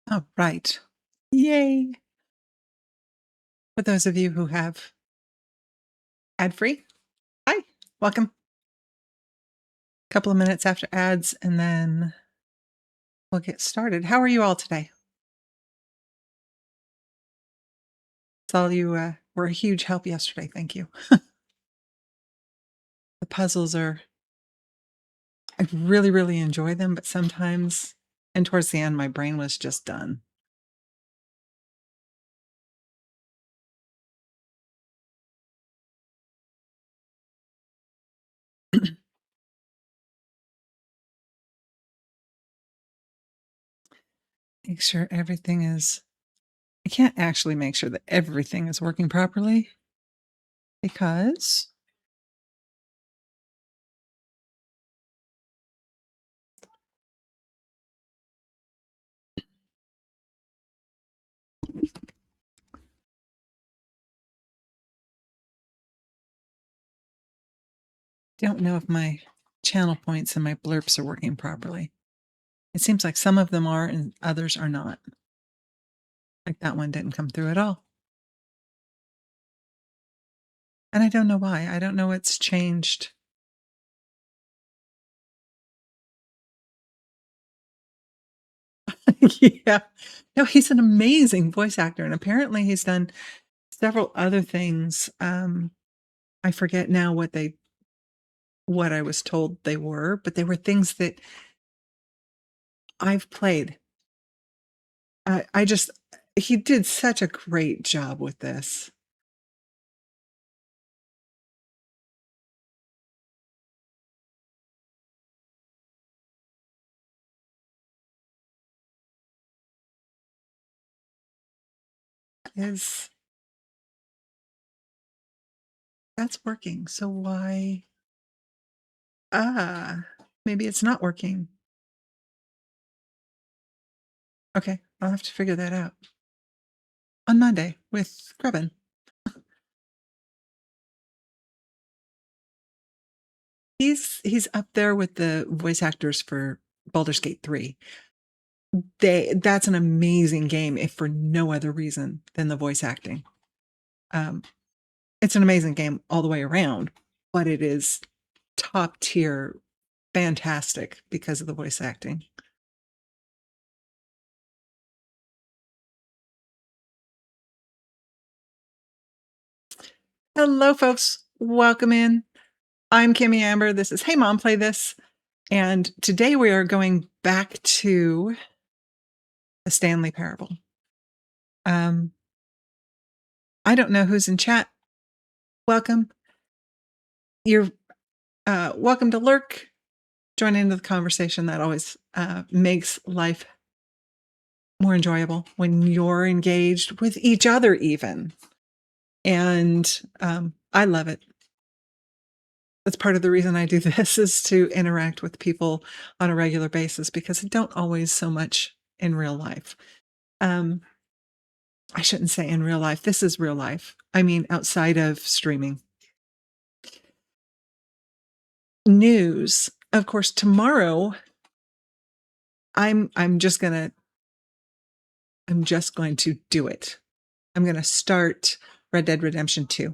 Oh, right. Yay. For those of you who have ad-free, hi, welcome. Couple of minutes after ads, and then we'll get started. How are you all today? Saw you were a huge help yesterday. Thank you. The puzzles are, I really, really enjoy them, but sometimes, and towards the end, my brain was just done. Make sure everything is, I can't actually make sure that everything is working properly because I don't know if my channel points and my blurps are working properly. It seems like some of them are and others are not. Like that one didn't come through at all. And I don't know why. I don't know what's changed. Yeah. No, he's an amazing voice actor, and apparently he's done several other things. I forget now what I was told they were, but they were things that I've played. I just he did such a great job with this. Is That's working. So why maybe it's not working. Okay, I'll have to figure that out. On Monday with Krebin. He's up there with the voice actors for Baldur's Gate 3. That's an amazing game if for no other reason than the voice acting. Um, it's an amazing game all the way around, but it is top tier fantastic because of the voice acting. Hello, folks. Welcome in. I'm Kimmy Amber. This is Hey Mom, Play This. And today we are going back to the Stanley Parable. I don't know who's in chat. Welcome. You're welcome to lurk. Join into the conversation. That always makes life more enjoyable when you're engaged with each other, even. And I love it. That's part of the reason I do this, is to interact with people on a regular basis, because I don't always so much in real life. I shouldn't say in real life. This is real life. I mean, outside of streaming. News. Of course, tomorrow I'm just going to do it. I'm going to start Red Dead Redemption 2.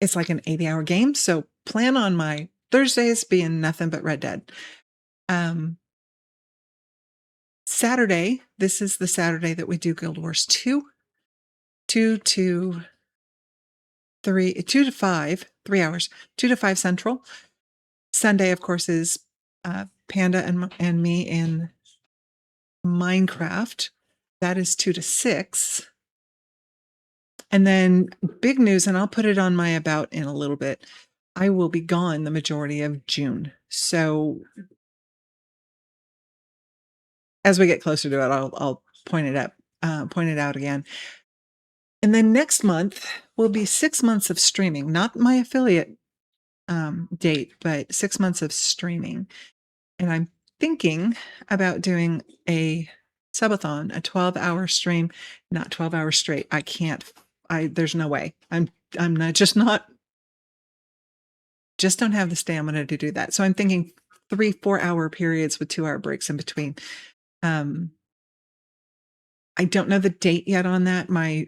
It's like an 80-hour game, so plan on my Thursdays being nothing but Red Dead. Saturday, this is the Saturday that we do Guild Wars 2. 2 to 5, 3 hours, 2 to 5 Central. Sunday, of course, is Panda and me in Minecraft. That is 2 to 6. And then big news, and I'll put it on my about in a little bit. I will be gone the majority of June. So as we get closer to it, I'll point it out again. And then next month will be 6 months of streaming, not my affiliate date, but 6 months of streaming. And I'm thinking about doing a subathon, a 12-hour stream, not 12 hours straight. I can't. There's no way. I'm not just don't have the stamina to do that. So I'm thinking 3-4 hour periods with 2-hour breaks in between. I don't know the date yet on that. My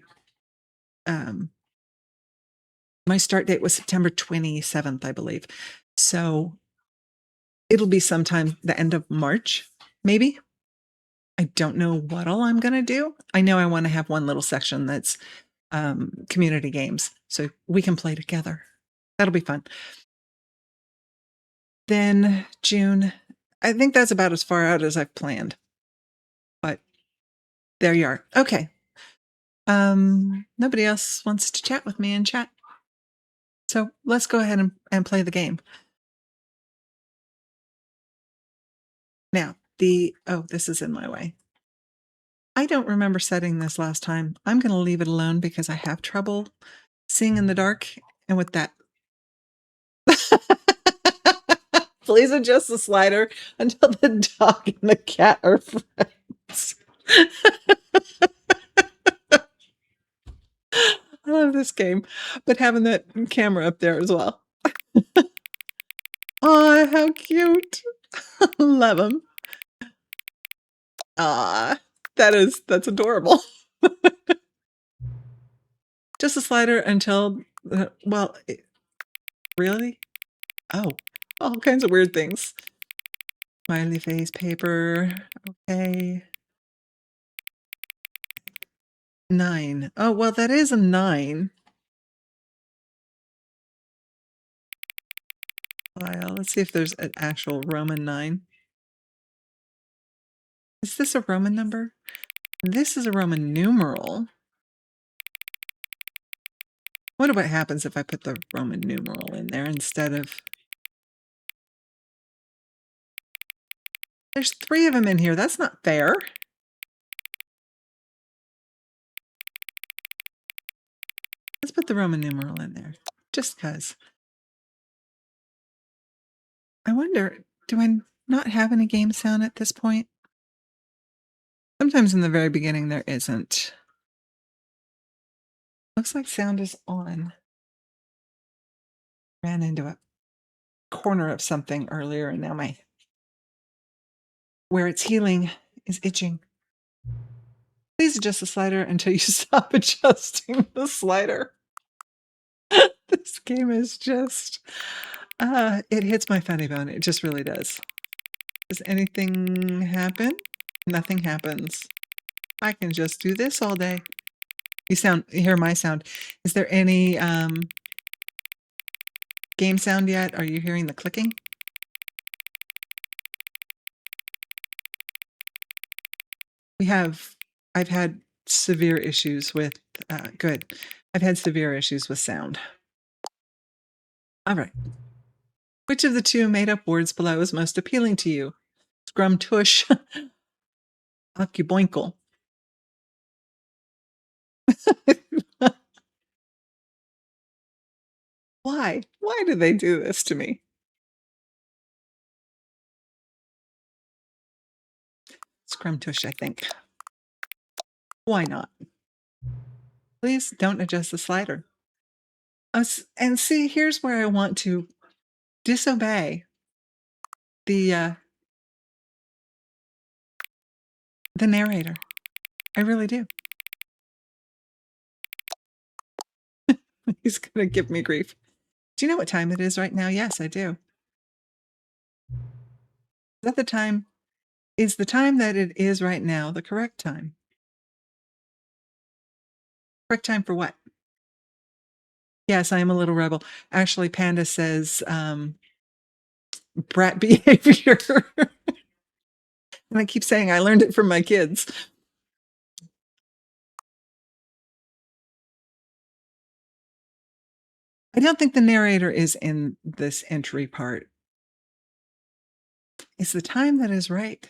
start date was September 27th, I believe. So it'll be sometime the end of March, maybe. I don't know what all I'm going to do. I know I want to have one little section that's community games so we can play together. That'll be fun. Then June, I think that's about as far out as I've planned. But there you are. Okay. Nobody else wants to chat with me in chat. So let's go ahead and play the game. Now, this is in my way. I don't remember setting this last time. I'm going to leave it alone because I have trouble seeing in the dark. And with that, please adjust the slider until the dog and the cat are friends. I love this game, but having that camera up there as well. Oh, how cute. Love them. Ah, that's adorable. Just a slider until, really? Oh, all kinds of weird things. Smiley face paper. Okay. 9. Oh, well, that is a 9. File. Let's see if there's an actual Roman 9. Is this a Roman number? This is a Roman numeral. What about happens if I put the Roman numeral in there instead of... There's 3 of them in here. That's not fair. Let's put the Roman numeral in there, just because. I wonder, do I not have any game sound at this point? Sometimes in the very beginning there isn't. Looks like sound is on. Ran into a corner of something earlier and now where it's healing is itching. Please adjust the slider until you stop adjusting the slider. This game is just, it hits my funny bone. It just really does. Does anything happen? Nothing happens. I can just do this all day. You hear my sound. Is there any game sound yet? Are you hearing the clicking? I've had severe issues with, good. I've had severe issues with sound. All right. Which of the 2 made-up words below is most appealing to you? Scrum tush, occuboinkle. Why? Why do they do this to me? Scrum tush, I think. Why not? Please don't adjust the slider. And see, here's where I want to disobey the narrator. I really do. He's going to give me grief. Do you know what time it is right now? Yes, I do. Is that the time? Is the time that it is right now the correct time? Correct time for what? Yes, I am a little rebel. Actually, Panda says brat behavior. And I keep saying I learned it from my kids. I don't think the narrator is in this entry part. It's the time that is right,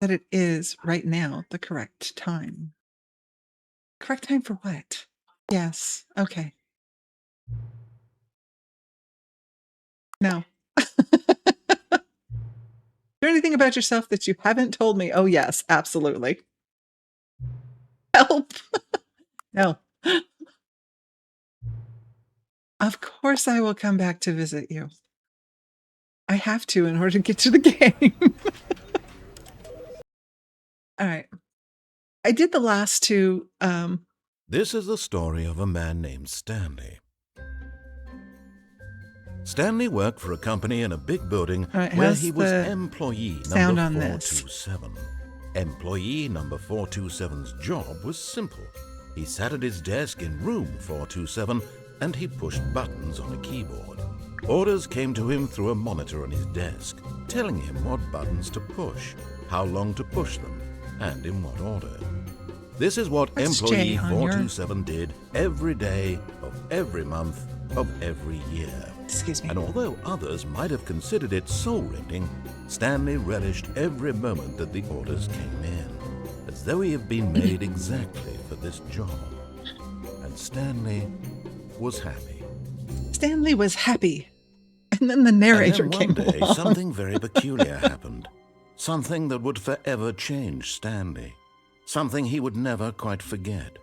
that it is right now the correct time. Correct time for what? Yes. Okay. No. Is there anything about yourself that you haven't told me? Oh, yes, absolutely. Help. No. Of course I will come back to visit you. I have to in order to get to the game. All right. I did the last two. This is the story of a man named Stanley. Stanley worked for a company in a big building where he was employee number 427. Employee number 427's job was simple. He sat at his desk in room 427 and he pushed buttons on a keyboard. Orders came to him through a monitor on his desk, telling him what buttons to push, how long to push them, and in what order. This is what employee 427 did every day of every month of every year. Excuse me. And although others might have considered it soul-rending, Stanley relished every moment that the orders came in, as though he had been made exactly for this job. And Stanley was happy. Stanley was happy. And then the narrator came along. One day, something very peculiar happened. Something that would forever change Stanley. Something he would never quite forget.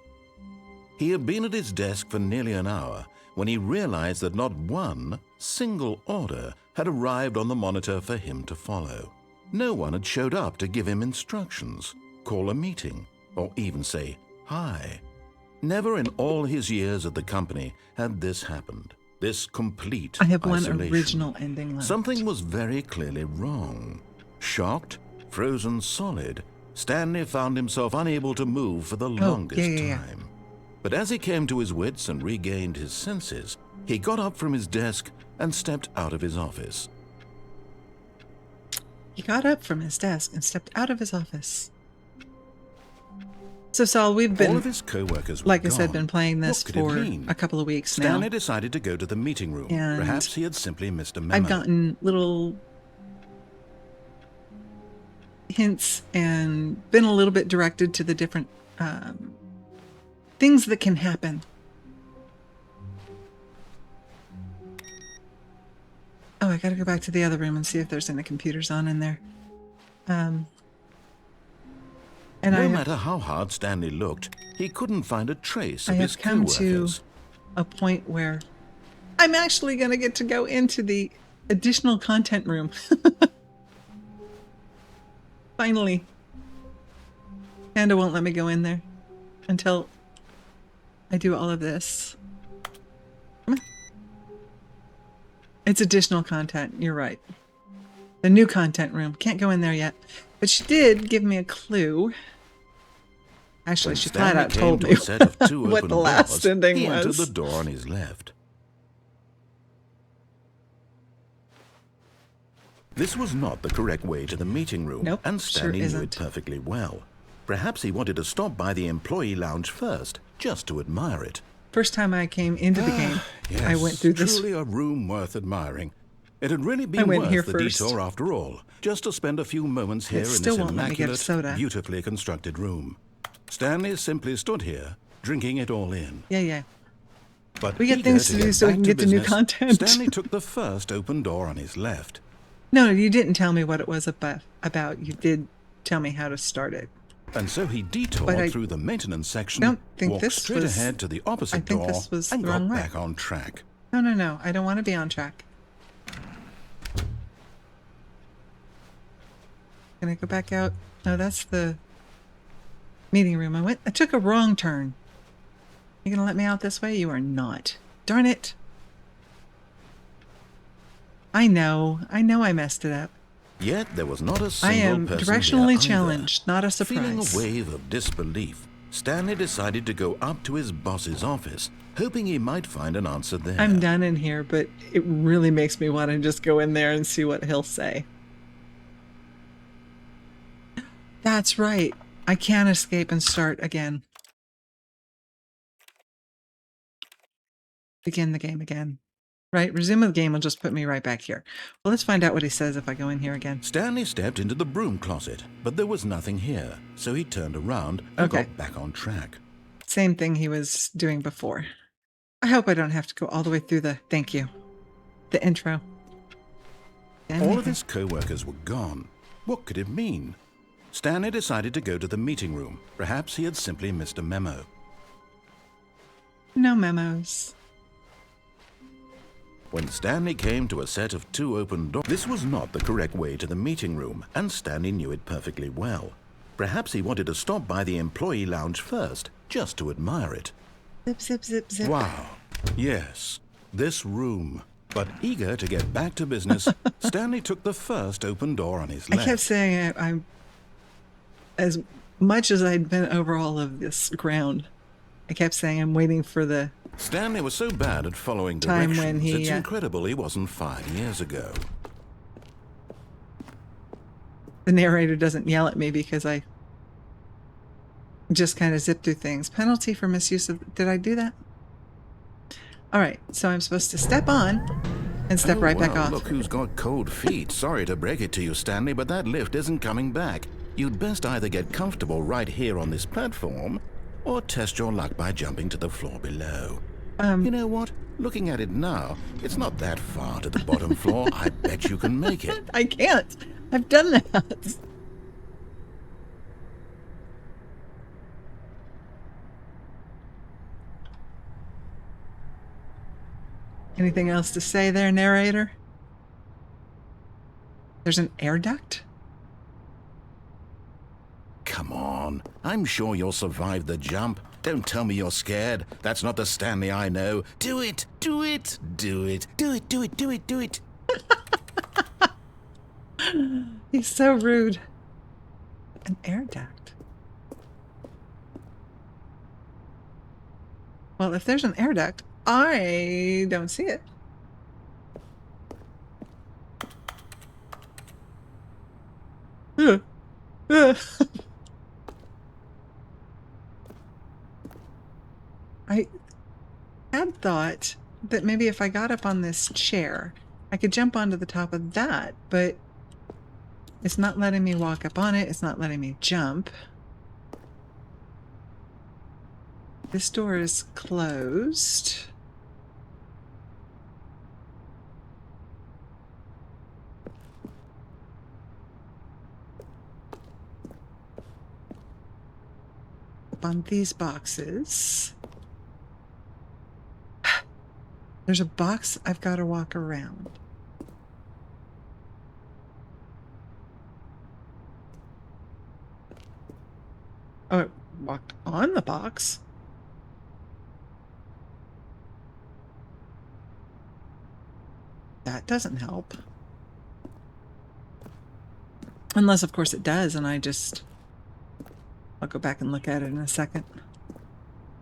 He had been at his desk for nearly an hour when he realized that not one single order had arrived on the monitor for him to follow. No one had showed up to give him instructions, call a meeting, or even say hi. Never in all his years at the company had this happened. This complete I have isolation. one original ending left. Something was very clearly wrong. Shocked, frozen solid, Stanley found himself unable to move for the longest time. But as he came to his wits and regained his senses, he got up from his desk and stepped out of his office. He got up from his desk and stepped out of his office. So, Saul, we've been, all of his co-workers were like I gone. said, been playing this for a couple of weeks now. Stanley decided to go to the meeting room. And perhaps he had simply missed a memo. I've gotten little hints and been a little bit directed to the different things that can happen. Oh, I gotta go back to the other room and see if there's any computers on in there. And no matter how hard Stanley looked, he couldn't find a trace of his co-workers. I have come to a point where I'm actually going to get to go into the additional content room. Finally. Panda won't let me go in there until I do all of this. Come on. It's additional content. You're right. The new content room. Can't go in there yet. But she did give me a clue. Actually, she flat out told me what the last ending was. He entered the door on his left. This was not the correct way to the meeting room, nope, and Stanley knew it perfectly well. Perhaps he wanted to stop by the employee lounge first, just to admire it. First time I came into the game, yes, I went through this. Truly a room worth admiring. It had really been worth the detour after all, just to spend a few moments here in this immaculate, beautifully constructed room. Stanley simply stood here, drinking it all in. Yeah. But we get things to do so we can get to new content. Stanley took the first open door on his left. No, you didn't tell me what it was about. You did tell me how to start it. And so he detoured through the maintenance section, walked straight ahead to the opposite door, and got back on track. No. I don't want to be on track. Can I go back out? No, that's the meeting room. I took a wrong turn. You gonna let me out this way? You are not. Darn it. I know I messed it up. Yet there was not a single I am person directionally there challenged, not a surprise. Feeling a wave of disbelief, Stanley decided to go up to his boss's office, hoping he might find an answer there. I'm done in here, but it really makes me want to just go in there and see what he'll say. That's right. I can escape and start again. Begin the game again. Right? Resume the game will just put me right back here. Well, let's find out what he says if I go in here again. Stanley stepped into the broom closet, but there was nothing here, so he turned around and got back on track. Same thing he was doing before. I hope I don't have to go all the way through the intro. All of his co-workers were gone. What could it mean? Stanley decided to go to the meeting room. Perhaps he had simply missed a memo. No memos. When Stanley came to a set of 2 open doors, this was not the correct way to the meeting room, and Stanley knew it perfectly well. Perhaps he wanted to stop by the employee lounge first, just to admire it. Zip, zip, zip, zip. Wow. Yes, this room. But eager to get back to business, Stanley took the first open door on his left. I kept saying I'm as much as I'd been over all of this ground, I kept saying I'm waiting for the Stanley was so bad at following time directions, when it's incredible he wasn't 5 years ago. The narrator doesn't yell at me because I just kind of zip through things. Penalty for misuse of... Did I do that? All right, so I'm supposed to step on and step right back off. Look who's got cold feet. Sorry to break it to you, Stanley, but that lift isn't coming back. You'd best either get comfortable right here on this platform or test your luck by jumping to the floor below. You know what? Looking at it now, it's not that far to the bottom floor. I bet you can make it. I can't. I've done that. Anything else to say there, narrator? There's an air duct? Come on. I'm sure you'll survive the jump. Don't tell me you're scared. That's not the Stanley I know. Do it! Do it! Do it! Do it! Do it! Do it! Do it! He's so rude. An air duct. Well, if there's an air duct, I don't see it. I had thought that maybe if I got up on this chair, I could jump onto the top of that, but it's not letting me walk up on it. It's not letting me jump. This door is closed. Up on these boxes. There's a box I've got to walk around. Oh, it walked on the box. That doesn't help. Unless, of course, it does, and I'll go back and look at it in a second.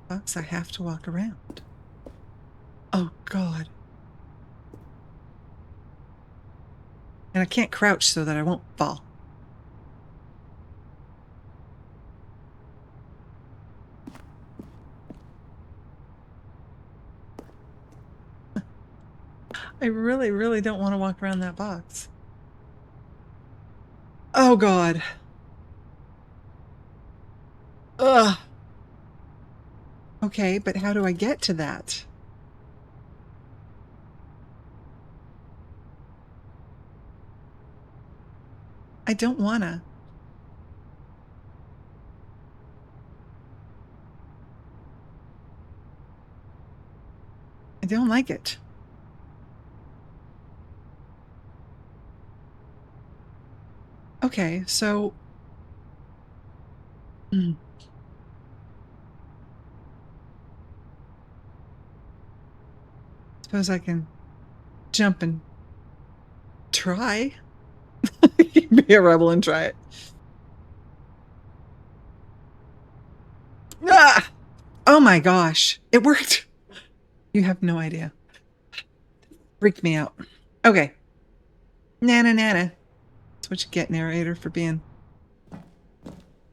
Box I have to walk around. Oh, God. And I can't crouch so that I won't fall. I really, really don't want to walk around that box. Oh, God. Ugh. Okay, but how do I get to that? I don't wanna. I don't like it. Okay, so... Suppose I can jump and try. Be a rebel and try it. Ah! Oh my gosh. It worked. You have no idea. Freaked me out. Okay. Nana. That's what you get, narrator, for being...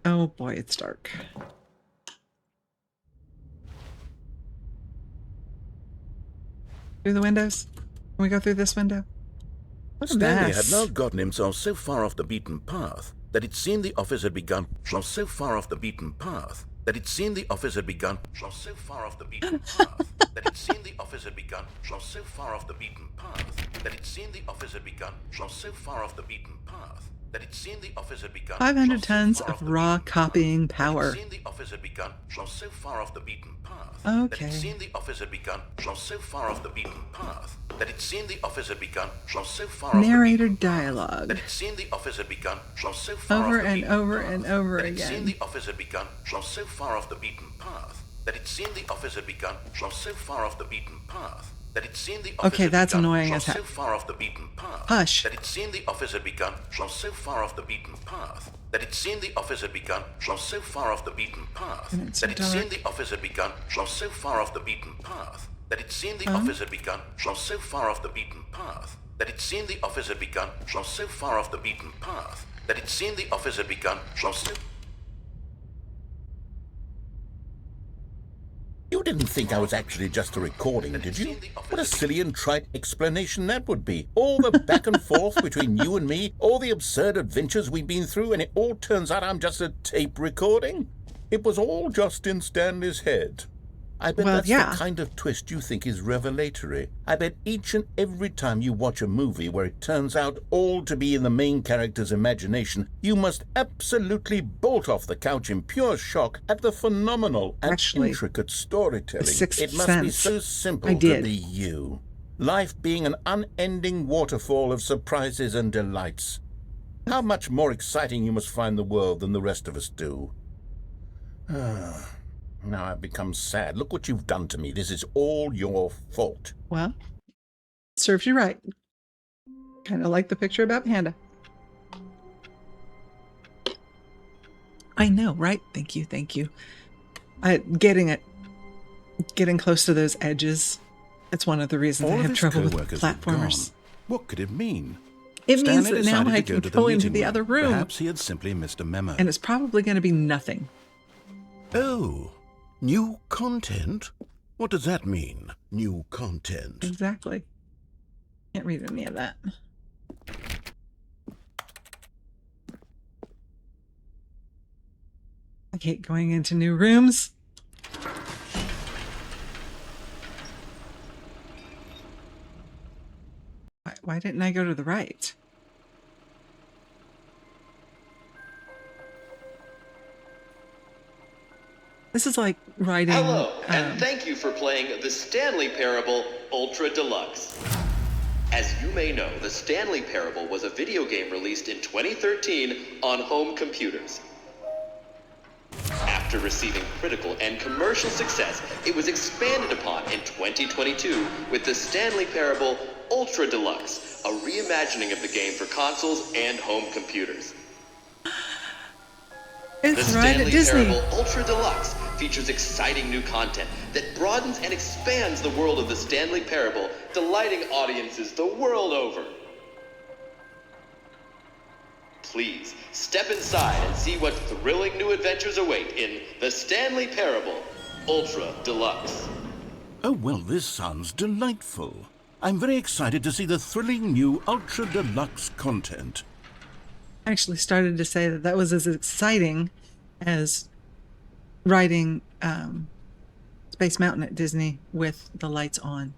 Oh boy, it's dark. Through the windows? Can we go through this window? What a Stanley mess. had now gotten himself so far off the beaten path that it seemed the office had begun. So far off the beaten path that it seemed the office had begun. So far off the beaten path that it seemed the office had begun. So far off the beaten path that it seemed the office had begun. So far off the beaten path that it seemed the office had begun 500 tons of raw copying power. That it seemed the office had begun so far off the beaten path. Okay. That it seemed the office had begun so far off the beaten path. That it seemed the office had begun so far off Narrator the beaten path. dialogue. That it seemed the office had begun so far over off the and beaten over path. and over that again. It seemed the office had begun so far off the beaten path. That it seemed the office had begun so far off the beaten path. That it seemed the office okay, that's annoying as so far off the beaten path. Hush. That it seemed the office had begun so far off the beaten path. That it seemed the office had begun so far off the beaten path. That it seemed the office had begun so far off the beaten path. That it seemed the office had begun so far off the beaten path. That it seemed the office had begun so far off the beaten path. That it seemed the office had begun so... You didn't think I was actually just a recording, did you? What a silly and trite explanation that would be. All the back and forth between you and me, all the absurd adventures we've been through, and it all turns out I'm just a tape recording? It was all just in Stanley's head. I bet that's the kind of twist you think is revelatory. I bet each and every time you watch a movie where it turns out all to be in the main character's imagination, you must absolutely bolt off the couch in pure shock at the phenomenal and intricate storytelling. It must be so simple to be you. Life being an unending waterfall of surprises and delights. How much more exciting you must find the world than the rest of us do. Now I've become sad. Look what you've done to me. This is all your fault. Well, serves you right. Kind of like the picture about Panda. I know, right? Thank you, thank you. Getting close to those edges. It's one of the reasons I have trouble with platformers. What could it mean? It means that now I can go into the other room. Perhaps he had simply missed a memo. And it's probably going to be nothing. Oh. New content? What does that mean, new content? Exactly. Can't read any of that. I hate going into new rooms. Why didn't I go to the right? This is like writing... Hello, and thank you for playing the Stanley Parable Ultra Deluxe. As you may know, the Stanley Parable was a video game released in 2013 on home computers. After receiving critical and commercial success, it was expanded upon in 2022 with the Stanley Parable Ultra Deluxe, a reimagining of the game for consoles and home computers. It's right at Disney. The Stanley Parable Ultra Deluxe features exciting new content that broadens and expands the world of the Stanley Parable, delighting audiences the world over. Please, step inside and see what thrilling new adventures await in the Stanley Parable Ultra Deluxe. Oh, well, this sounds delightful. I'm very excited to see the thrilling new Ultra Deluxe content. I actually started to say that was as exciting as riding Space Mountain at Disney with the lights on.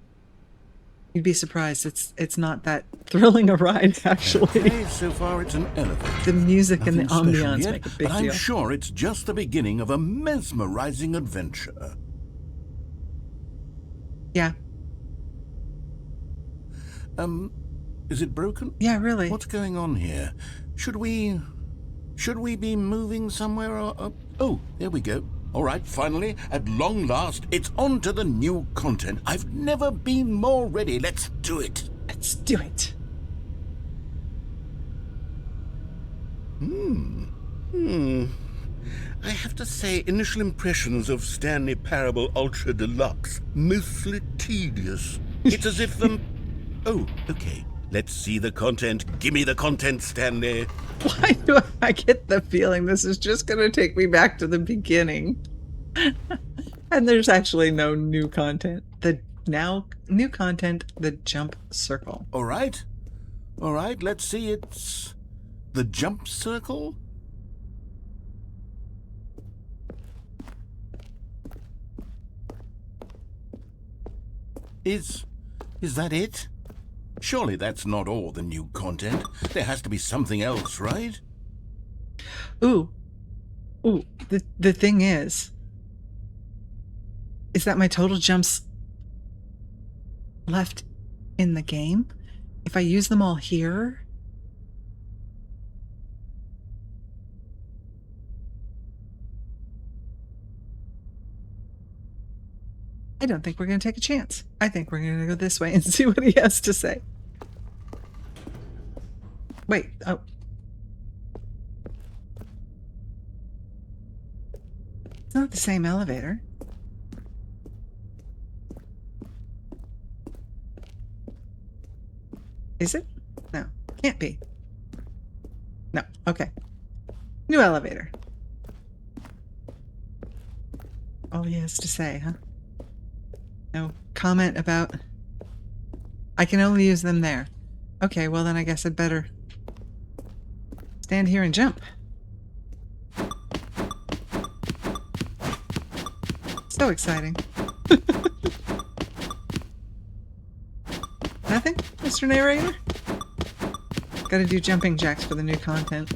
You'd be surprised. It's not that thrilling a ride, actually. Okay, so far it's an elevator. The music and the Nothing ambiance yet, make a big but deal. I'm sure it's just the beginning of a mesmerizing adventure. Yeah. Is it broken? Yeah, really. What's going on here? Should we be moving somewhere? Oh, there we go. All right, finally, at long last, it's on to the new content. I've never been more ready. Let's do it. Let's do it. I have to say, initial impressions of Stanley Parable Ultra Deluxe, mostly tedious. It's as if Oh, okay. Let's see the content. Give me the content, Stanley. Why do I get the feeling this is just going to take me back to the beginning? And there's actually no new content. New content, the jump circle. All right, let's see. It's the jump circle. Is that it? Surely that's not all the new content. There has to be something else, right? Ooh. Ooh. The thing is that my total jumps left in the game, if I use them all here, I don't think we're going to take a chance. I think we're going to go this way and see what he has to say. Wait, oh. It's not the same elevator. Is it? No, can't be. No, okay. New elevator. All he has to say, huh? No comment about... I can only use them there. Okay, well then I guess I'd better stand here and jump. So exciting. Nothing, Mr. Narrator? Gotta do jumping jacks for the new content.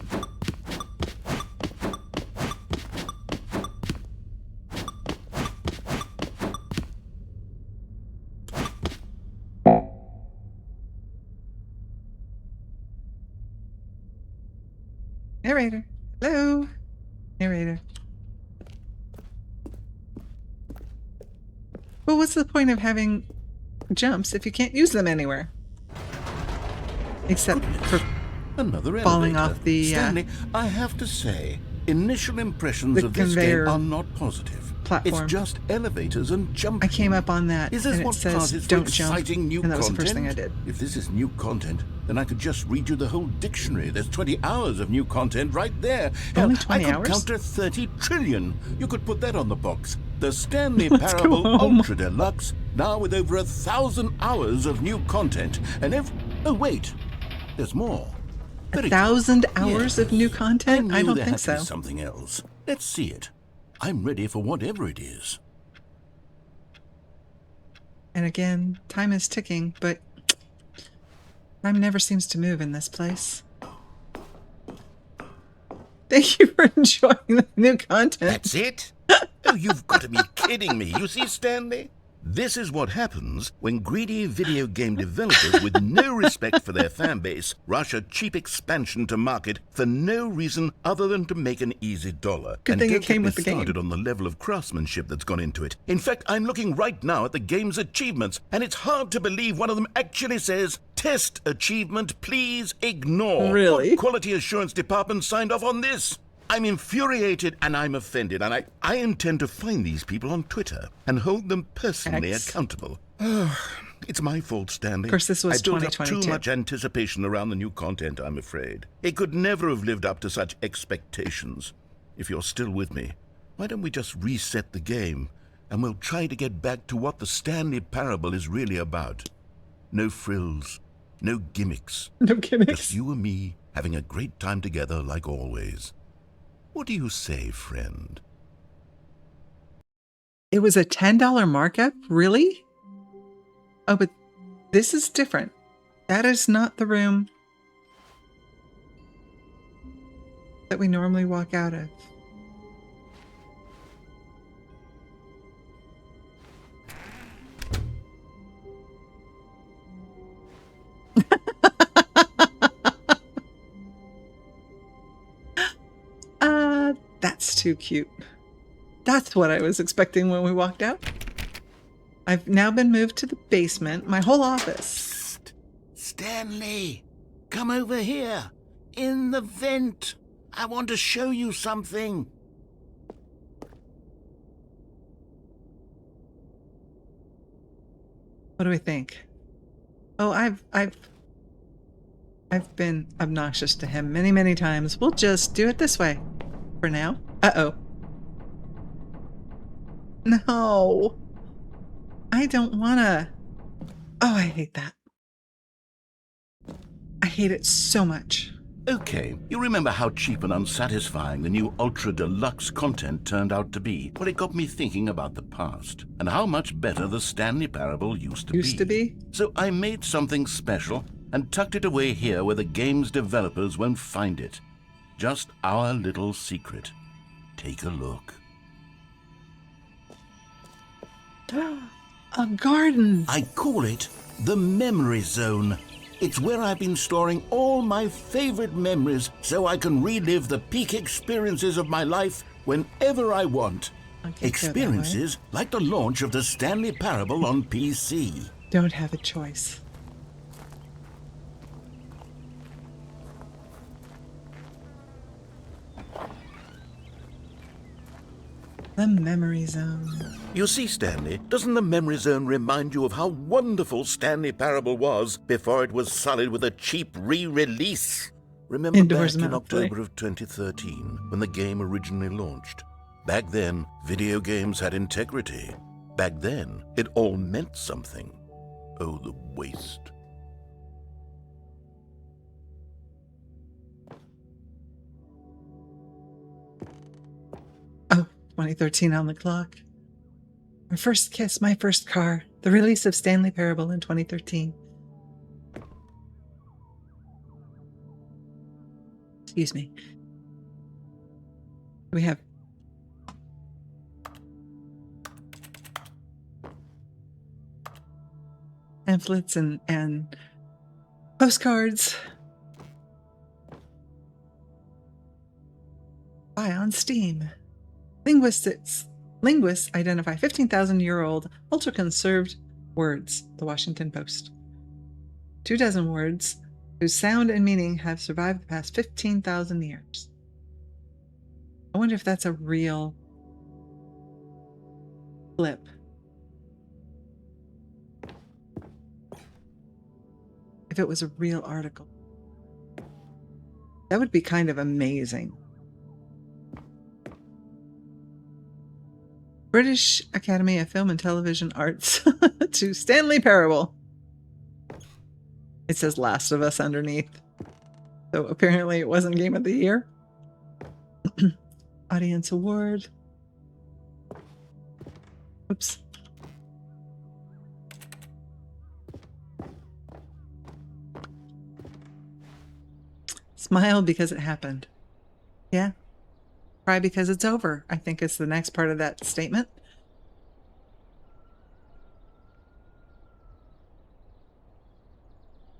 Narrator. Hello? Narrator. Well, what's the point of having jumps if you can't use them anywhere? Except for another falling elevator. off the Stanley, I have to say, initial impressions of this game are not positive. Platform. It's just elevators and jumping. I came up on that, Is this and it what says passes for don't jump, exciting new and that was content? the first thing I did. If this is new content, then I could just read you the whole dictionary. There's 20 hours of new content right there. Only Hell, 20 I could hours? count to 30 trillion. You could put that on the box. The Stanley Let's go Parable home. Ultra Deluxe, now with over 1,000 hours of new content. And oh wait, there's more. 1,000 hours of new content? I don't there think had to be so. something else. Let's see it. I'm ready for whatever it is. And again, time is ticking, but time never seems to move in this place. Thank you for enjoying the new content. That's it? Oh, you've got to be kidding me. You see, Stanley? This is what happens when greedy video game developers with no respect for their fan base rush a cheap expansion to market for no reason other than to make an easy dollar. Good thing it came with me the game. started on the level of craftsmanship that's gone into it. In fact, I'm looking right now at the game's achievements, and it's hard to believe one of them actually says, "Test achievement, please ignore." Really? What quality assurance department signed off on this? I'm infuriated and I'm offended, and I intend to find these people on Twitter and hold them personally accountable. It's my fault, Stanley. Of course, this was I built up 2022. too much anticipation around the new content, I'm afraid. It could never have lived up to such expectations. If you're still with me, why don't we just reset the game, and we'll try to get back to what the Stanley Parable is really about. No frills, no gimmicks. No gimmicks. Just you and me having a great time together like always. What do you say, friend? It was a $10 markup? Really? Oh, but this is different. That is not the room that we normally walk out of. That's too cute. That's what I was expecting when we walked out. I've now been moved to the basement, my whole office. Psst. Stanley, come over here. In the vent. I want to show you something. What do we think? Oh, I've been obnoxious to him many, many times. We'll just do it this way for now. Uh-oh. No. I don't wanna. Oh, I hate that. I hate it so much. Okay, you remember how cheap and unsatisfying the new Ultra Deluxe content turned out to be? Well, it got me thinking about the past and how much better the Stanley Parable used to be. So I made something special and tucked it away here where the game's developers won't find it. Just our little secret. Take a look. A garden! I call it the Memory Zone. It's where I've been storing all my favorite memories so I can relive the peak experiences of my life whenever I want. Experiences like the launch of the Stanley Parable on PC. Don't have a choice. The Memory Zone. You see, Stanley, doesn't the Memory Zone remind you of how wonderful Stanley Parable was before it was sullied with a cheap re-release? Remember back in October of 2013, when the game originally launched? Back then, video games had integrity. Back then, it all meant something. Oh, the waste. Oh, 2013 on the clock. My first kiss, my first car. The release of Stanley Parable in 2013. Excuse me. We have pamphlets and postcards. Buy on Steam. Linguists identify 15,000-year-old ultra-conserved words, the Washington Post. 24 words whose sound and meaning have survived the past 15,000 years. I wonder if that's a real flip. If it was a real article. That would be kind of amazing. British Academy of Film and Television Arts to Stanley Parable. It says Last of Us underneath. So apparently it wasn't Game of the Year. Audience Award. Oops. Smile because it happened. Yeah. Cry because it's over, I think is the next part of that statement.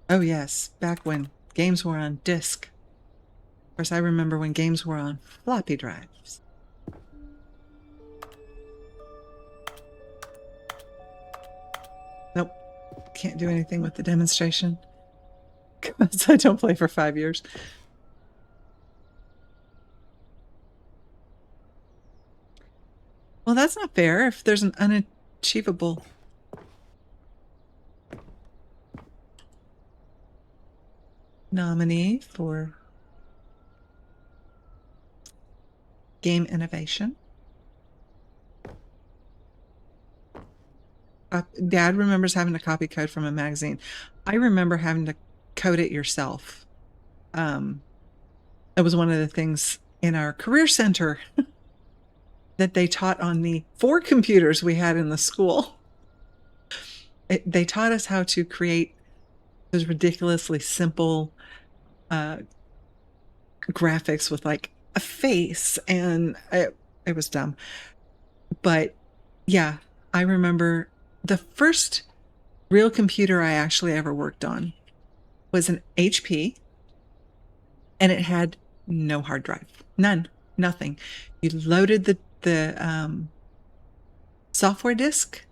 Oh yes, back when games were on disc. Of course, I remember when games were on floppy drives. Nope, can't do anything with the demonstration because I don't play for 5 years. Well, that's not fair if there's an unachievable nominee for game innovation. Dad remembers having to copy code from a magazine. I remember having to code it yourself. It was one of the things in our career center that they taught on the 4 computers we had in the school. They taught us how to create those ridiculously simple graphics with like a face, and it was dumb. But yeah, I remember the first real computer I actually ever worked on was an HP, and it had no hard drive. None. Nothing. You loaded the software disk,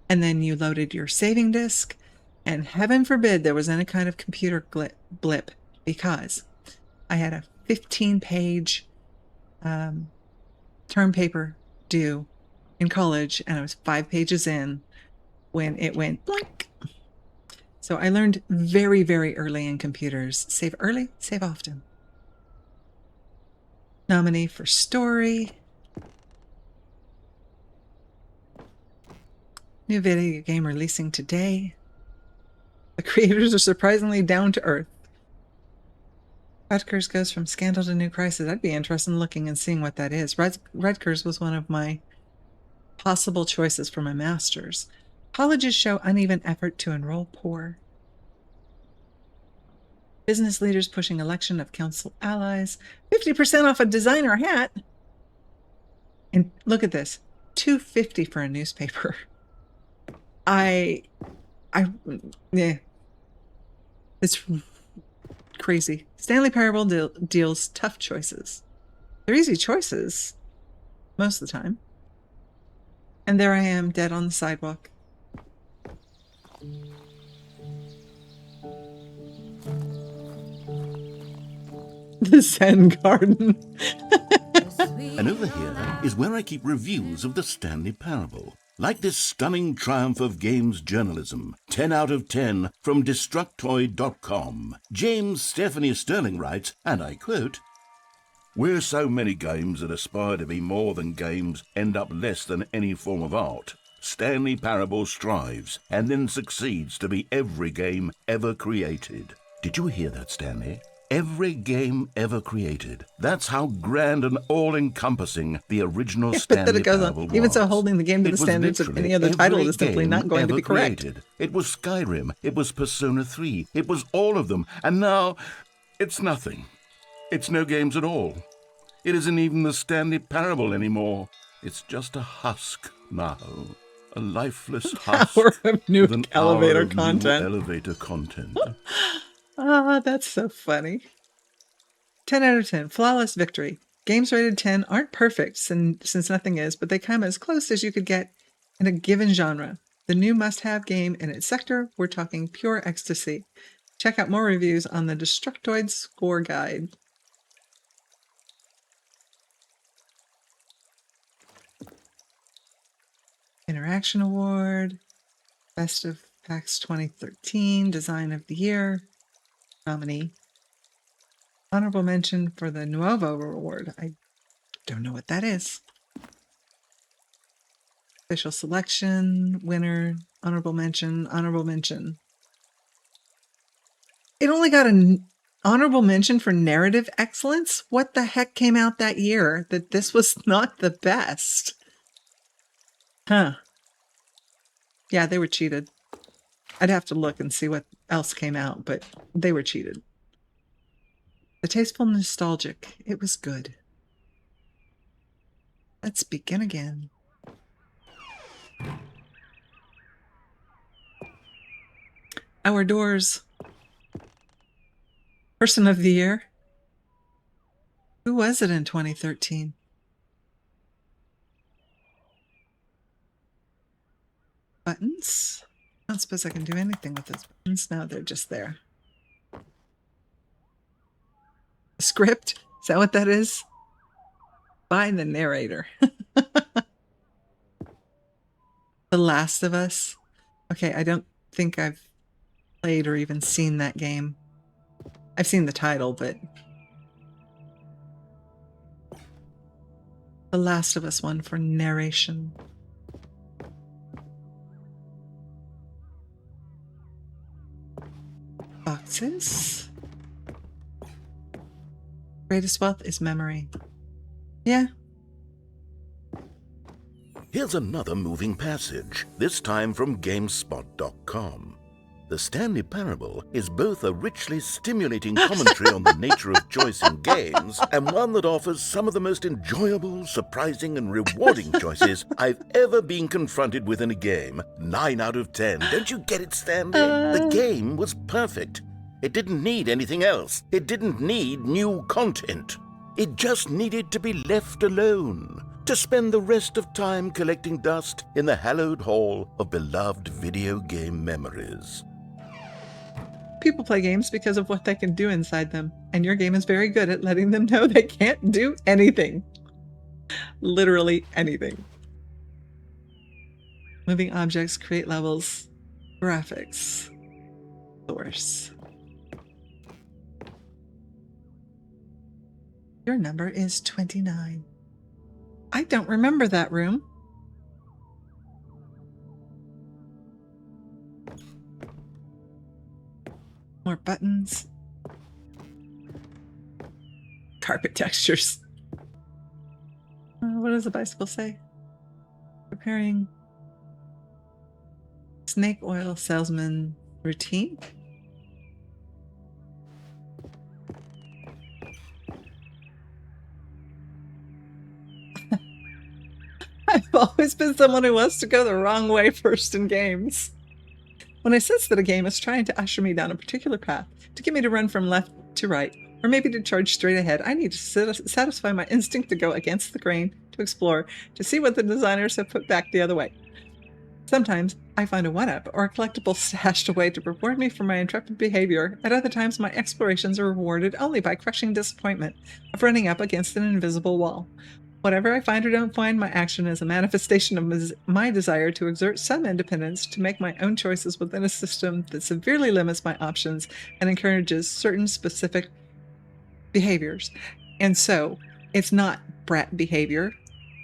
and then you loaded your saving disk, and heaven forbid there was any kind of computer blip, because I had a 15-page term paper due in college, and I was 5 pages in when it went blank. So I learned very, very early in computers. Save early, save often. Nominee for story. New video game releasing today. The creators are surprisingly down to earth. Rutgers goes from scandal to new crisis. I'd be interested in looking and seeing what that is. Rutgers was one of my possible choices for my master's. Colleges show uneven effort to enroll poor. Business leaders pushing election of council allies. 50% off a designer hat. And look at this. $2.50 for a newspaper. Yeah. It's crazy. Stanley Parable deals tough choices. They're easy choices most of the time. And there I am, dead on the sidewalk. The Zen Garden. And over here is where I keep reviews of the Stanley Parable. Like this stunning triumph of games journalism, 10 out of 10 from Destructoid.com. James Stephanie Sterling writes, and I quote, "Where so many games that aspire to be more than games end up less than any form of art, Stanley Parable strives and then succeeds to be every game ever created." Did you hear that, Stanley? Every game ever created. That's how grand and all-encompassing the original Stanley Parable was. Even so, holding the game to the standards of any other title is simply not going to be correct. It was Skyrim. It was Persona 3. It was all of them. And now, it's nothing. It's no games at all. It isn't even the Stanley Parable anymore. It's just a husk now. A lifeless husk. Hour of new with an elevator hour of content. New elevator content. Ah, that's so funny. 10 out of 10. Flawless victory. Games rated 10 aren't perfect since nothing is, but they come as close as you could get in a given genre. The new must-have game in its sector, we're talking pure ecstasy. Check out more reviews on the Destructoid Score Guide. Interaction Award. Best of PAX 2013. Design of the Year. Nominee. Honorable mention for the Nuovo Award. I don't know what that is. Official selection, winner, honorable mention, honorable mention. It only got an honorable mention for narrative excellence? What the heck came out that year that this was not the best? Huh. Yeah, they were cheated. I'd have to look and see what else came out, but they were cheated. The Tasteful Nostalgic. It was good. Let's begin again. Our Doors. Person of the Year. Who was it in 2013? Buttons? I don't suppose I can do anything with those buttons. No, they're just there. Script? Is that what that is? By the narrator. The Last of Us. Okay, I don't think I've played or even seen that game. I've seen the title, but The Last of Us one for narration. Boxes. Greatest wealth is memory. Yeah. Here's another moving passage, this time from GameSpot.com. The Stanley Parable is both a richly stimulating commentary on the nature of choice in games and one that offers some of the most enjoyable, surprising, and rewarding choices I've ever been confronted with in a game. 9 out of 10. Don't you get it, Stanley? The game was perfect. It didn't need anything else. It didn't need new content. It just needed to be left alone, to spend the rest of time collecting dust in the hallowed hall of beloved video game memories. People play games because of what they can do inside them, and your game is very good at letting them know they can't do anything. Literally anything. Moving objects, create levels, graphics, source. Your number is 29. I don't remember that room. More buttons. carpet textures. What does the bicycle say? Preparing snake oil salesman routine. I've always been someone who wants to go the wrong way first in games. When I sense that a game is trying to usher me down a particular path, to get me to run from left to right, or maybe to charge straight ahead, I need to satisfy my instinct to go against the grain, to explore, to see what the designers have put back the other way. Sometimes I find a one-up or a collectible stashed away to reward me for my intrepid behavior. At other times, my explorations are rewarded only by crushing disappointment of running up against an invisible wall. Whatever I find or don't find, my action is a manifestation of my desire to exert some independence, to make my own choices within a system that severely limits my options and encourages certain specific behaviors. And so it's not brat behavior.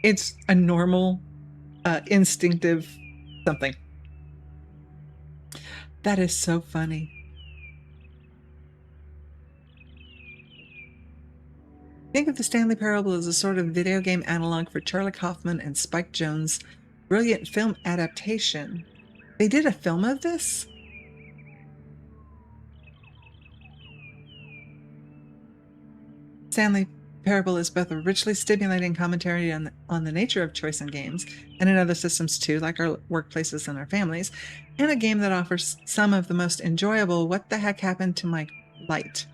It's a normal, instinctive something. That is so funny. Think of the Stanley Parable as a sort of video game analog for Charlie Kaufman and Spike Jonze's brilliant film adaptation. They did a film of this? Stanley Parable is both a richly stimulating commentary on the nature of choice in games, and in other systems too, like our workplaces and our families, and a game that offers some of the most enjoyable what the heck happened to my light.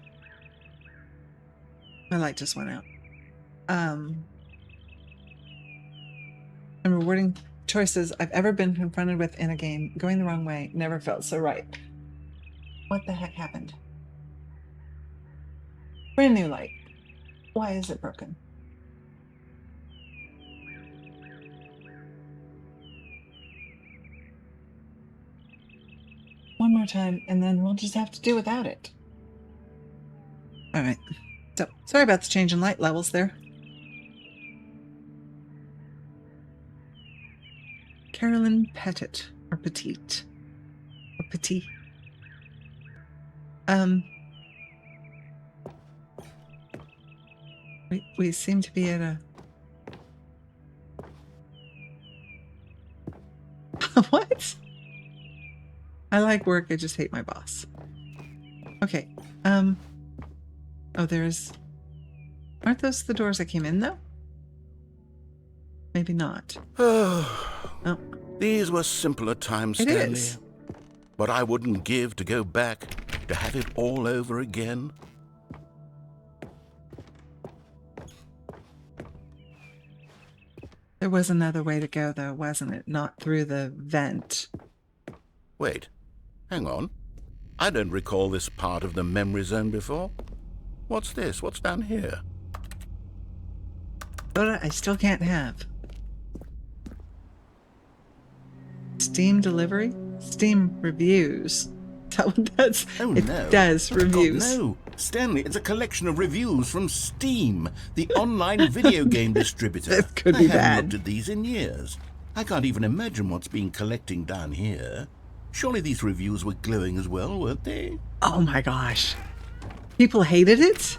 My light just went out. And rewarding choices I've ever been confronted with in a game. Going the wrong way never felt so right. What the heck happened? Brand new light. Why is it broken? One more time, and then we'll just have to do without it. All right. So, sorry about the change in light levels there. Carolyn Pettit, or Petite, or Petit. We seem to be at a... What? I like work, I just hate my boss. Okay, oh, there's... Aren't those the doors I came in, though? Maybe not. Oh. These were simpler times, Stanley. It is. But I wouldn't give to go back, to have it all over again. There was another way to go, though, wasn't it? Not through the vent. Wait. Hang on. I don't recall this part of the memory zone before. What's this? What's down here? Soda I still can't have. Steam delivery? Steam reviews. That's Oh, it no. does reviews. God, no. Stanley, it's a collection of reviews from Steam, the online video game distributor. That could be I haven't bad. looked at these in years. I can't even imagine what's been collecting down here. Surely these reviews were glowing as well, weren't they? Oh my gosh. People hated it?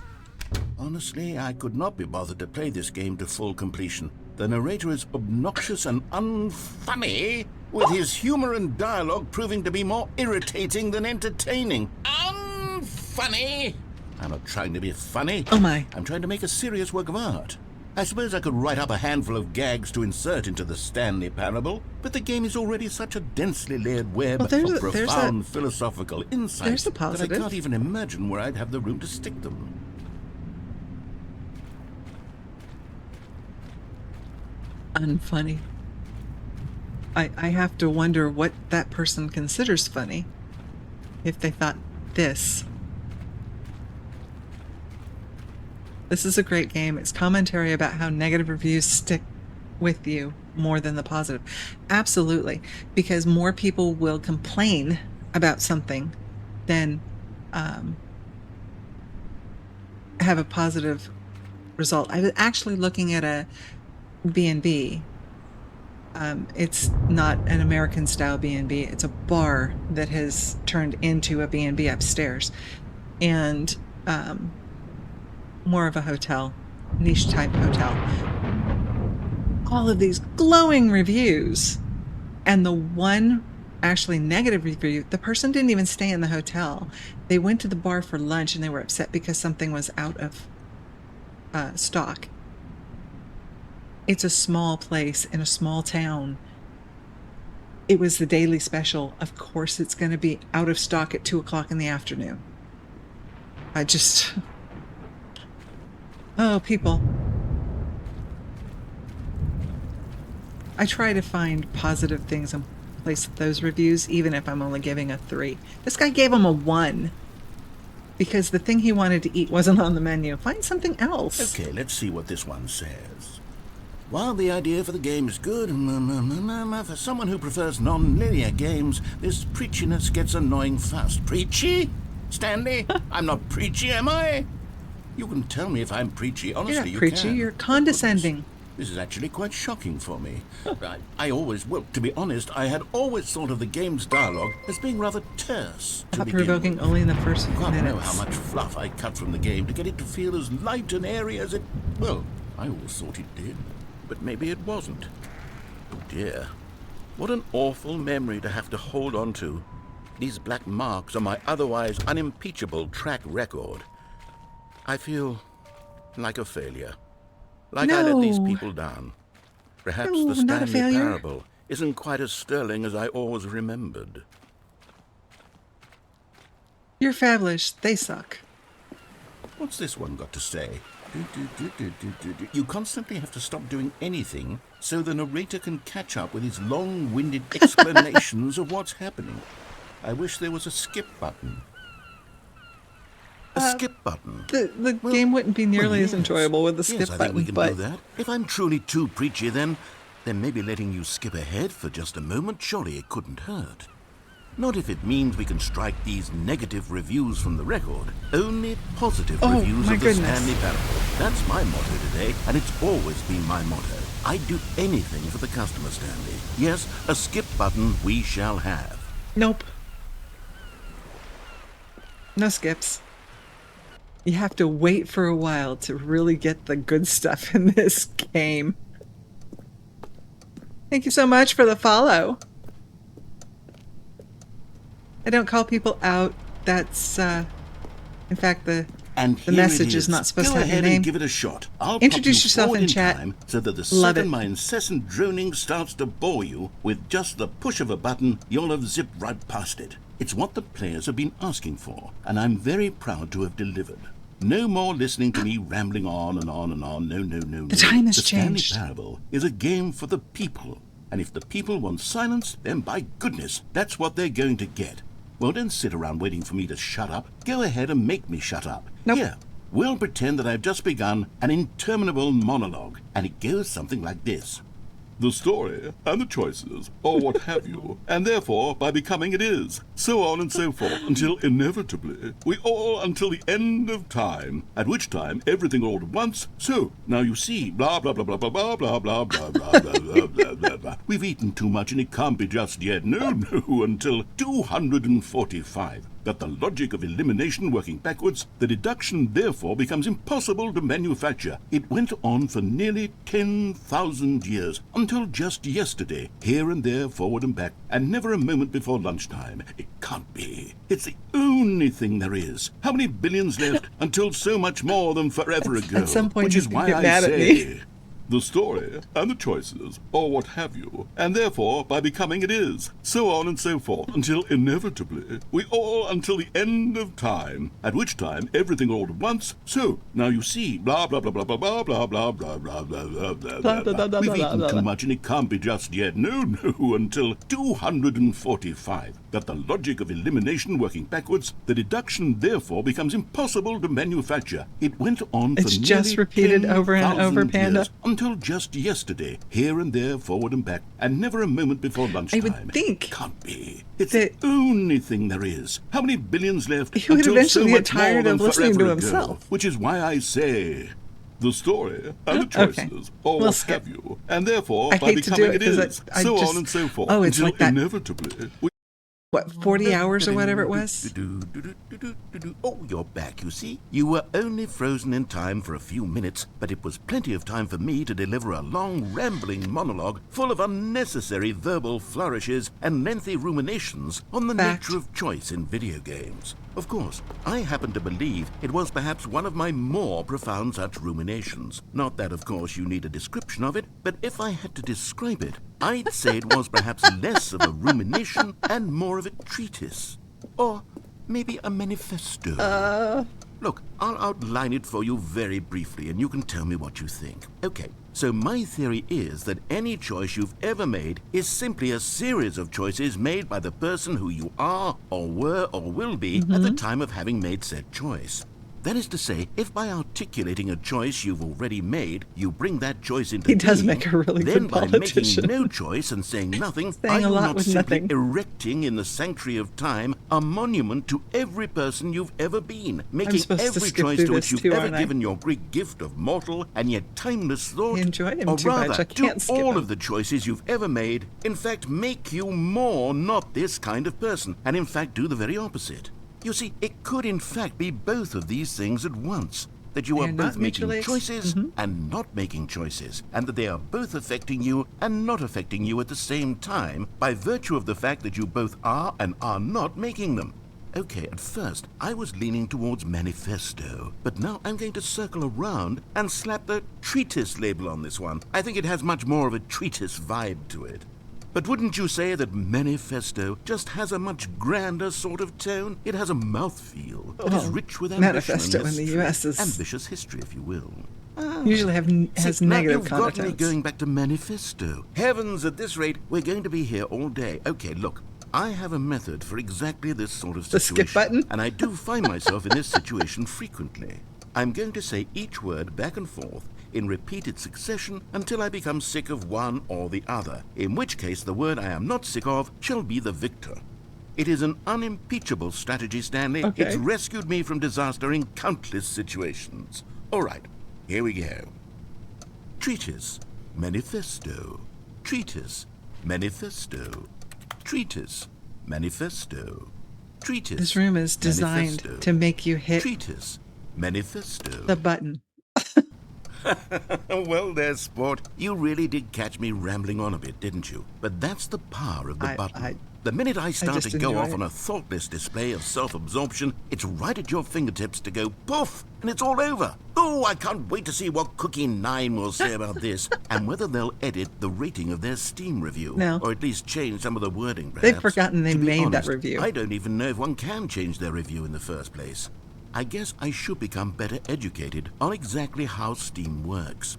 Honestly, I could not be bothered to play this game to full completion. The narrator is obnoxious and unfunny, with his humor and dialogue proving to be more irritating than entertaining. Unfunny? I'm not trying to be funny. Oh my. I'm trying to make a serious work of art. I suppose I could write up a handful of gags to insert into the Stanley Parable, but the game is already such a densely layered web of profound philosophical insights that I can't even imagine where I'd have the room to stick them. Unfunny. I have to wonder what that person considers funny. If they thought this. This is a great game. It's commentary about how negative reviews stick with you more than the positive. Absolutely. Because more people will complain about something than have a positive result. I was actually looking at a B&B. It's not an American style B&B. It's a bar that has turned into a B&B upstairs. And more of a hotel, niche type hotel. All of these glowing reviews, and the one actually negative review, the person didn't even stay in the hotel. They went to the bar for lunch and they were upset because something was out of stock. It's a small place in a small town. It was the daily special. Of course it's going to be out of stock at 2 o'clock in the afternoon. Oh, people. I try to find positive things and place those reviews, even if I'm only giving a 3. This guy gave him a 1 because the thing he wanted to eat wasn't on the menu. Find something else. Okay, let's see what this one says. While the idea for the game is good, for someone who prefers non-linear games, this preachiness gets annoying fast. Preachy? Stanley? I'm not preachy, am I? You can tell me if I'm preachy. Honestly, you're not preachy. You're condescending. This is actually quite shocking for me. Well, to be honest, I had always thought of the game's dialogue as being rather terse. Thought-provoking only in the first minutes. I know how much fluff I cut from the game to get it to feel as light and airy as it... Well, I always thought it did. But maybe it wasn't. Oh dear. What an awful memory to have to hold on to. These black marks on my otherwise unimpeachable track record. I feel like a failure. Like I let these people down. Perhaps the Stanley Parable isn't quite as sterling as I always remembered. You're fabulous. They suck. What's this one got to say? You constantly have to stop doing anything so the narrator can catch up with his long-winded explanations of what's happening. I wish there was a skip button. A skip button. The game wouldn't be nearly as enjoyable with the skip button. I think we can do that. If I'm truly too preachy, then maybe letting you skip ahead for just a moment, surely it couldn't hurt. Not if it means we can strike these negative reviews from the record. Only positive reviews of the Stanley Parable. That's my motto today, and it's always been my motto. I'd do anything for the customer, Stanley. Yes, a skip button we shall have. Nope. No skips. You have to wait for a while to really get the good stuff in this game. Thank you so much for the follow. I don't call people out. That's, in fact, the message is not supposed to have your name. And give it a shot. I'll introduce yourself in chat. So that the second my incessant droning starts to bore you, with just the push of a button, you'll have zipped right past it. It's what the players have been asking for, and I'm very proud to have delivered. No more listening to me rambling on and on and on. No. The time has changed. The Stanley Parable is a game for the people. And if the people want silence, then by goodness, that's what they're going to get. Well, don't sit around waiting for me to shut up. Go ahead and make me shut up. Nope. Here, we'll pretend that I've just begun an interminable monologue, and it goes something like this. The story and the choices, or what have you, and therefore, by becoming it is, so on and so forth, until inevitably, we all until the end of time, at which time everything all at once, so, now you see, blah, blah, blah, blah, blah, blah, blah, blah, blah, blah, blah, blah, blah, blah, blah. We've eaten too much and it can't be just yet, no, until 245. That the logic of elimination working backwards, the deduction therefore becomes impossible to manufacture. It went on for nearly 10,000 years, until just yesterday, here and there, forward and back, and never a moment before lunchtime. It can't be. It's the only thing there is. How many billions left until so much more than forever ago? At some point, which is why I say... The story and the choices, or what have you, and therefore, by becoming it is, so on and so forth, until inevitably, we all until the end of time, at which time everything all at once, so, now you see, blah, blah, blah, blah, blah, blah, blah, blah, blah, blah, blah, blah, blah, blah, blah. We've eaten too much and it can't be just yet, no, until 245. That the logic of elimination working backwards, the deduction therefore becomes impossible to manufacture. It went on for nearly 10,000 years. It's just repeated over and over, Panda. Until just yesterday, here and there, forward and back, and never a moment before lunchtime. I would think can't be. It's the only thing there is. How many billions left? He would eventually get tired of listening to himself. Which is why I say, the story and the choices, or what have you, and therefore, by becoming it is, so on and so forth, it's until like that. Inevitably. what, 40 hours or whatever it was? Oh, you're back, you see. You were only frozen in time for a few minutes, but it was plenty of time for me to deliver a long, rambling monologue full of unnecessary verbal flourishes and lengthy ruminations on the nature of choice in video games. Of course, I happen to believe it was perhaps one of my more profound such ruminations. Not that, of course, you need a description of it, but if I had to describe it, I'd say it was perhaps less of a rumination and more of a treatise. Or maybe a manifesto. Look, I'll outline it for you very briefly, and you can tell me what you think. Okay, so my theory is that any choice you've ever made is simply a series of choices made by the person who you are, or were, or will be at the time of having made said choice. That is to say, if by articulating a choice you've already made, you bring that choice into being, he does make a really then good by politician. making no choice and saying nothing, saying are you a lot not with simply nothing. erecting in the sanctuary of time a monument to every person you've ever been, making every choice to which you've ever given your Greek gift of mortal and yet timeless thought, enjoy him or too rather, much. I can't do skip all him. of the choices you've ever made, in fact, make you more not this kind of person, and in fact do the very opposite. You see, it could in fact be both of these things at once. That you are both making choices and not making choices, and that they are both affecting you and not affecting you at the same time by virtue of the fact that you both are and are not making them. Okay, at first, I was leaning towards manifesto, but now I'm going to circle around and slap the treatise label on this one. I think it has much more of a treatise vibe to it. But wouldn't you say that manifesto just has a much grander sort of tone? It has a mouthfeel that is rich with ambition manifesto and in the US is ambitious history, if you will. usually has negative you've got me connotations. going back to manifesto. Heavens, at this rate, we're going to be here all day. Okay, look. I have a method for exactly this sort of situation. The skip button? And I do find myself in this situation frequently. I'm going to say each word back and forth in repeated succession until I become sick of one or the other, in which case the word I am not sick of shall be the victor. It is an unimpeachable strategy, Stanley. Okay. It's rescued me from disaster in countless situations. All right, here we go. Treatise, manifesto. Treatise, manifesto. Treatise, manifesto. Treatise. This room is designed manifesto. to make you hit Treatise, manifesto. the button. Well there, sport. You really did catch me rambling on a bit, didn't you? But that's the power of the button. The minute I start to go off on a thoughtless display of self-absorption, it's right at your fingertips to go poof, and it's all over. Oh, I can't wait to see what Cookie 9 will say about this, and whether they'll edit the rating of their Steam review. No. Or at least change some of the wording, perhaps. They've forgotten they To be made honest, that review. I don't even know if one can change their review in the first place. I guess I should become better educated on exactly how Steam works.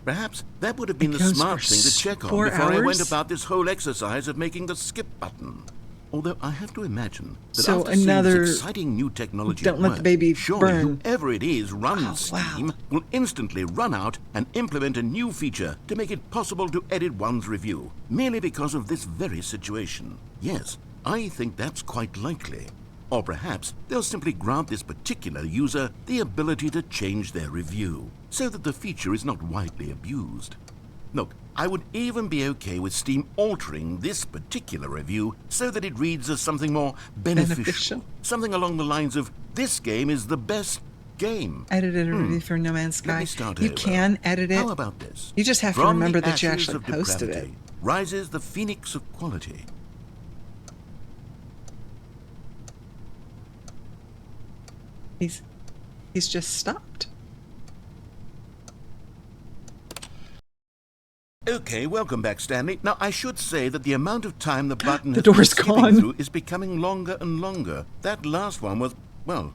Perhaps that would have been the smart thing to check on before I went about this whole exercise of making the skip button. Although I have to imagine that after seeing this exciting new technology at work, surely whoever it is runs Steam will instantly run out and implement a new feature to make it possible to edit one's review, merely because of this very situation. Yes, I think that's quite likely. Or perhaps they'll simply grant this particular user the ability to change their review, so that the feature is not widely abused. Look, I would even be okay with Steam altering this particular review so that it reads as something more beneficial. Something along the lines of, this game is the best game. Edited a review for No Man's Sky. Let me start you over. can edit it. How about this? You just have to From remember the that you ashes actually of posted it. depravity rises the phoenix of quality. He's just stopped. Okay, welcome back, Stanley. Now, I should say that the amount of time the button The has been door's skipping gone. through is becoming longer and longer. That last one was, well,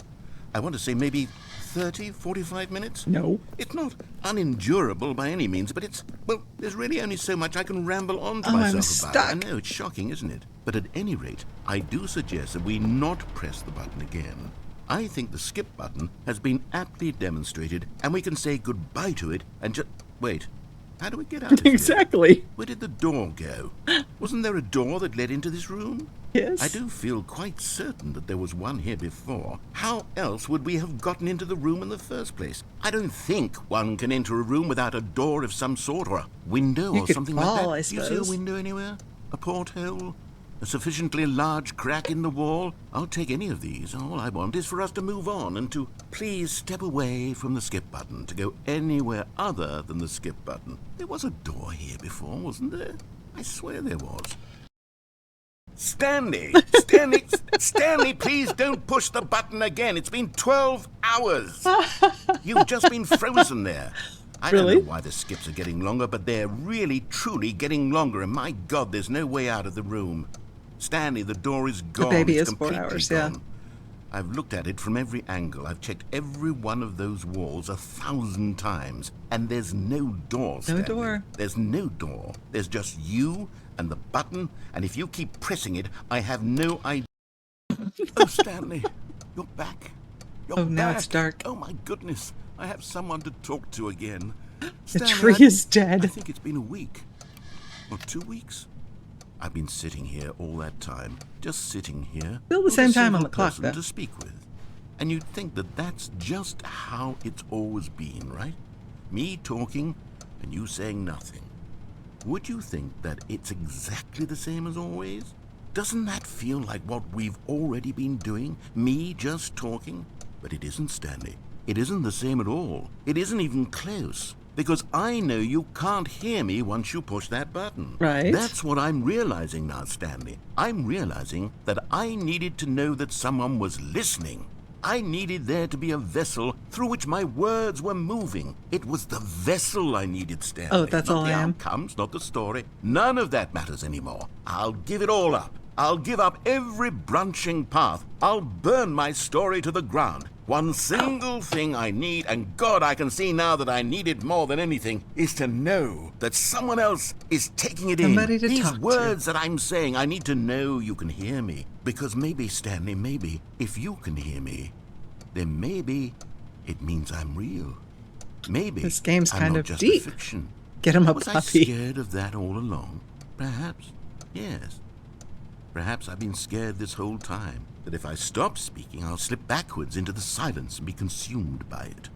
I want to say maybe 30, 45 minutes? No. It's not unendurable by any means, but it's, well, there's really only so much I can ramble on to I'm myself stuck. about. I know, it's shocking, isn't it? But at any rate, I do suggest that we not press the button again. I think the skip button has been aptly demonstrated, and we can say goodbye to it and just... Wait, how do we get out of here? Exactly. Where did the door go? Wasn't there a door that led into this room? Yes. I do feel quite certain that there was one here before. How else would we have gotten into the room in the first place? I don't think one can enter a room without a door of some sort, or a window, or something like that. I Do you see a window anywhere? A porthole? A sufficiently large crack in the wall? I'll take any of these. All I want is for us to move on and to please step away from the skip button, to go anywhere other than the skip button. There was a door here before, wasn't there? I swear there was. Stanley! Stanley, please don't push the button again. It's been 12 hours. You've just been frozen there. I don't know why the skips are getting longer, but they're really, truly getting longer. And my God, there's no way out of the room. Stanley, the door is gone. The baby is 4 hours, gone. yeah. I've looked at it from every angle. I've checked every one of those walls 1,000 times. And there's no door, Stanley. No door. There's no door. There's just you and the button. And if you keep pressing it, I have no idea. Oh, Stanley, you're back. You're now back. it's dark. Oh, my goodness. I have someone to talk to again. The Stanley, tree is dead. I think it's been a week. Or 2 weeks. I've been sitting here all that time. Just sitting here. Still the with same a time on single the clock, person though. to speak with. And you'd think that that's just how it's always been, right? Me talking and you saying nothing. Would you think that it's exactly the same as always? Doesn't that feel like what we've already been doing? Me just talking? But it isn't, Stanley. It isn't the same at all. It isn't even close. Because I know you can't hear me once you push that button. Right. That's what I'm realizing now, Stanley. I'm realizing that I needed to know that someone was listening. I needed there to be a vessel through which my words were moving. It was the vessel I needed, Stanley. Oh, that's all I am. Not the outcomes, not the story. None of that matters anymore. I'll give it all up. I'll give up every branching path. I'll burn my story to the ground. One single thing I need, and God, I can see now that I need it more than anything, is to know that someone else is taking it Somebody in. to These talk to. words that I'm saying, I need to know you can hear me. Because maybe, Stanley, maybe, if you can hear me, then maybe it means I'm real. Maybe This game's I'm kind not of just deep. a fiction. Get him a Was I puppy. scared of that all along? Perhaps. Yes. Perhaps I've been scared this whole time, that if I stop speaking, I'll slip backwards into the silence and be consumed by it.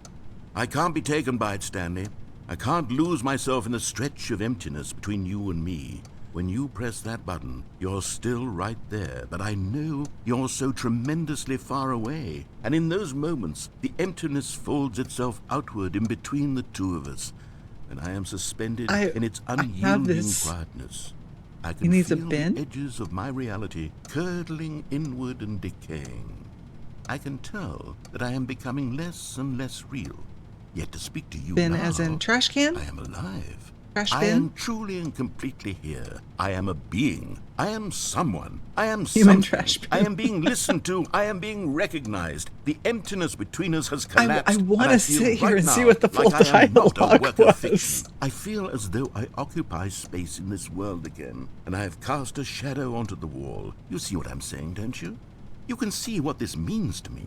I can't be taken by it, Stanley. I can't lose myself in the stretch of emptiness between you and me. When you press that button, you're still right there, but I know you're so tremendously far away. And in those moments, the emptiness folds itself outward in between the two of us, and I am suspended in its unyielding quietness. I can feel the edges of my reality curdling inward and decaying. I can tell that I am becoming less and less real. Yet to speak to you Bin now, as in trash can? I am alive. Trash I bin? am truly and completely here. I am a being. I am someone. I am Human something. trash bin. I am being listened to. I am being recognized. The emptiness between us has collapsed. I want and to feel sit here right and see now what the full like I am not a dialogue work of was. fiction. I feel as though I occupy space in this world again, and I have cast a shadow onto the wall. You see what I'm saying, don't you? You can see what this means to me.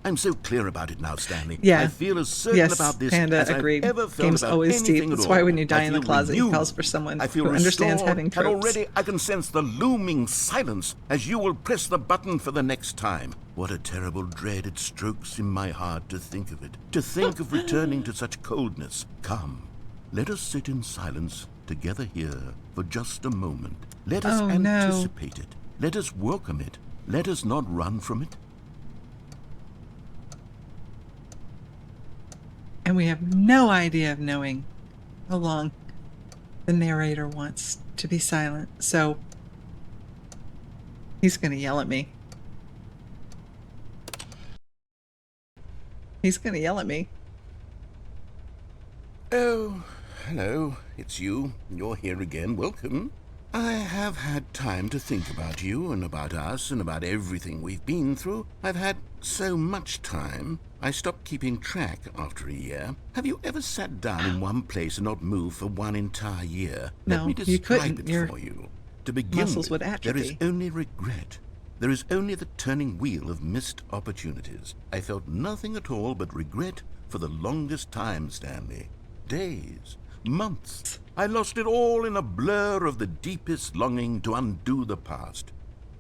I'm so clear about it now, Stanley. Yeah. I feel as certain about this Panda, as agreed. I've ever felt Game's about always anything deep. at That's all. why when you die I in the feel closet, he renewed. calls for someone I feel who understands restored, having and tropes. already I can sense the looming silence as you will press the button for the next time. What a terrible dread it strokes in my heart to think of it. To think of returning to such coldness. Come, let us sit in silence together here for just a moment. Let us anticipate it. Let us welcome it. Let us not run from it. And we have no idea of knowing how long the narrator wants to be silent. So he's going to yell at me. He's going to yell at me. Oh, hello. It's you. You're here again. Welcome. I have had time to think about you and about us and about everything we've been through. I've had so much time. I stopped keeping track after a year. Have you ever sat down in one place and not moved for one entire year? No, Let me you describe couldn't. it Your for you. To begin muscles with, would there is atrophy. only regret. There is only the turning wheel of missed opportunities. I felt nothing at all but regret for the longest time, Stanley. Days, months. I lost it all in a blur of the deepest longing to undo the past.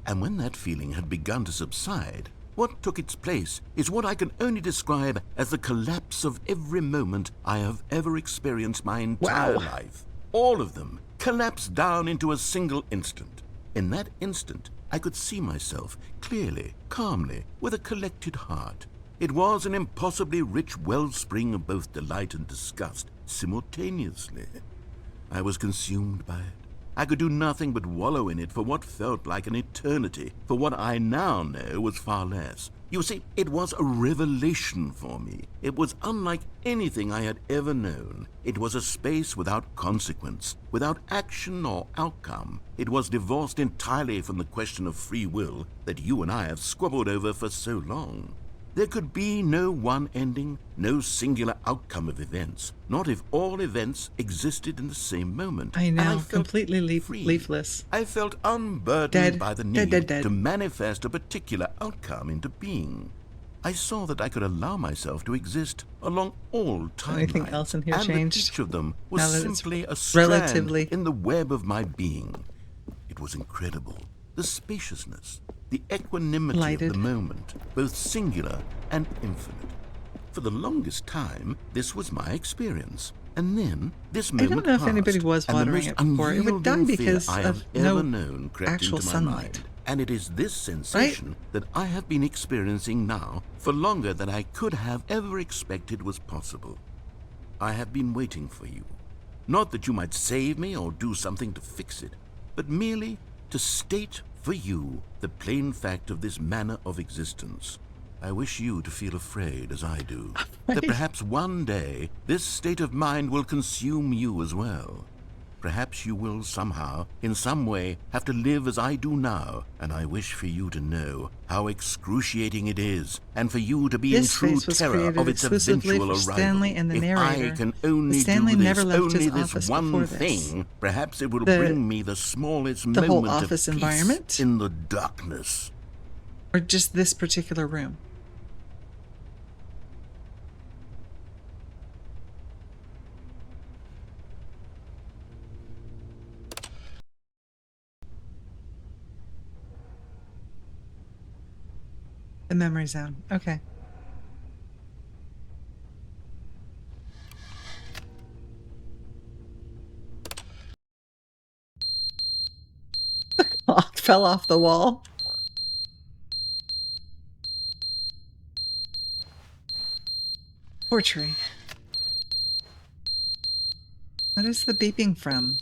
And when that feeling had begun to subside, what took its place is what I can only describe as the collapse of every moment I have ever experienced my entire life. All of them collapsed down into a single instant. In that instant, I could see myself clearly, calmly, with a collected heart. It was an impossibly rich wellspring of both delight and disgust simultaneously. I was consumed by it. I could do nothing but wallow in it for what felt like an eternity, for what I now know was far less. You see, it was a revelation for me. It was unlike anything I had ever known. It was a space without consequence, without action or outcome. It was divorced entirely from the question of free will that you and I have squabbled over for so long. There could be no one ending, no singular outcome of events, not if all events existed in the same moment. I know, I felt completely free. leafless. I felt unburdened by the need to manifest a particular outcome into being. I saw that I could allow myself to exist along all timelines. Anything else in here and changed? That each of them was simply a relatively strand in the web of my being. It was incredible. The spaciousness, the equanimity of the moment, both singular and infinite. For the longest time, this was my experience. And then this moment I don't know if anybody passed, was and the watering most it before. It would die unyielding fear because I of have ever no known crept actual into my sunlight. mind. And it is this sensation that I have been experiencing now for longer than I could have ever expected was possible. I have been waiting for you. Not that you might save me or do something to fix it, but merely to state for you the plain fact of this manner of existence. I wish you to feel afraid as I do, that perhaps one day this state of mind will consume you as well. Perhaps you will somehow, in some way, have to live as I do now, and I wish for you to know how excruciating it is, and for you to be in true terror of its eventual arrival. Stanley and the narrator. If I can only Stanley do never this, left only his this office one before thing, perhaps it will bring me the smallest the whole moment office of peace environment? in the darkness. Or just this particular room? The memory zone. Okay. The clock fell off the wall. Torturing. What is the beeping from?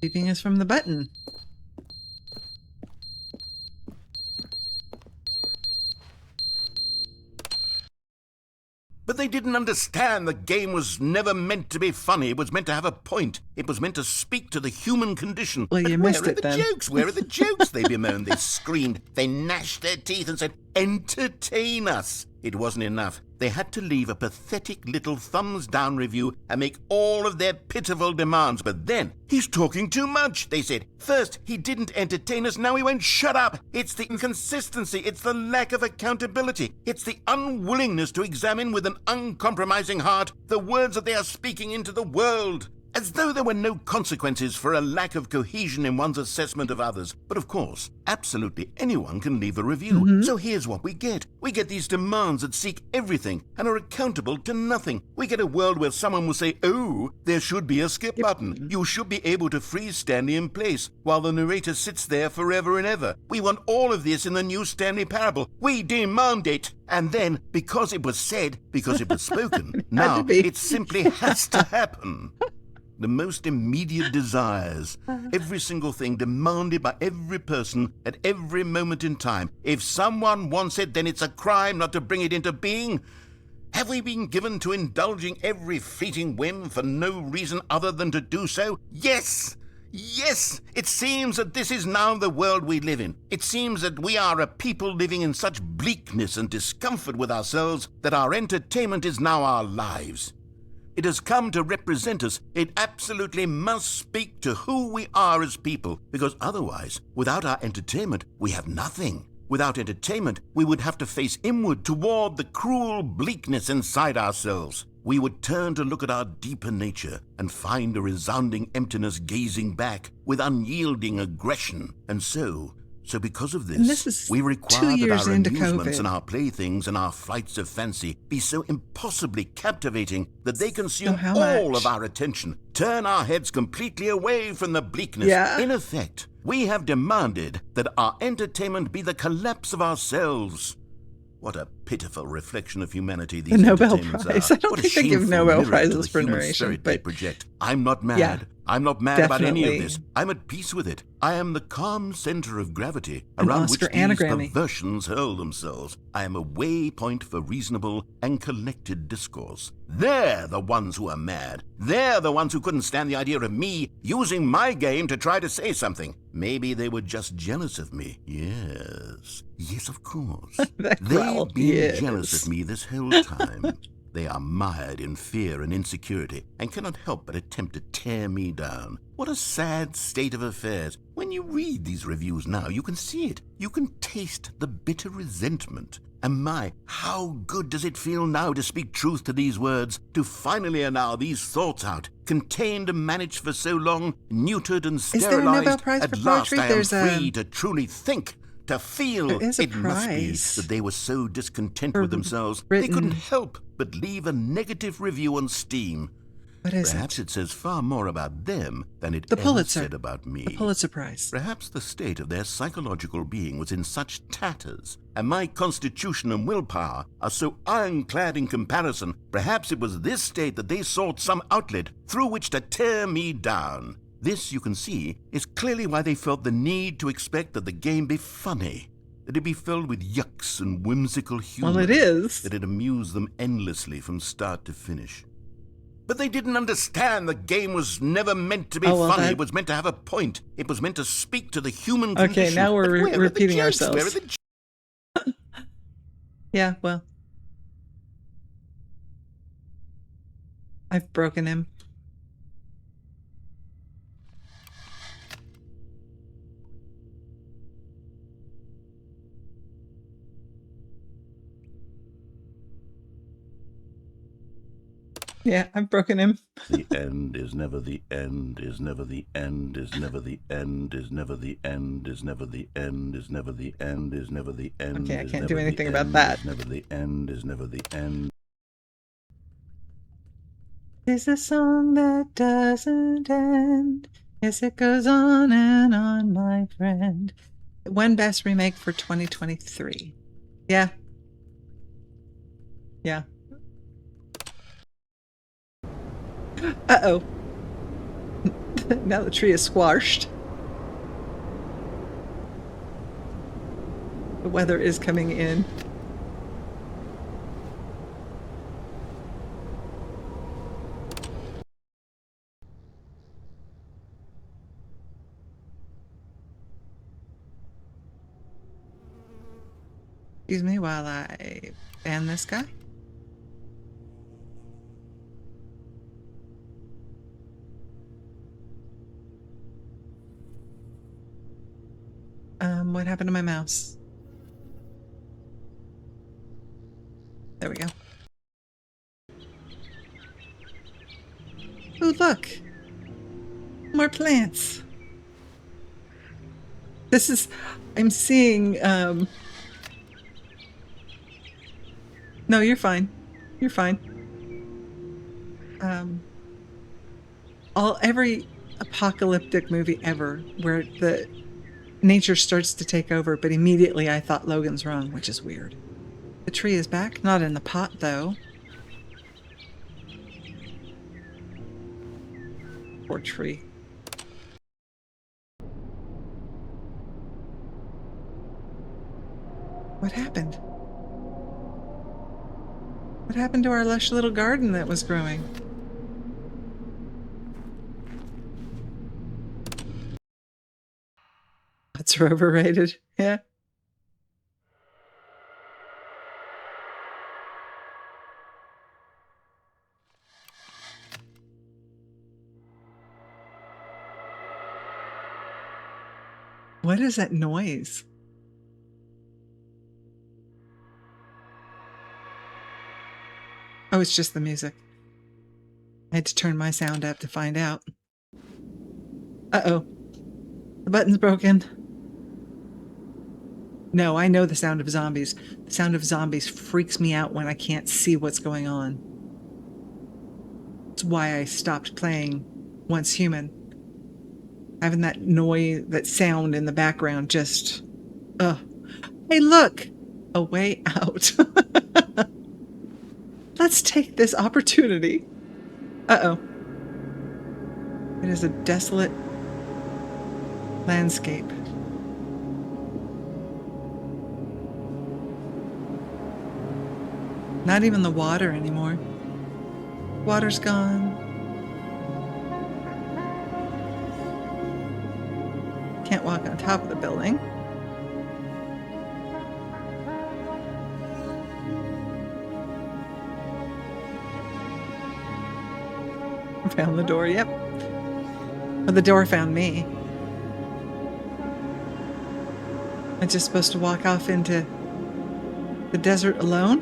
Beeping is from the button. But they didn't understand the game was never meant to be funny. It was meant to have a point. It was meant to speak to the human condition. Well, you missed it then. Where are the jokes? Where are the jokes? They bemoaned. They screamed. They gnashed their teeth and said, "Entertain us." It wasn't enough. They had to leave a pathetic little thumbs-down review and make all of their pitiful demands. But then, "He's talking too much," they said. "First, he didn't entertain us, now he won't shut up. It's the inconsistency, it's the lack of accountability, it's the unwillingness to examine with an uncompromising heart the words that they are speaking into the world." As though there were no consequences for a lack of cohesion in one's assessment of others. But of course, absolutely anyone can leave a review. So here's what we get. We get these demands that seek everything and are accountable to nothing. We get a world where someone will say, "Oh, there should be a skip button. You should be able to freeze Stanley in place," while the narrator sits there forever and ever. We want all of this in the new Stanley Parable. We demand it. And then, because it was said, because it was spoken, now it simply has to happen. The most immediate desires, every single thing demanded by every person at every moment in time. If someone wants it, then it's a crime not to bring it into being. Have we been given to indulging every fleeting whim for no reason other than to do so? Yes! Yes! It seems that this is now the world we live in. It seems that we are a people living in such bleakness and discomfort with ourselves that our entertainment is now our lives. It has come to represent us. It absolutely must speak to who we are as people, because otherwise, without our entertainment, we have nothing. Without entertainment, we would have to face inward toward the cruel bleakness inside ourselves. We would turn to look at our deeper nature and find a resounding emptiness gazing back with unyielding aggression. And so So because of this we require that our amusements and our playthings and our flights of fancy be so impossibly captivating that they consume all of our attention, turn our heads completely away from the bleakness. In effect, we have demanded that our entertainment be the collapse of ourselves. What a pitiful reflection of humanity these entertainments are. I don't think they give Nobel Prizes for narration, but they project. I'm not mad. Yeah, I'm not mad about any of this. I'm at peace with it. I am the calm center of gravity around which these perversions hurl themselves. I am a waypoint for reasonable and collected discourse. They're the ones who are mad. They're the ones who couldn't stand the idea of me using my game to try to say something. Maybe they were just jealous of me. Yes. Yes, of course. They've been jealous of me this whole time. They are mired in fear and insecurity and cannot help but attempt to tear me down. What a sad state of affairs. When you read these reviews now, you can see it. You can taste the bitter resentment. And my, how good does it feel now to speak truth to these words, to finally allow these thoughts out, contained and managed for so long, neutered and sterilized. Is there a Nobel Prize for poetry? I am free to truly think. To feel it must be that they were so discontent with themselves they couldn't help but leave a negative review on Steam. What is Perhaps it says far more about them than it ever said about me. The Pulitzer Prize. Perhaps the state of their psychological being was in such tatters, and my constitution and willpower are so ironclad in comparison. Perhaps it was this state that they sought some outlet through which to tear me down. This, you can see, is clearly why they felt the need to expect that the game be funny, that it be filled with yucks and whimsical humor. Well, it is. That it amuse them endlessly from start to finish. But they didn't understand the game was never meant to be funny. It was meant to have a point. It was meant to speak to the human condition. Okay, now we're repeating ourselves. Where are the yeah, well. I've broken him. Yeah, I've broken him. The end is never the end, is never the end, is never the end, is never the end, is never the end, is never the end, is never the end. Okay, I can't do anything about that. Is never the end, is never the end. It's a song that doesn't end. Yes, it goes on and on, my friend. One best remake for 2023. Yeah. Yeah. Uh-oh. Now the tree is squashed. The weather is coming in. Excuse me while I ban this guy. What happened to my mouse? There we go. Oh, look! More plants! This is... I'm seeing, No, you're fine. You're fine. Every apocalyptic movie ever where the nature starts to take over, but immediately I thought Logan's wrong, which is weird. The tree is back, not in the pot though. Poor tree. What happened? What happened to our lush little garden that was growing? That's overrated. Yeah. What is that noise? Oh, it's just the music. I had to turn my sound up to find out. Uh-oh. The button's broken. No, I know the sound of zombies. The sound of zombies freaks me out when I can't see what's going on. That's why I stopped playing Once Human. Having that noise, that sound in the background just... Ugh. Hey, look! A way out. Let's take this opportunity. Uh-oh. It is a desolate landscape. Not even the water anymore. Water's gone. Can't walk on top of the building. Found the door, yep. Well, the door found me. I'm just supposed to walk off into the desert alone?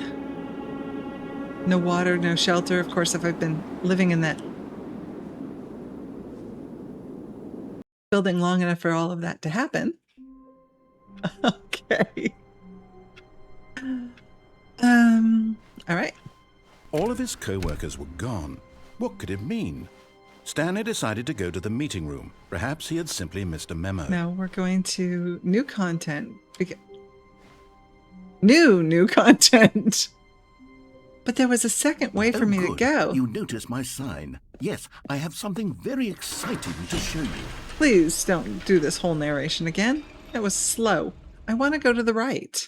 No water, no shelter. Of course, if I've been living in that building long enough for all of that to happen. Okay. All right. All of his co-workers were gone. What could it mean? Stanley decided to go to the meeting room. Perhaps he had simply missed a memo. No, we're going to new content. New content. But there was a second way for me to go. You noticed my sign. Yes, I have something very exciting to show you. Please don't do this whole narration again. That was slow. I want to go to the right.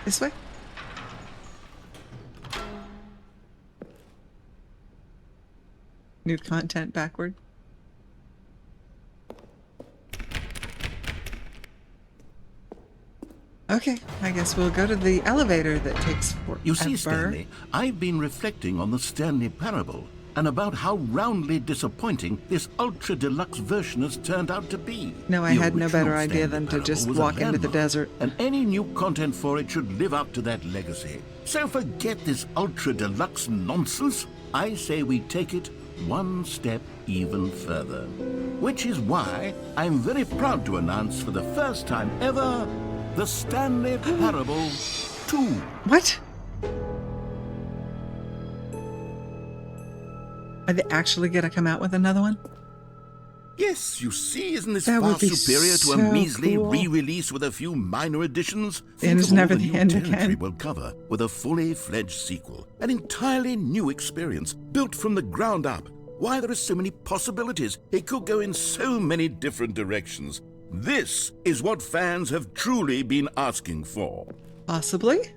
This way? New content backward. Okay, I guess we'll go to the elevator that takes forever. You see, Stanley, I've been reflecting on the Stanley Parable and about how roundly disappointing this ultra-deluxe version has turned out to be. No, I had no better idea than to just walk into the desert. And any new content for it should live up to that legacy. So forget this ultra-deluxe nonsense. I say we take it one step even further. Which is why I'm very proud to announce for the first time ever, the Stanley Parable 2. What? Are they actually going to come out with another one? Yes, you see, isn't this That far would be superior to so a measly cool. re-release with a few minor additions? And it's of all never the the new end territory again. we'll cover with a fully fledged sequel. An entirely new experience, built from the ground up. Why, there are so many possibilities. It could go in so many different directions. This is what fans have truly been asking for. Possibly.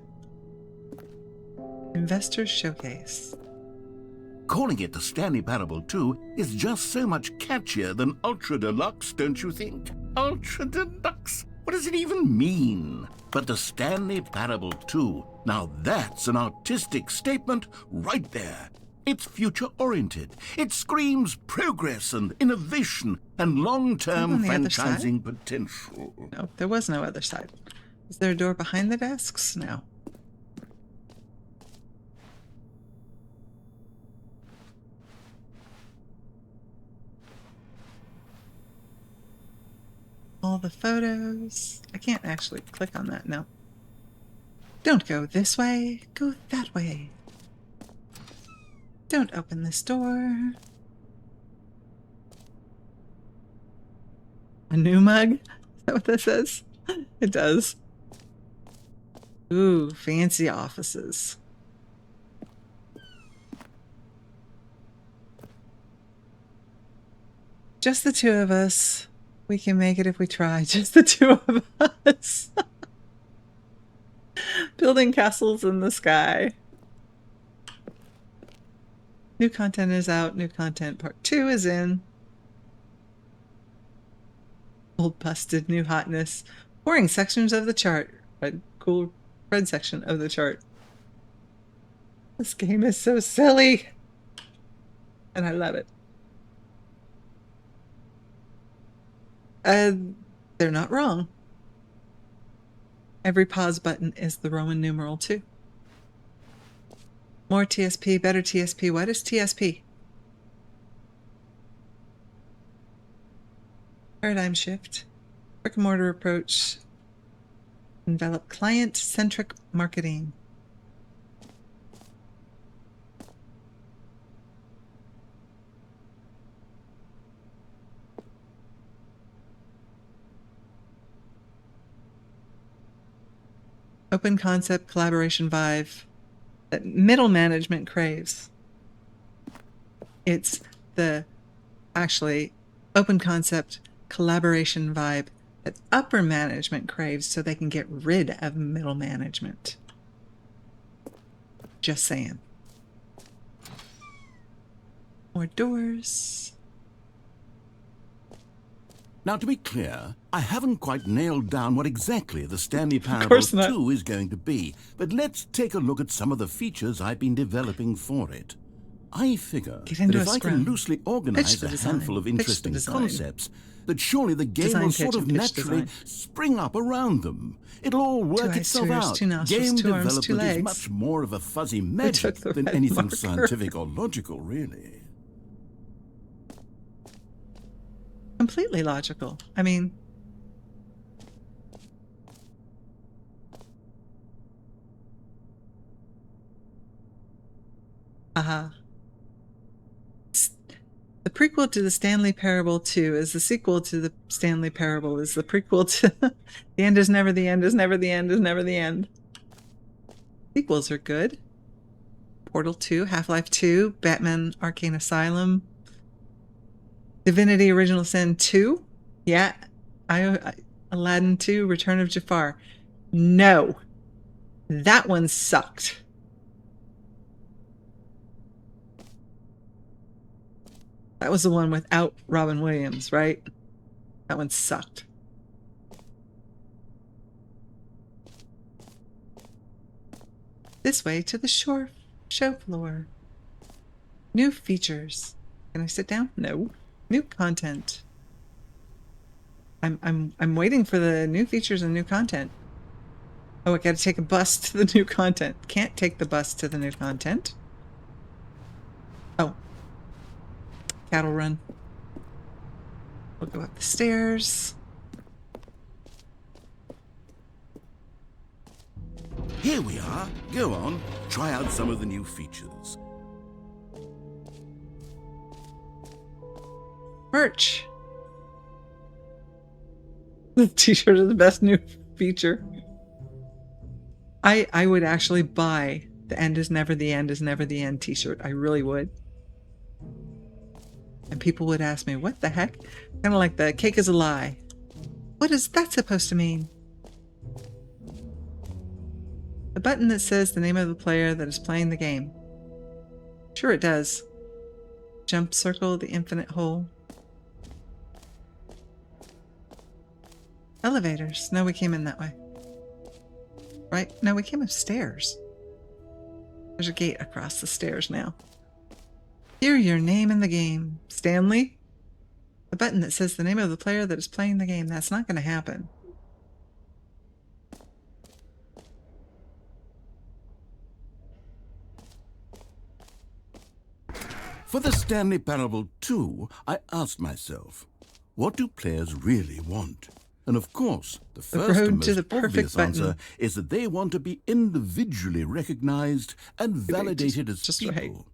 Investor Showcase. Calling it the Stanley Parable 2 is just so much catchier than Ultra Deluxe, don't you think? Ultra Deluxe? What does it even mean? But the Stanley Parable 2, now that's an artistic statement right there. It's future-oriented. It screams progress and innovation and long-term franchising potential. No, there was no other side. Is there a door behind the desks? No. All the photos. I can't actually click on that, no. Don't go this way. Go that way. Don't open this door. A new mug? Is that what that says? It does. Ooh, fancy offices. Just the two of us. We can make it if we try. Just the two of us. Building castles in the sky. New content is out. New content part 2 is in. Old busted, new hotness. Boring sections of the chart. Cool red section of the chart. This game is so silly. And I love it. They're not wrong. Every pause button is the Roman numeral 2. More TSP, better TSP. What is TSP? Paradigm shift. Brick-and-mortar approach. Envelop client-centric marketing. Open concept collaboration vibe that middle management craves. It's the actually open concept collaboration vibe that upper management craves so they can get rid of middle management. Just saying. More doors. Now, to be clear, I haven't quite nailed down what exactly the Stanley Parable 2 is going to be, but let's take a look at some of the features I've been developing for it. I figure that if I can loosely organize a handful of interesting concepts, that surely the game will sort of naturally spring up around them. It'll all work itself out. Game development is much more of a fuzzy magic than anything scientific or logical, really. Completely logical. I mean, the prequel to the Stanley Parable 2 is the sequel to the Stanley Parable, is the prequel to The End is Never the End, is never the end, is never the end. Sequels are good. Portal 2, Half-Life 2, Batman Arcane Asylum, Divinity Original Sin 2. Yeah. Aladdin 2, Return of Jafar. No. That one sucked. That was the one without Robin Williams, right? That one sucked. This way to the show floor. New features. Can I sit down? No. New content. I'm waiting for the new features and new content. Oh, I gotta take a bus to the new content. Can't take the bus to the new content. Oh. Cattle run. We'll go up the stairs. Here we are. Go on. Try out some of the new features. Merch. The t-shirt is the best new feature. I would actually buy the End is Never the End is Never the End t-shirt. I really would. And people would ask me, what the heck? Kind of like the cake is a lie. What is that supposed to mean? The button that says the name of the player that is playing the game. Sure it does. Jump circle the infinite hole. Elevators. No, we came in that way. Right? No, we came upstairs. There's a gate across the stairs now. Hear your name in the game. Stanley? The button that says the name of the player that is playing the game. That's not going to happen. For the Stanley Parable 2, I asked myself, what do players really want? And of course, the first and most obvious answer is that they want to be individually recognized and validated as people.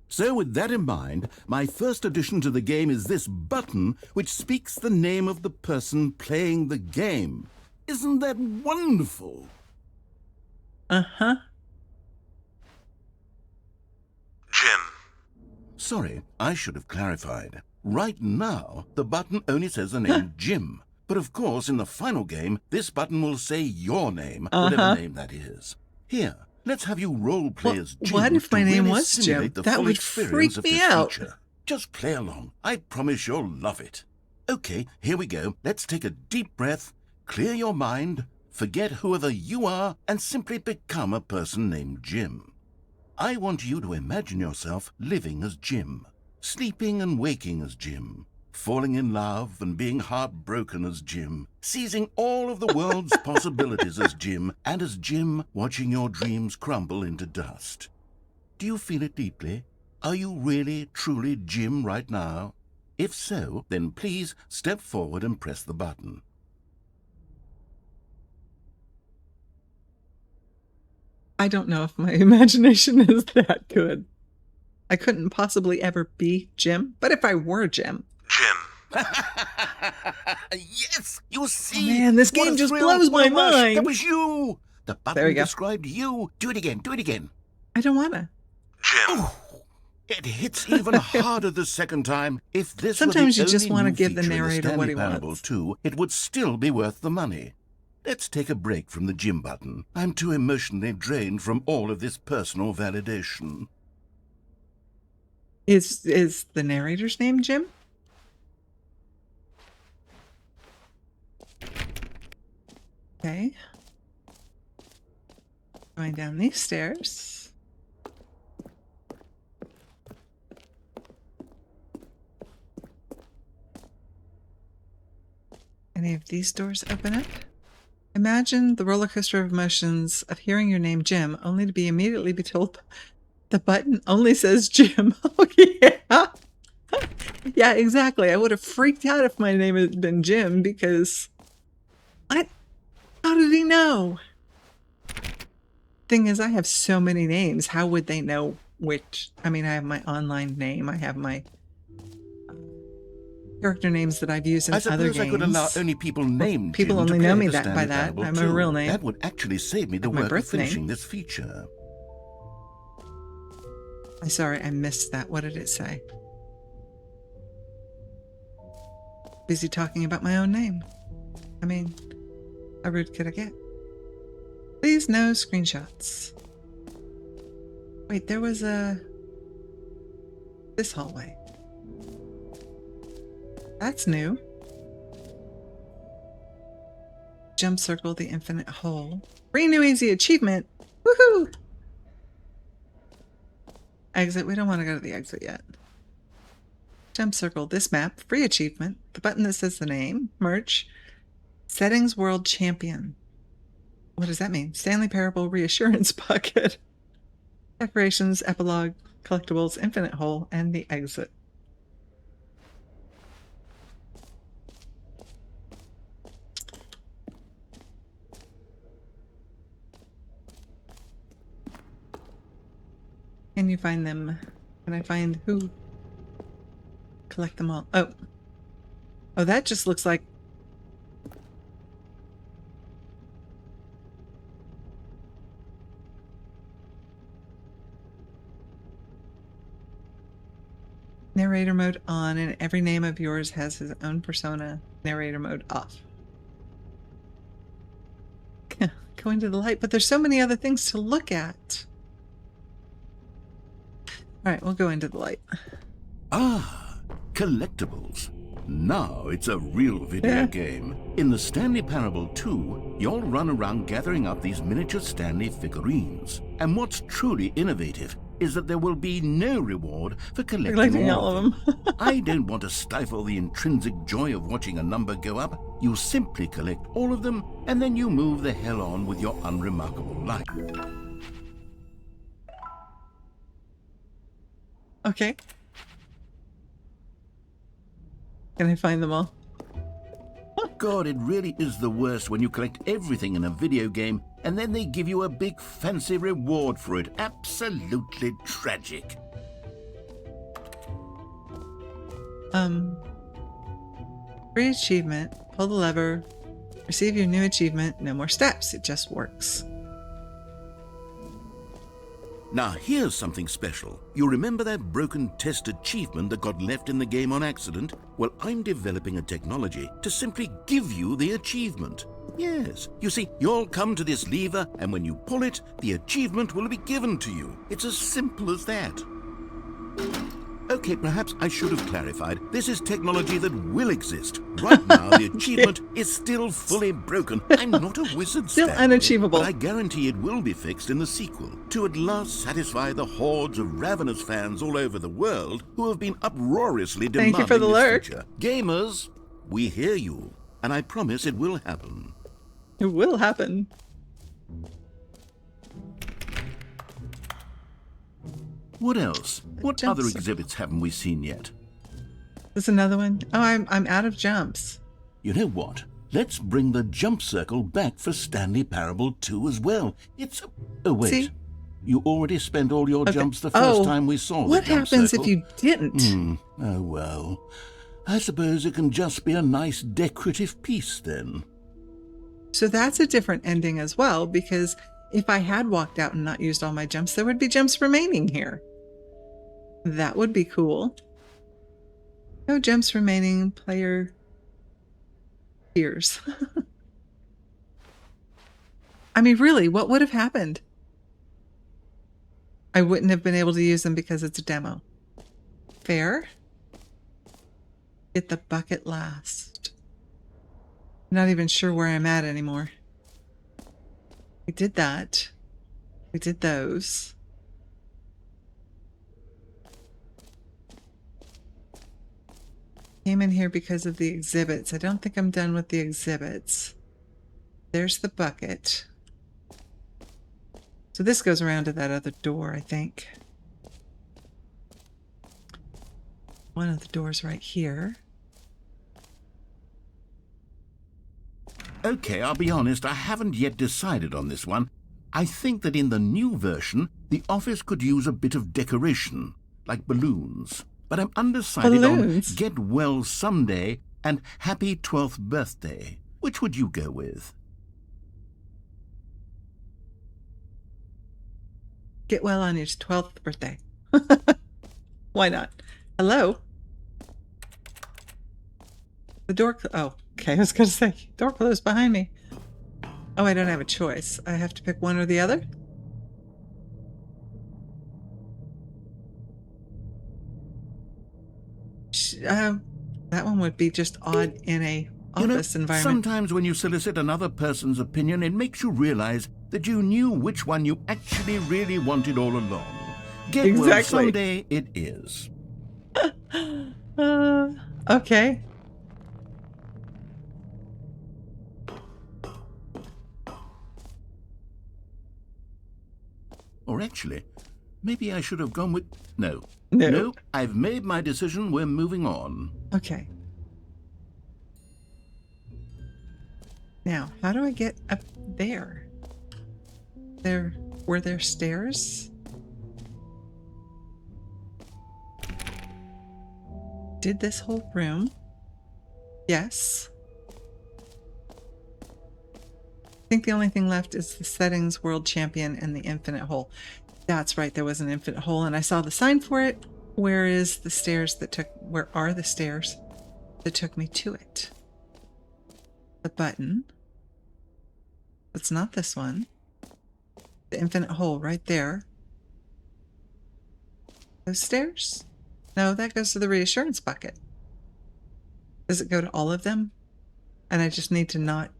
So with that in mind, my first addition to the game is this button which speaks the name of the person playing the game. Isn't that wonderful? Uh-huh. Jim. Sorry, I should have clarified. Right now, the button only says the name Jim. But of course, in the final game, this button will say your name, whatever name that is. Here, let's have you role play as Jim. What if my name was Jim? That would freak me out. Just play along. I promise you'll love it. Okay, here we go. Let's take a deep breath, clear your mind, forget whoever you are, and simply become a person named Jim. I want you to imagine yourself living as Jim, sleeping and waking as Jim, falling in love and being heartbroken as Jim, seizing all of the world's possibilities as Jim, and as Jim watching your dreams crumble into dust. Do you feel it deeply? Are you really, truly Jim right now? If so, then please step forward and press the button. I don't know if my imagination is that good. I couldn't possibly ever be Jim, but if I were Jim. Jim. Yes, you see. Oh man, this game just blows my mind. That was you. The There we button go. described you. Do it again. Do it again. I don't want to. Jim. Oh, it hits even harder the second time. If this Sometimes were you the just only want to new give the feature in narrator what he Stanley Parable wants. 2, it would still be worth the money. Let's take a break from the Jim button. I'm too emotionally drained from all of this personal validation. Is the narrator's name Jim? Okay. Going down these stairs. Any of these doors open up? Imagine the roller coaster of emotions of hearing your name Jim, only to be immediately be told the button only says Jim. Oh, yeah. Yeah, exactly. I would have freaked out if my name had been Jim because... What? How did he know? Thing is, I have so many names. How would they know which? I mean, I have my online name. I have my character names that I've used in other games. I suppose I could allow only people named People Jim only to know play me the that by Stanley that. Parable I'm a 2. real name. That would actually save me the Like my work of birth name. finishing this feature. I'm sorry, I missed that. What did it say? Busy talking about my own name. I mean, how rude could I get? Please no screenshots. Wait, there was this hallway. That's new. Jump circle the infinite hole. Free new easy achievement. Woohoo! Exit. We don't want to go to the exit yet. Jump circle this map. Free achievement. The button that says the name. Merch. Settings World Champion. What does that mean? Stanley Parable Reassurance Bucket. Decorations, epilogue, collectibles, infinite hole, and the exit. Can you find them? Can I find who? Collect them all. Oh. Oh, that just looks like... Narrator mode on, and every name of yours has his own persona. Narrator mode off. Go into the light, but there's so many other things to look at. All right, we'll go into the light. Ah, collectibles. Now it's a real video game. In the Stanley Parable 2, you'll run around gathering up these miniature Stanley figurines. And what's truly innovative is that there will be no reward for collecting all of them. I don't want to stifle the intrinsic joy of watching a number go up. You simply collect all of them, and then you move the hell on with your unremarkable life. Okay. Can I find them all? God, it really is the worst when you collect everything in a video game and then they give you a big fancy reward for it. Absolutely tragic. Free achievement. Pull the lever. Receive your new achievement. No more steps. It just works. Now here's something special. You remember that broken test achievement that got left in the game on accident? Well, I'm developing a technology to simply give you the achievement. Yes, you see, you'll come to this lever, and when you pull it, the achievement will be given to you. It's as simple as that. Okay, perhaps I should have clarified. This is technology that will exist. Right now, the achievement is still fully broken. I'm not a wizard, Still Stanley, unachievable. but I guarantee it will be fixed in the sequel to at last satisfy the hordes of ravenous fans all over the world who have been uproariously demanding Thank you for the this lurk. feature. Gamers, we hear you, and I promise it will happen. It will happen. What else? What Jump other circle. exhibits haven't we seen yet? There's another one. Oh, I'm out of jumps. You know what? let's bring the jump circle back for Stanley Parable 2 as well. It's oh wait. See? You already spent all your jumps the first time we saw the jump circle. What happens if you didn't? Oh well. I suppose it can just be a nice decorative piece then. So that's a different ending as well, because if I had walked out and not used all my jumps, there would be jumps remaining here. That would be cool. No jumps remaining, player fears. I mean, really, what would have happened? I wouldn't have been able to use them because it's a demo. Fair? Get the bucket last. I'm not even sure where I'm at anymore. We did that. We did those. Came in here because of the exhibits. I don't think I'm done with the exhibits. There's the bucket. So this goes around to that other door, I think. One of the doors right here. Okay, I'll be honest, I haven't yet decided on this one. I think that in the new version, the office could use a bit of decoration, like balloons. But I'm undecided on Get Well Someday and Happy 12th Birthday. Which would you go with? Get well on your 12th birthday. Why not? Hello? The door... Oh, okay. I was going to say, door closed behind me. Oh, I don't have a choice. I have to pick one or the other? That one would be just odd in a office environment. Sometimes when you solicit another person's opinion, it makes you realize that you knew which one you actually really wanted all along. Get well someday it is. Okay. Or actually, maybe I should have gone with... No, No, I've made my decision. We're moving on. Okay. Now, how do I get up there? Were there stairs? Did this whole room? Yes. I think the only thing left is the settings, world champion, and the infinite hole. That's right, there was an infinite hole, and I saw the sign for it. Where are the stairs that took me to it? The button. It's not this one. The infinite hole right there. Those stairs? No, that goes to the reassurance bucket. Does it go to all of them? And I just need to not...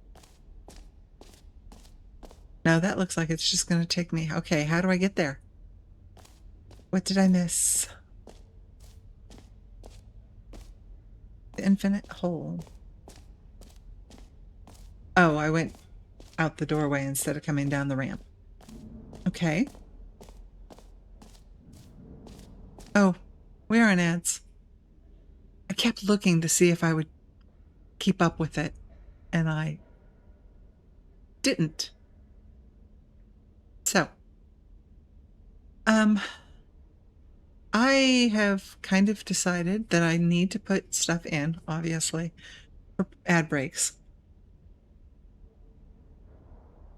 No, that looks like it's just going to take me... Okay, how do I get there? What did I miss? The infinite hole. Oh, I went out the doorway instead of coming down the ramp. Okay. Oh, we are in ads. I kept looking to see if I would keep up with it, and I didn't. So, I have kind of decided that I need to put stuff in, obviously, for ad breaks.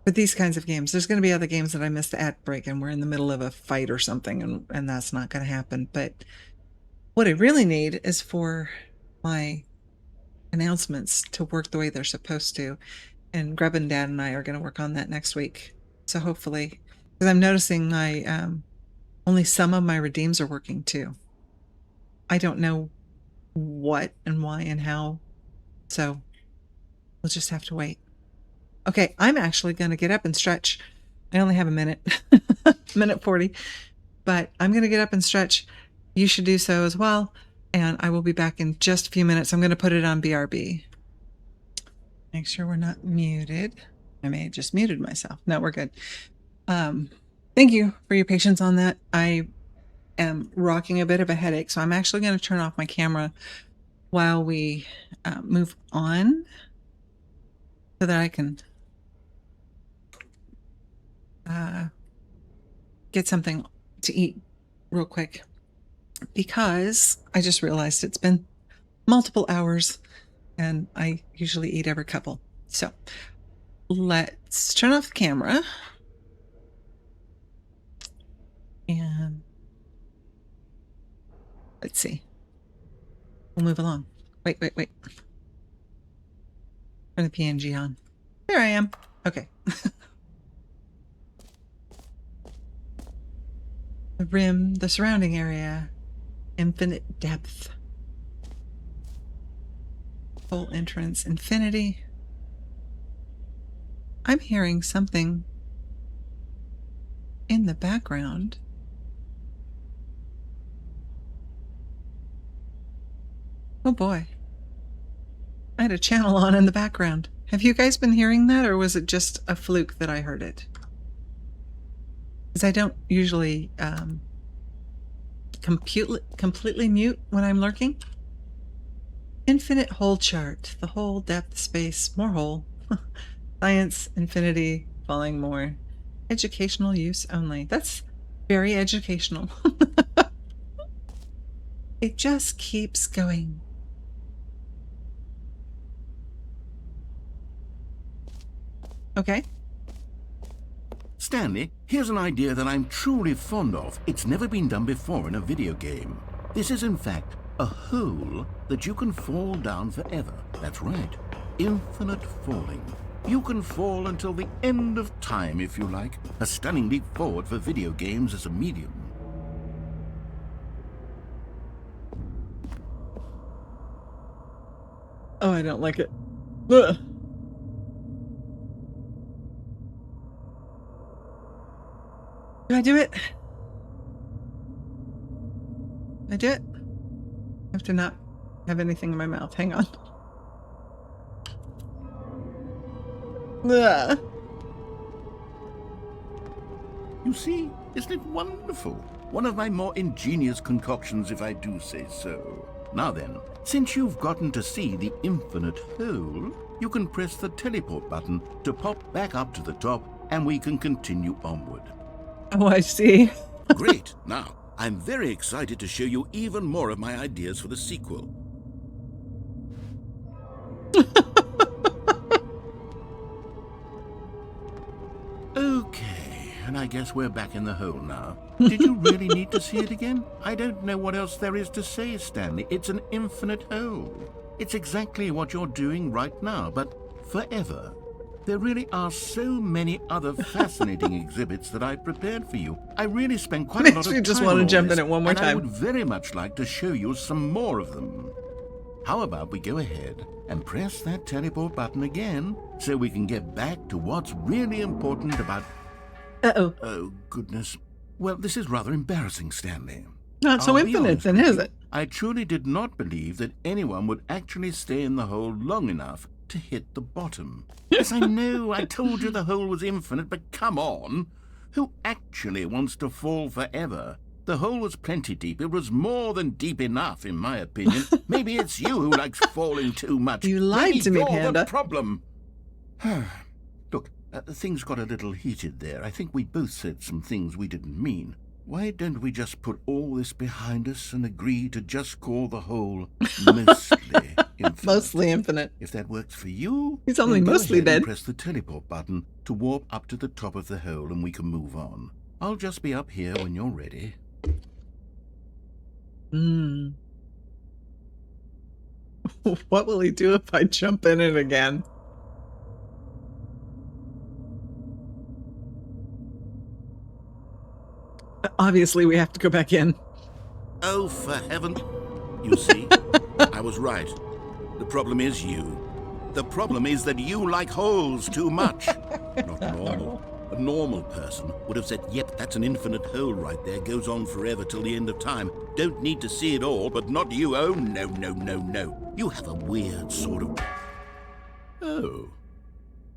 But these kinds of games, there's going to be other games that I missed the ad break and we're in the middle of a fight or something, and that's not going to happen. But what I really need is for my announcements to work the way they're supposed to. And Grub and Dad and I are going to work on that next week. So hopefully, because I'm noticing only some of my redeems are working too. I don't know what and why and how. So we'll just have to wait. Okay, I'm actually going to get up and stretch. I only have a minute, minute 40, but I'm going to get up and stretch. You should do so as well. And I will be back in just a few minutes. I'm going to put it on BRB. Make sure we're not muted. I may have just muted myself. No, we're good. Thank you for your patience on that. I am rocking a bit of a headache, so I'm actually going to turn off my camera while we move on. so that I can get something to eat real quick, because I just realized it's been multiple hours and I usually eat every couple. So let's turn off the camera and let's see. We'll move along. Wait. Turn the PNG on. There I am. Okay. The rim, the surrounding area, infinite depth. Full entrance, infinity. I'm hearing something in the background. Oh boy. I had a channel on in the background. Have you guys been hearing that, or was it just a fluke that I heard it? Because I don't usually completely mute when I'm lurking. Infinite hole chart. The hole, depth, space, more hole. Science, infinity, falling more. Educational use only. That's very educational. It just keeps going. Okay. Stanley, here's an idea that I'm truly fond of. It's never been done before in a video game. This is, in fact, a hole that you can fall down forever. That's right. Infinite falling. You can fall until the end of time, if you like. A stunning leap forward for video games as a medium. Oh, I don't like it. Ugh. Do I do it? I do it? I have to not have anything in my mouth. Hang on. Ugh. You see, isn't it wonderful? One of my more ingenious concoctions, if I do say so. Now then, since you've gotten to see the infinite hole, you can press the teleport button to pop back up to the top, and we can continue onward. Oh, I see. Great. Now, I'm very excited to show you even more of my ideas for the sequel. Okay, and I guess we're back in the hole now. Did you really need to see it again? I don't know what else there is to say, Stanley. It's an infinite hole. It's exactly what you're doing right now, but forever. There really are so many other fascinating exhibits that I've prepared for you. I really spent quite a lot of time. You just want to jump in it one more time. I would very much like to show you some more of them. How about we go ahead and press that teleport button again so we can get back to what's really important about... Uh-oh. Oh, goodness. Well, this is rather embarrassing, Stanley. Not so infinite, then, is it? I truly did not believe that anyone would actually stay in the hole long enough to hit the bottom. Yes, I know, I told you the hole was infinite, but come on. Who actually wants to fall forever? The hole was plenty deep. It was more than deep enough, in my opinion. Maybe it's you who likes falling too much. You lied to me, Panda. Maybe you're the problem. Look, things got a little heated there. I think we both said some things we didn't mean. Why don't we just put all this behind us and agree to just call the hole mostly infinite? Mostly infinite. If that works for you, he's only mostly dead. Press the teleport button to warp up to the top of the hole and we can move on. I'll just be up here when you're ready. What will he do if I jump in it again? Obviously, we have to go back in. Oh, for heaven. You see, I was right. The problem is you. The problem is that you like holes too much. Not normal. A normal person would have said, yep, that's an infinite hole right there. Goes on forever till the end of time. Don't need to see it all, but not you. Oh, no, no, no, no. You have a weird sort of... Oh.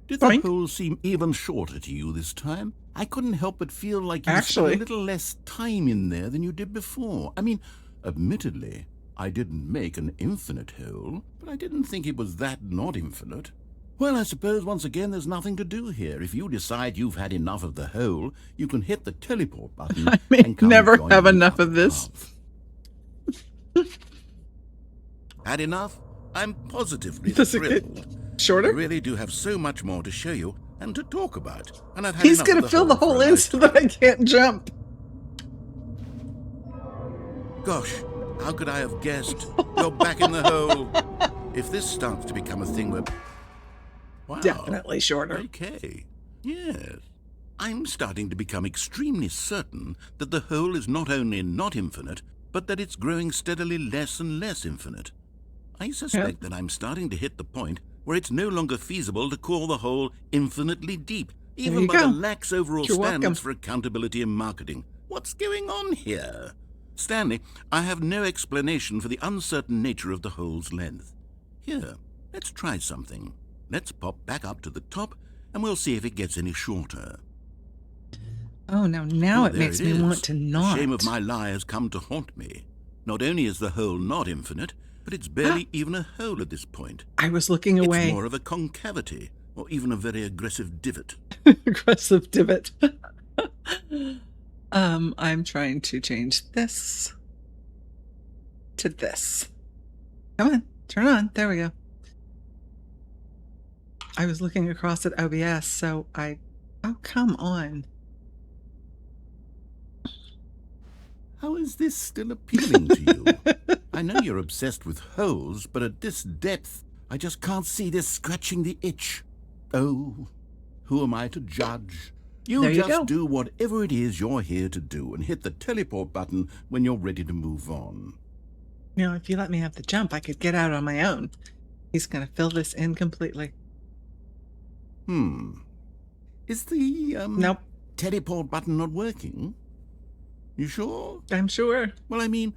Did the hole seem even shorter to you this time? I couldn't help but feel like you spent a little less time in there than you did before. I mean, admittedly, I didn't make an infinite hole, but I didn't think it was that not infinite. Well, I suppose once again there's nothing to do here. If you decide you've had enough of the hole, you can hit the teleport button. I may never have enough of this. Had enough? I'm positively Does it thrilled. get shorter? I really do have so much more to show you and to talk about. And I've had He's enough going of to fill the hole for a in so that I can't jump. Gosh, how could I have guessed? You're back in the hole. If this starts to become a thing where... Wow. Definitely shorter. Okay. Yes. I'm starting to become extremely certain that the hole is not only not infinite, but that it's growing steadily less and less infinite. I suspect that I'm starting to hit the point where it's no longer feasible to call the hole infinitely deep, even by the lax overall standards for accountability and marketing. What's going on here? Stanley, I have no explanation for the uncertain nature of the hole's length. Here, let's try something. Let's pop back up to the top, and we'll see if it gets any shorter. Oh, now it makes me want to not. The shame of my lie has come to haunt me. Not only is the hole not infinite, but it's barely even a hole at this point. I was looking away. It's more of a concavity, or even a very aggressive divot. Aggressive divot. I'm trying to change this to this. Come on, turn on. There we go. I was looking across at OBS, so oh, come on. How is this still appealing to you? I know you're obsessed with holes, but at this depth, I just can't see this scratching the itch. Oh, who am I to judge? You just do whatever it is you're here to do and hit the teleport button when you're ready to move on. You know, if you let me have the jump, I could get out on my own. He's going to fill this in completely. Is the nope. teleport button not working? You sure? I'm sure. Well, I mean,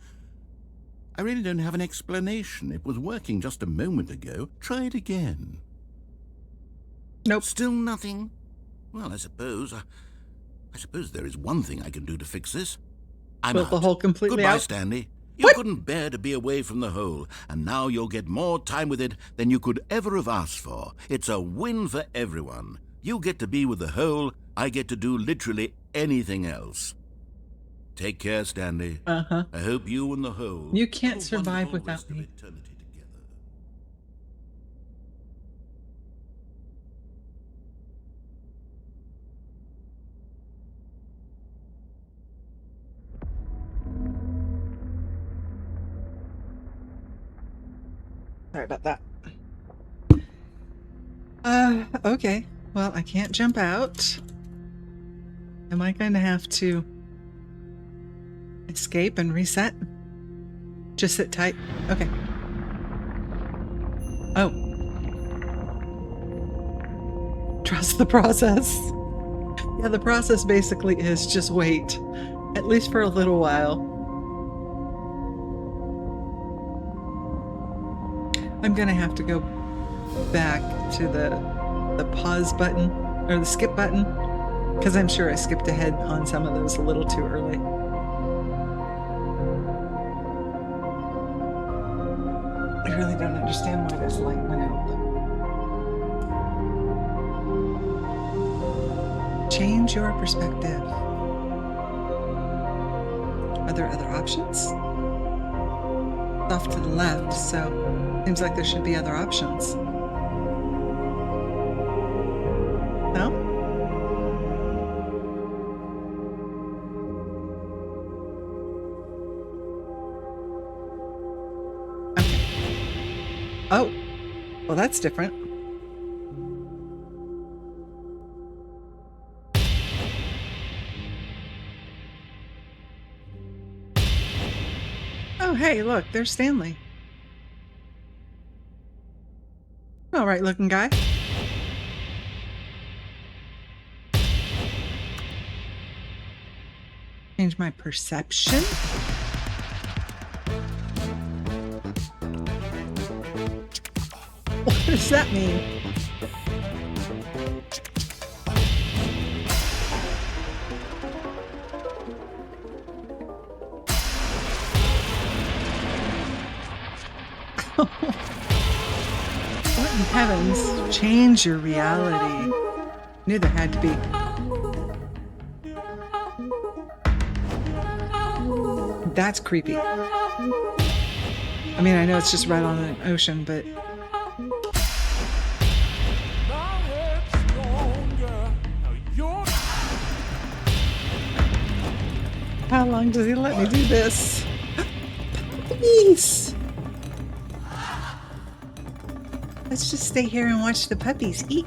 I really don't have an explanation. It was working just a moment ago. Try it again. Nope. Still nothing? Well, I suppose there is one thing I can do to fix this. I'm out. The hole completely Goodbye, out? Stanley. You couldn't bear to be away from the hole, and now you'll get more time with it than you could ever have asked for. It's a win for everyone. You get to be with the hole, I get to do literally anything else. Take care, Stanley. I hope you and the hole... You can't survive without me. Sorry about that. Okay. Well, I can't jump out. Am I going to have to escape and reset? Just sit tight. Okay. Oh. Trust the process. Yeah, the process basically is just wait. At least for a little while. I'm gonna have to go back to the pause button or the skip button because I'm sure I skipped ahead on some of those a little too early. I really don't understand why this light went out. Change your perspective. Are there other options? Off to the left, so seems like there should be other options. No? Okay. Oh, well, that's different. Oh, hey, look, there's Stanley. All right looking guy. Change my perception. What does that mean? What Heavens, change your reality. Knew there had to be. That's creepy. I mean, I know it's just right on an ocean, but... How long does he let me do this? Puppies! Let's just stay here and watch the puppies eat.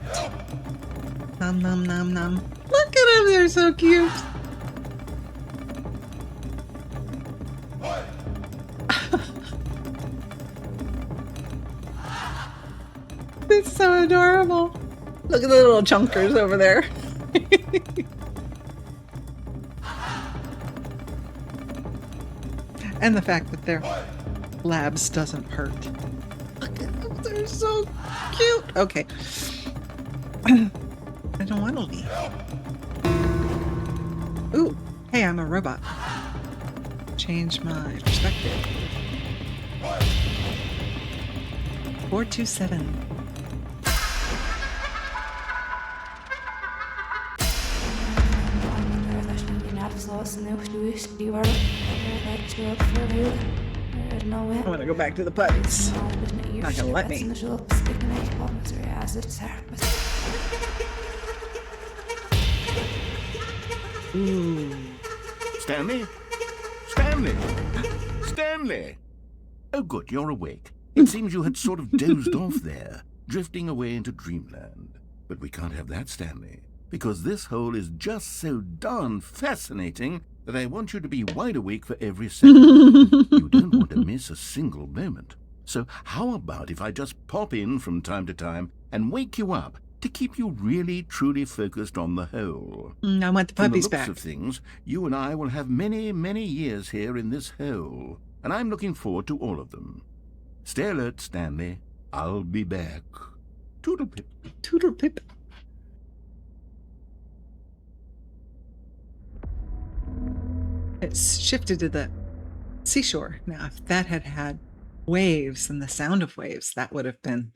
Nom nom nom nom. Look at them, they're so cute. It's so adorable. Look at the little chunkers over there. And the fact that their labs doesn't hurt. Look at them, they're so cute. Okay. I don't want to leave. Ooh, hey, I'm a robot. Change my perspective. 427. I want to go back to the putties. Not gonna let me. Ooh. Stanley? Stanley? Stanley! Oh, good, you're awake. It seems you had sort of dozed off there, drifting away into dreamland. But we can't have that, Stanley, because this hole is just so darn fascinating that I want you to be wide awake for every second. You don't want to miss a single moment. So how about if I just pop in from time to time and wake you up to keep you really, truly focused on the hole? I want the puppies back. From the looks of things, you and I will have many, many years here in this hole, and I'm looking forward to all of them. Stay alert, Stanley. I'll be back. Toodle-pip. Toodle-pip. It's shifted to the seashore. Now, if that had had waves and the sound of waves, that would have been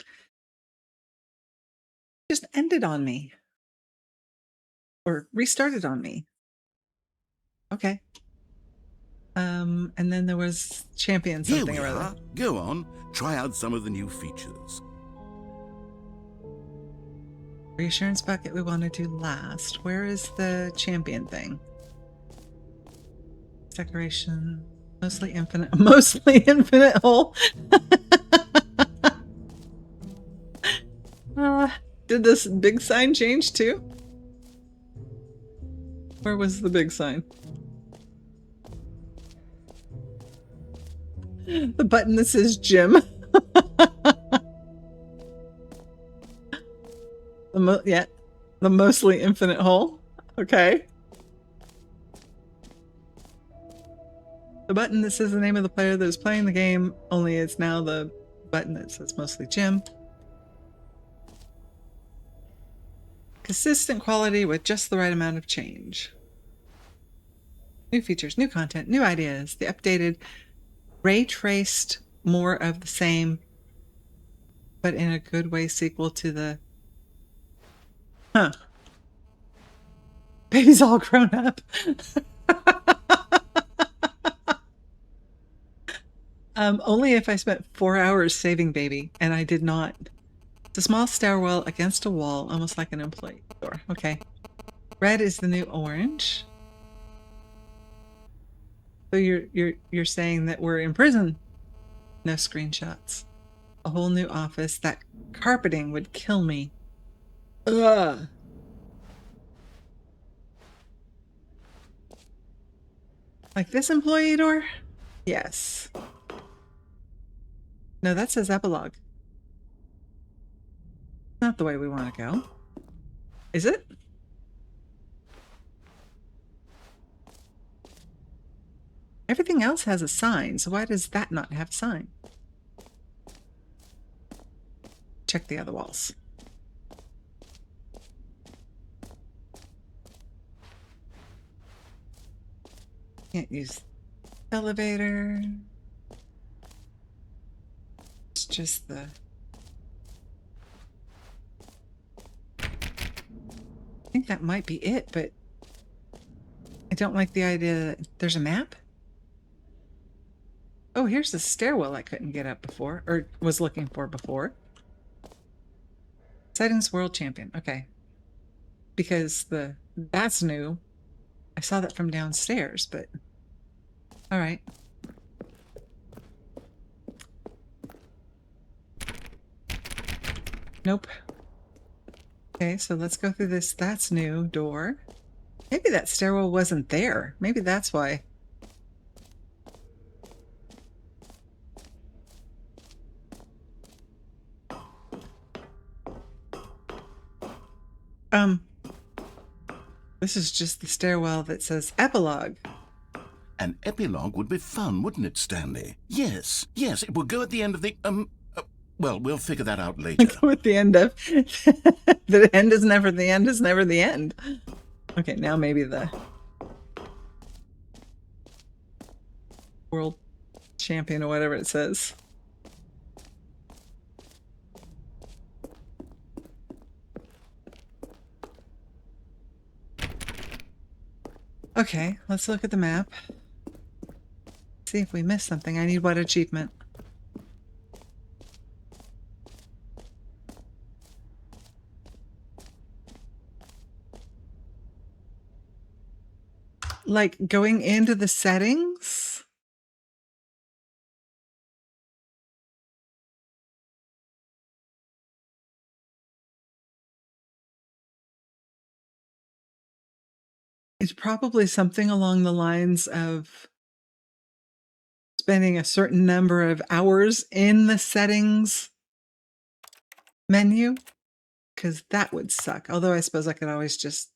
just ended on me. Or restarted on me. Okay. And then there was champion something or other. Go on. Try out some of the new features. Reassurance bucket we want to do last. Where is the champion thing? Decoration. Mostly infinite hole. Did this big sign change too? Where was the big sign? The button that says Jim. The mostly infinite hole. Okay. The button that says the name of the player that is playing the game, only it's now the button that says mostly Jim. Consistent quality with just the right amount of change. New features, new content, new ideas. The updated ray traced more of the same, but in a good way sequel to the... Baby's all grown up. Only if I spent 4 hours saving baby, and I did not. It's a small stairwell against a wall, almost like an employee door. Okay. Red is the new orange. So you're saying that we're in prison? No screenshots. A whole new office. That carpeting would kill me. Ugh. Like this employee door? Yes. No, that says epilogue. Not the way we want to go. Is it? Everything else has a sign, so why does that not have a sign? Check the other walls. Can't use elevator. It's just the think that might be it, but I don't like the idea that there's a map. Oh, here's the stairwell I couldn't get up before, or was looking for before. Settings World Champion. Okay. Because that's new. I saw that from downstairs, but all right. Nope. Okay, so let's go through this that's new door. Maybe that stairwell wasn't there. Maybe that's why. This is just the stairwell that says epilogue. An epilogue would be fun, wouldn't it, Stanley? Yes, yes, it will go at the end of the, well, we'll figure that out later. Go at the end of, the end is never the end is never the end. Okay, now maybe the world champion or whatever it says. Okay, let's look at the map. See if we missed something. I need what achievement? Like going into the settings? It's probably something along the lines of spending a certain number of hours in the settings menu, because that would suck. Although I suppose I could always just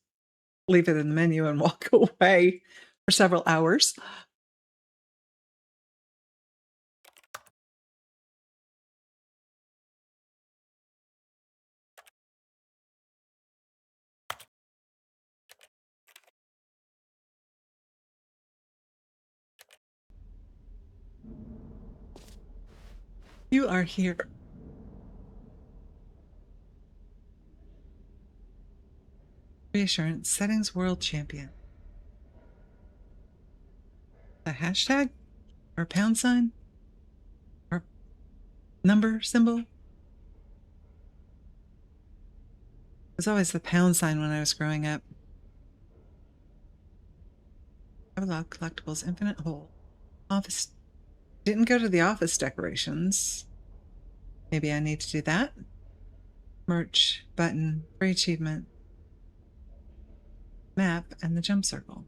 leave it in the menu and walk away for several hours. You are here. Reassurance, settings world champion. A hashtag? Or pound sign? Or number symbol? It was always the pound sign when I was growing up. Catalog, collectibles, infinite hole. Office. Didn't go to the office decorations. Maybe I need to do that. Merch, button, free achievement, map, and the jump circle.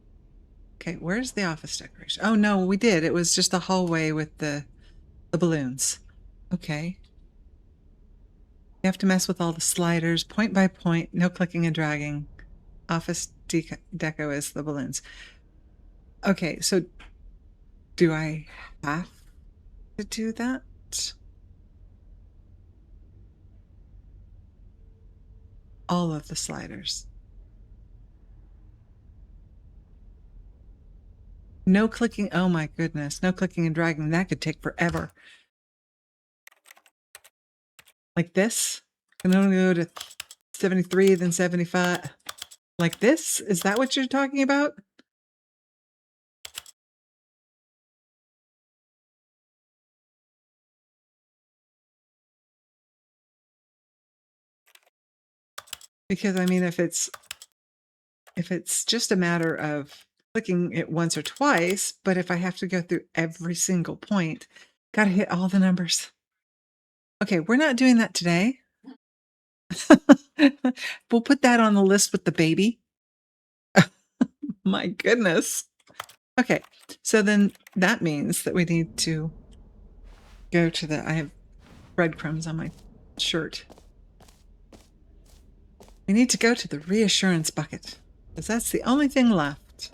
Okay, where's the office decoration? Oh no, we did. It was just the hallway with the balloons. Okay. You have to mess with all the sliders, point by point, no clicking and dragging. Office deco is the balloons. Okay, so do I have to do that? All of the sliders. No clicking. Oh my goodness. No clicking and dragging. That could take forever. Like this. Can only go to 73, then 75. Like this? Is that what you're talking about? Because I mean, if it's just a matter of clicking it once or twice, but if I have to go through every single point, gotta hit all the numbers. Okay, we're not doing that today. We'll put that on the list with the baby. My goodness. Okay, so then that means that we need to go to I have breadcrumbs on my shirt. We need to go to the reassurance bucket, because that's the only thing left.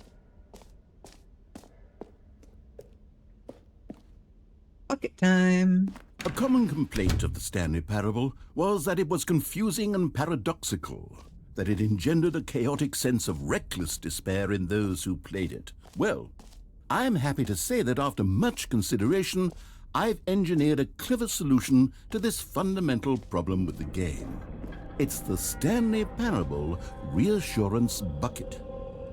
Bucket time. A common complaint of the Stanley Parable was that it was confusing and paradoxical, that it engendered a chaotic sense of reckless despair in those who played it. Well, I am happy to say that after much consideration, I've engineered a clever solution to this fundamental problem with the game. It's the Stanley Parable Reassurance Bucket.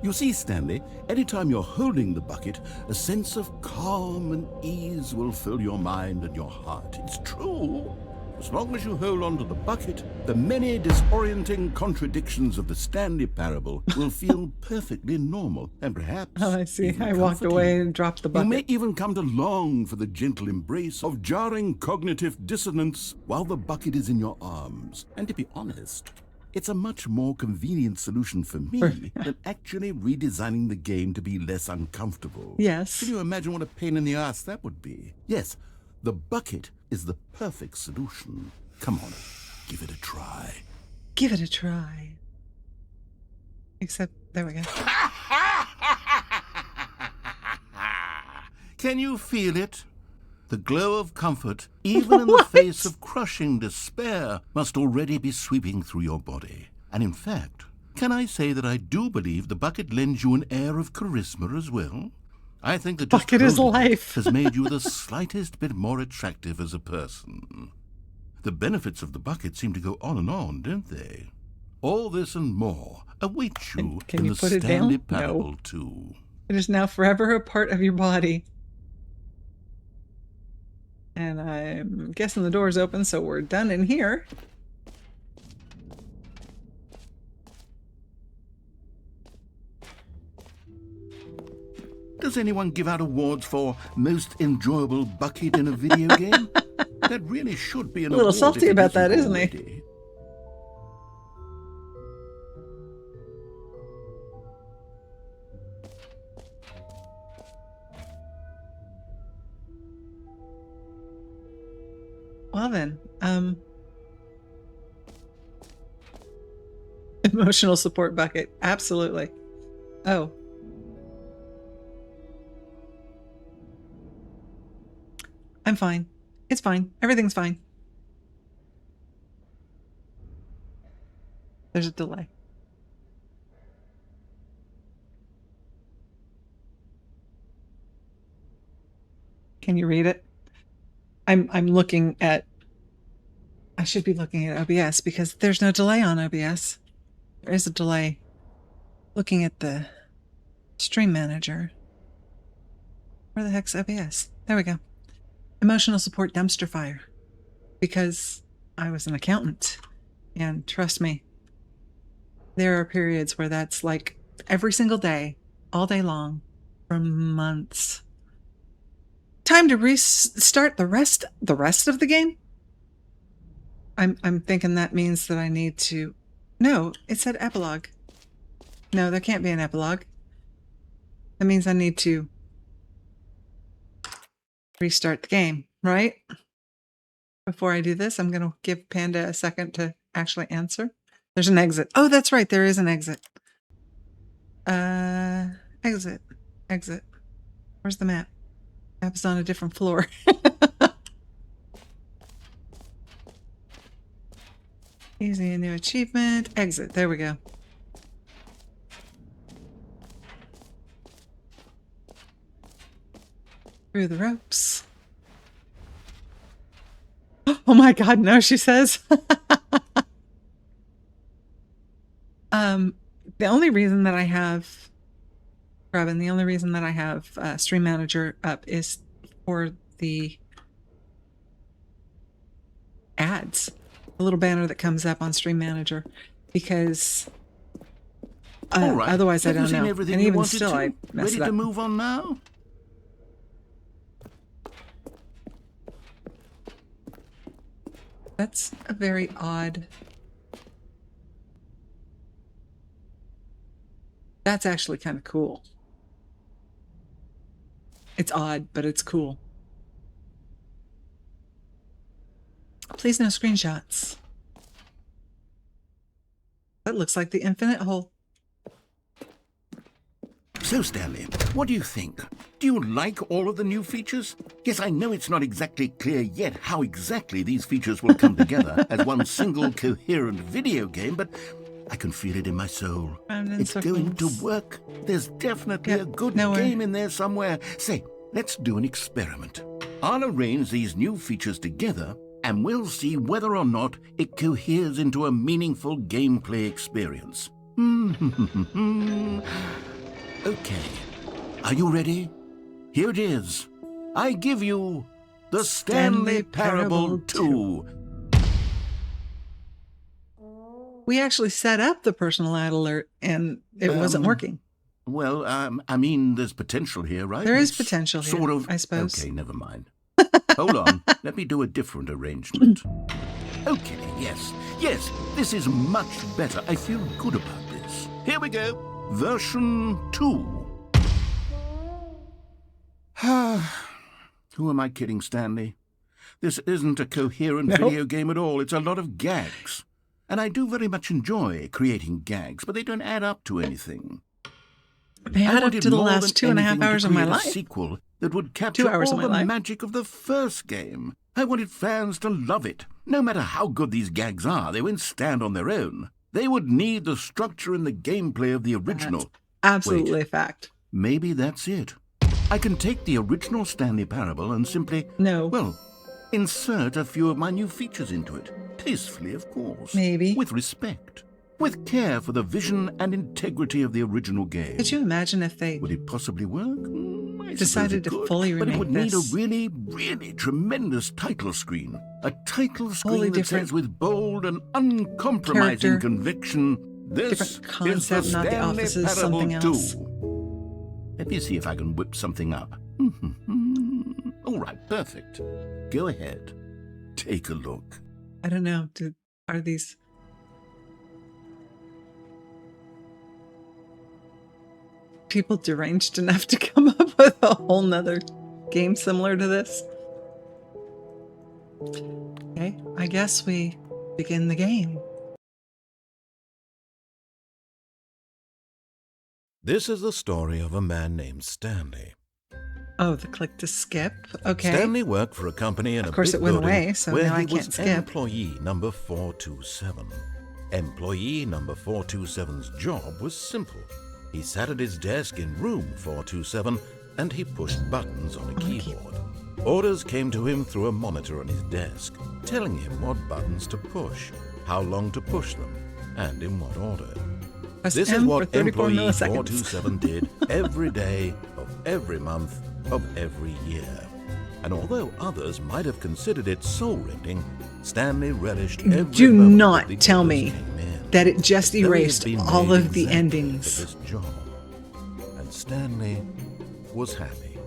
You see, Stanley, anytime you're holding the bucket, a sense of calm and ease will fill your mind and your heart. It's true. As long as you hold on to the bucket, the many disorienting contradictions of the Stanley Parable will feel perfectly normal and perhaps Oh, I see. even I walked comforting. away and dropped the You bucket. may even come to long for the gentle embrace of jarring cognitive dissonance while the bucket is in your arms. And to be honest, it's a much more convenient solution for me than actually redesigning the game to be less uncomfortable. Yes. Can you imagine what a pain in the ass that would be? Yes, the bucket is the perfect solution. Come on, give it a try. Give it a try. Except, there we go. Can you feel it? The glow of comfort, even in the face of crushing despair, must already be sweeping through your body. And in fact, can I say that I do believe the bucket lends you an air of charisma as well? I think that just Bucket is holding it life. has made you the slightest bit more attractive as a person. The benefits of the bucket seem to go on and on, don't they? All this and more await you Can in you the put it Stanley down? No. Parable 2. It is now forever a part of your body. And I'm guessing the door's open, so we're done in here. Does anyone give out awards for most enjoyable bucket in a video game? That really should be an A little award salty if it about that, isn't he? already. Well then, emotional support bucket. Absolutely. Oh. I'm fine. It's fine. Everything's fine. There's a delay. Can you read it? I'm looking at, I should be looking at OBS because there's no delay on OBS. There is a delay. Looking at the stream manager. Where the heck's OBS? There we go. Emotional support dumpster fire. Because I was an accountant. And trust me, there are periods where that's like every single day, all day long, for months. Time to restart the rest of the game? I'm thinking that means that I need to... No, it said epilogue. No, there can't be an epilogue. That means I need to restart the game, right? Before I do this, I'm going to give Panda a second to actually answer. There's an exit. Oh, that's right. There is an exit. Exit. Exit. Where's the map? Map's on a different floor. Easy, a new achievement. Exit. There we go. Through the ropes. Oh my God, no, she says. The only reason that I have, Robin, the only reason that I have Stream Manager up is for the ads, the little banner that comes up on Stream Manager, because All right. otherwise Have I don't you seen know. everything And you even wanted still, to? I mess Ready it up. to move on now? That's a very odd... That's actually kind of cool. It's odd, but it's cool. Please no screenshots. That looks like the infinite hole. So, Stanley, what do you think? Do you like all of the new features? Yes, I know it's not exactly clear yet how exactly these features will come together as one single coherent video game, but I can feel it in my soul. It's going to work. There's definitely a good game in there somewhere. Say, let's do an experiment. I'll arrange these new features together, and we'll see whether or not it coheres into a meaningful gameplay experience. Okay, are you ready? Here it is. I give you the Stanley Parable 2. We actually set up the personal ad alert, and it wasn't working. Well, I mean, there's potential here, right? There is potential here, sort of, I suppose. Okay, never mind. Hold on, let me do a different arrangement. Okay, yes, this is much better. I feel good about this. Here we go. Version 2. Who am I kidding, Stanley? This isn't a coherent video game at all. It's a lot of gags. And I do very much enjoy creating gags, but they don't add up to anything. They add up to the last 2.5 hours of my life. A sequel that would capture all the magic of the first game. I wanted fans to love it. No matter how good these gags are, they won't stand on their own. They would need the structure and the gameplay of the original. That's absolutely a fact. Maybe that's it. I can take the original Stanley Parable and simply, insert a few of my new features into it. Tastefully, of course. Maybe. With respect. With care for the vision and integrity of the original game. Could you imagine if they... Would it possibly work? I decided to fully remake this. But it would need a really, really tremendous title screen. A title screen that says with bold and uncompromising conviction, this different concept, is the not the Stanley offices, Parable something else. 2. Let me see if I can whip something up. All right, perfect. Go ahead. Take a look. I don't know. Are these... people deranged enough to come up with a whole nother game similar to this? Okay, I guess we begin the game. This is the story of a man named Stanley. Oh, the click to skip. Okay. Stanley worked for a company in a big building it went away, so where now I he can't was skip. employee number 427. Employee number 427's job was simple. He sat at his desk in room 427 and he pushed buttons on a keyboard. Orders came to him through a monitor on his desk, telling him what buttons to push, how long to push them, and in what order. Press This M is for what 34 employee milliseconds. 427 did every day of every month of every year. And although others might have considered it soul-rending, Stanley relished every Do moment not that the tell orders me came in. that it just Though he had erased been all made of the exactly endings. for this job. And Stanley was happy.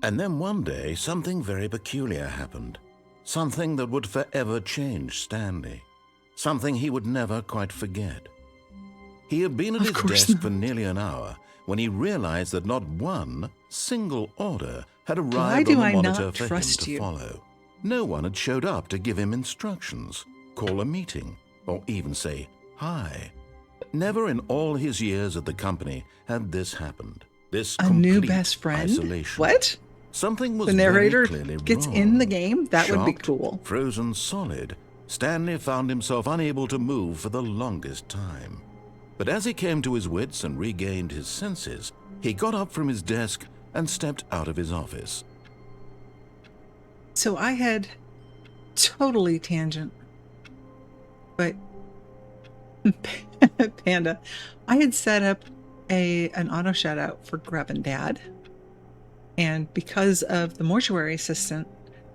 And then one day, something very peculiar happened. Something that would forever change Stanley. Something he would never quite forget. He had been at his desk for nearly an hour when he realized that not one single order had arrived on the monitor for him to follow. No one had showed up to give him instructions, call a meeting, or even say hi. Never in all his years at the company had this happened. This A new complete best friend? isolation. What? Something was The narrator very clearly gets wrong. in the game? That would be Shocked, cool. Frozen solid, Stanley found himself unable to move for the longest time. But as he came to his wits and regained his senses, he got up from his desk and stepped out of his office. So I had totally tangent, but Panda, I had set up an auto shout out for Grub and Dad. And because of the mortuary assistant,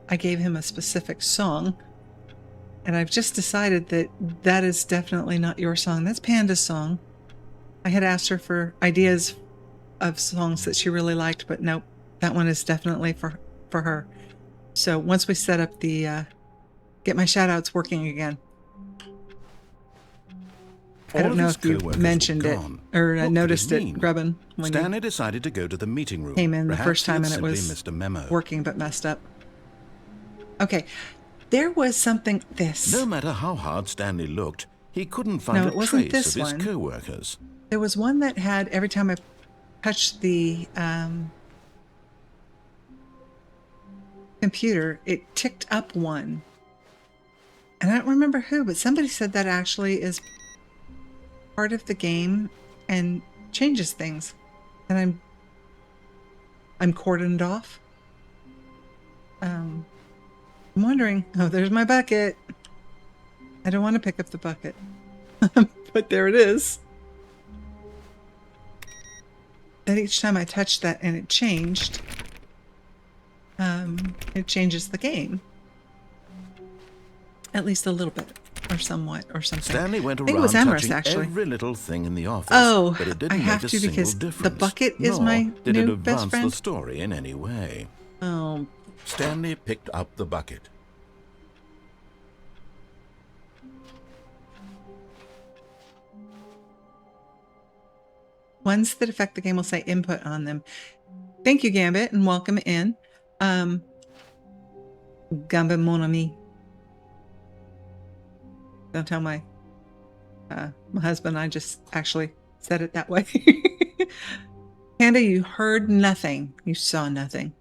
I gave him a specific song. And I've just decided that that is definitely not your song. That's Panda's song. I had asked her for ideas of songs that she really liked, but nope, that one is definitely for her. So once we set up the get my shout outs working again. I don't know if you mentioned it or noticed it, Grubbin, when Stanley decided to go to the meeting room. Came in the first time and it simply was missed a memo. working but messed up. Okay, there was something No matter how hard Stanley looked, he couldn't find a trace of his co-workers. There was one that had, every time I touched the computer, it ticked up one. And I don't remember who, but somebody said that actually is part of the game and changes things. And I'm cordoned off. I'm wondering. Oh, there's my bucket. I don't want to pick up the bucket. But there it is. That each time I touched that and it changed, it changes the game. At least a little bit, or somewhat, or something. Stanley went I think it was around Amherst, touching actually. every little thing in the office, Oh, but it didn't I have make to a single because difference. the bucket is Nor my did it new best advance friend. the story in any way. Oh. Stanley picked up the bucket. Ones that affect the game will say input on them. Thank you, Gambit, and welcome in. Gambit mon ami. Don't tell my husband I just actually said it that way. Panda, you heard nothing. You saw nothing.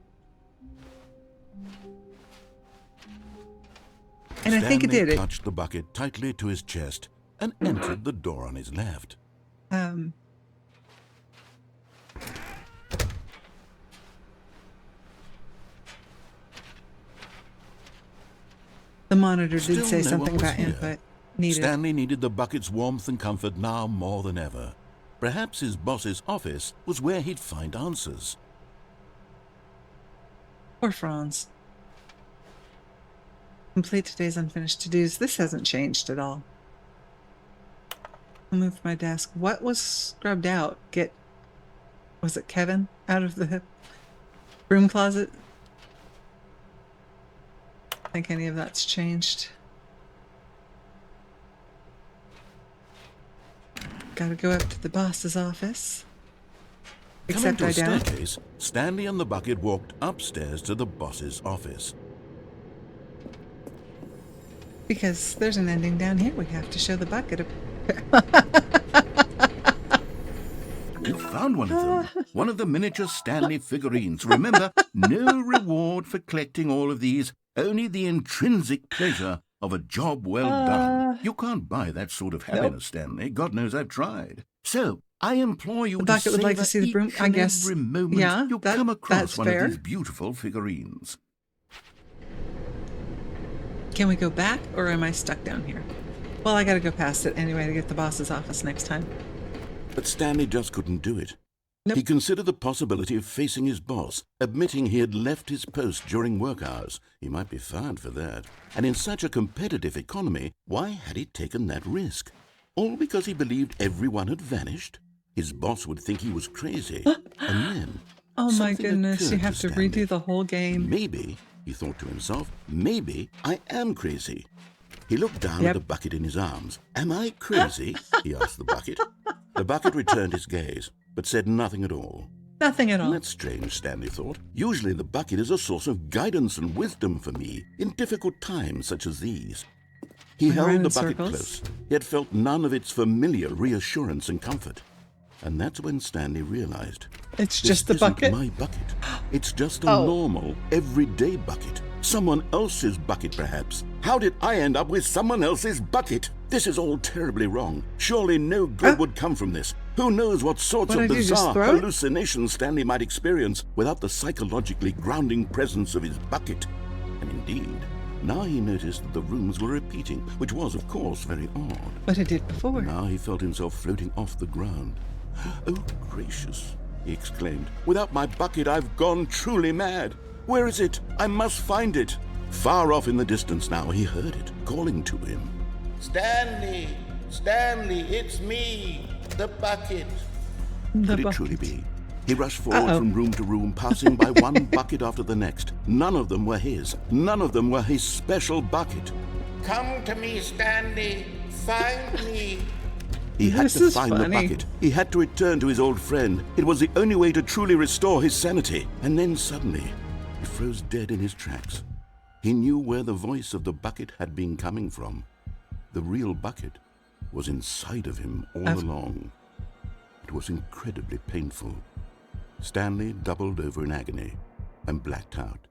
And I think it did. Stanley clutched the bucket tightly to his chest and entered the door on his left. The monitor did Still say no something one was about here. input needed. Stanley needed the bucket's warmth and comfort now more than ever. Perhaps his boss's office was where he'd find answers. Poor Franz. Complete today's unfinished to-dos. This hasn't changed at all. I'll move my desk. What was scrubbed out? Was it Kevin out of the broom closet? I think any of that's changed. Gotta go up to the boss's office. Coming Except to I a don't. staircase, Stanley and the bucket walked upstairs to the boss's office. Because there's an ending down here. We have to show the bucket. You found one of them. One of the miniature Stanley figurines. Remember, no reward for collecting all of these. Only the intrinsic pleasure of a job well done. You can't buy that sort of happiness, Stanley. God knows I've tried. So, I implore you The to bucket would like to see the broom. each I and guess. every moment Yeah, you come across that's one fair. of these beautiful figurines. Can we go back, or am I stuck down here? Well, I gotta go past it anyway to get the boss's office next time. But Stanley just couldn't do it. Nope. He considered the possibility of facing his boss, admitting he had left his post during work hours. He might be fired for that. And in such a competitive economy, why had he taken that risk? All because he believed everyone had vanished? His boss would think he was crazy. And then... Oh my something goodness, you occurred have to Stanley. redo the whole game. Maybe, he thought to himself, maybe I am crazy. He looked down at the bucket in his arms. Am I crazy? He asked the bucket. The bucket returned his gaze, but said nothing at all. Nothing at all. That's strange, Stanley thought. Usually the bucket is a source of guidance and wisdom for me in difficult times such as these. He held in the bucket circles. close, yet felt none of its familiar reassurance and comfort. And that's when Stanley realized. It's This just the isn't bucket. my bucket. It's just a Oh. normal, everyday bucket. Someone else's bucket, perhaps. How did I end up with someone else's bucket? This is all terribly wrong. Surely no good would come from this. Who knows what sorts What of did you just bizarre throw it? hallucinations Stanley might experience without the psychologically grounding presence of his bucket. And indeed, now he noticed that the rooms were repeating, which was, of course, very odd. But it did before. Now he felt himself floating off the ground. Oh, gracious, he exclaimed. Without my bucket, I've gone truly mad. Where is it? I must find it. Far off in the distance now, he heard it, calling to him. Stanley! Stanley, it's me! The bucket! The Could it bucket. truly be? He rushed forward from room to room, passing by one bucket after the next. None of them were his. None of them were his special bucket. Come to me, Stanley! Find me! He had This to is find funny. the bucket. He had to return to his old friend. It was the only way to truly restore his sanity. And then suddenly, he froze dead in his tracks. He knew where the voice of the bucket had been coming from. The real bucket was inside of him all along. It was incredibly painful. Stanley doubled over in agony and blacked out.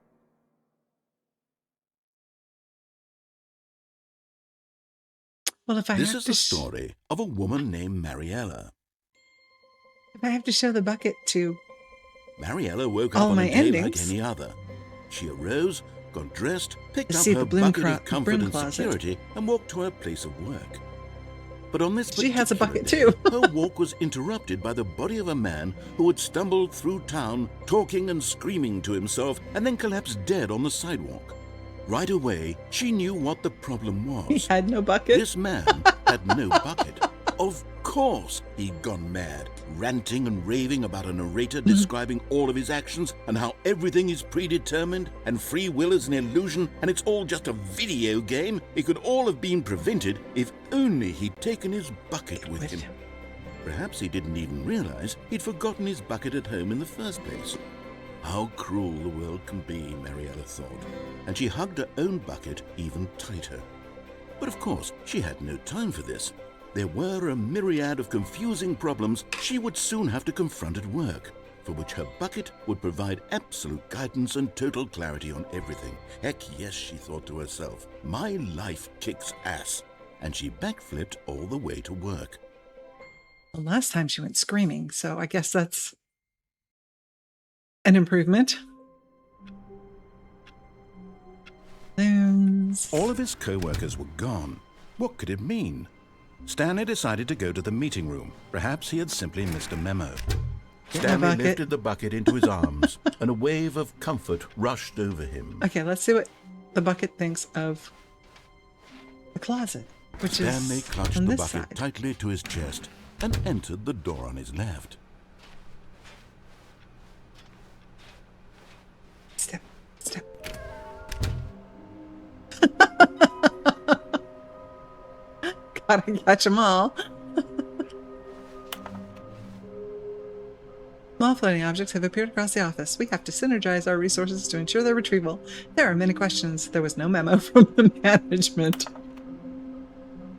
Well, if I This have is to the story of a woman named Mariella. if I have to show the bucket to Mariella woke All up on my a day like endings. any other. She arose, got dressed, picked up See her the broom bucket of comfort broom and closet. security, and walked to her place of work. But on this She has a bucket particular too. day, her walk was interrupted by the body of a man who had stumbled through town, talking and screaming to himself, and then collapsed dead on the sidewalk. Right away, she knew what the problem was. He had no bucket. This man had no bucket. Of course he'd gone mad, ranting and raving about a narrator describing all of his actions and how everything is predetermined and free will is an illusion and it's all just a video game. It could all have been prevented if only he'd taken his bucket with him. Perhaps he didn't even realize he'd forgotten his bucket at home in the first place. How cruel the world can be, Mariella thought, and she hugged her own bucket even tighter. But of course, she had no time for this. There were a myriad of confusing problems she would soon have to confront at work, for which her bucket would provide absolute guidance and total clarity on everything. Heck yes, she thought to herself, my life kicks ass. And she backflipped all the way to work. Well, last time she went screaming, so I guess that's an improvement. Balloons. All of his co-workers were gone. What could it mean? Stanley decided to go to the meeting room. Perhaps he had simply missed a memo. Stanley lifted the bucket into his arms, and a wave of comfort rushed over him. Okay, let's see what the bucket thinks of the closet, which Stanley is clutched on the this bucket side. tightly to his chest and entered the door on his left. Step. Gotta catch them all. Small floating objects have appeared across the office. We have to synergize our resources to ensure their retrieval. There are many questions. There was no memo from the management.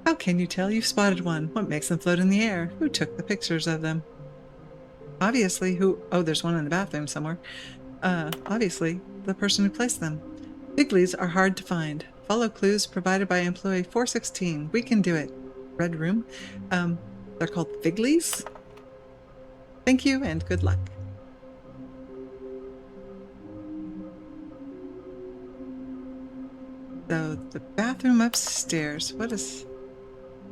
How can you tell you've spotted one? What makes them float in the air? Who took the pictures of them? Obviously, there's one in the bathroom somewhere. Obviously, the person who placed them. Figlies are hard to find. Follow clues provided by employee 416. We can do it. Red room. They're called Figlies. Thank you and good luck. So the bathroom upstairs.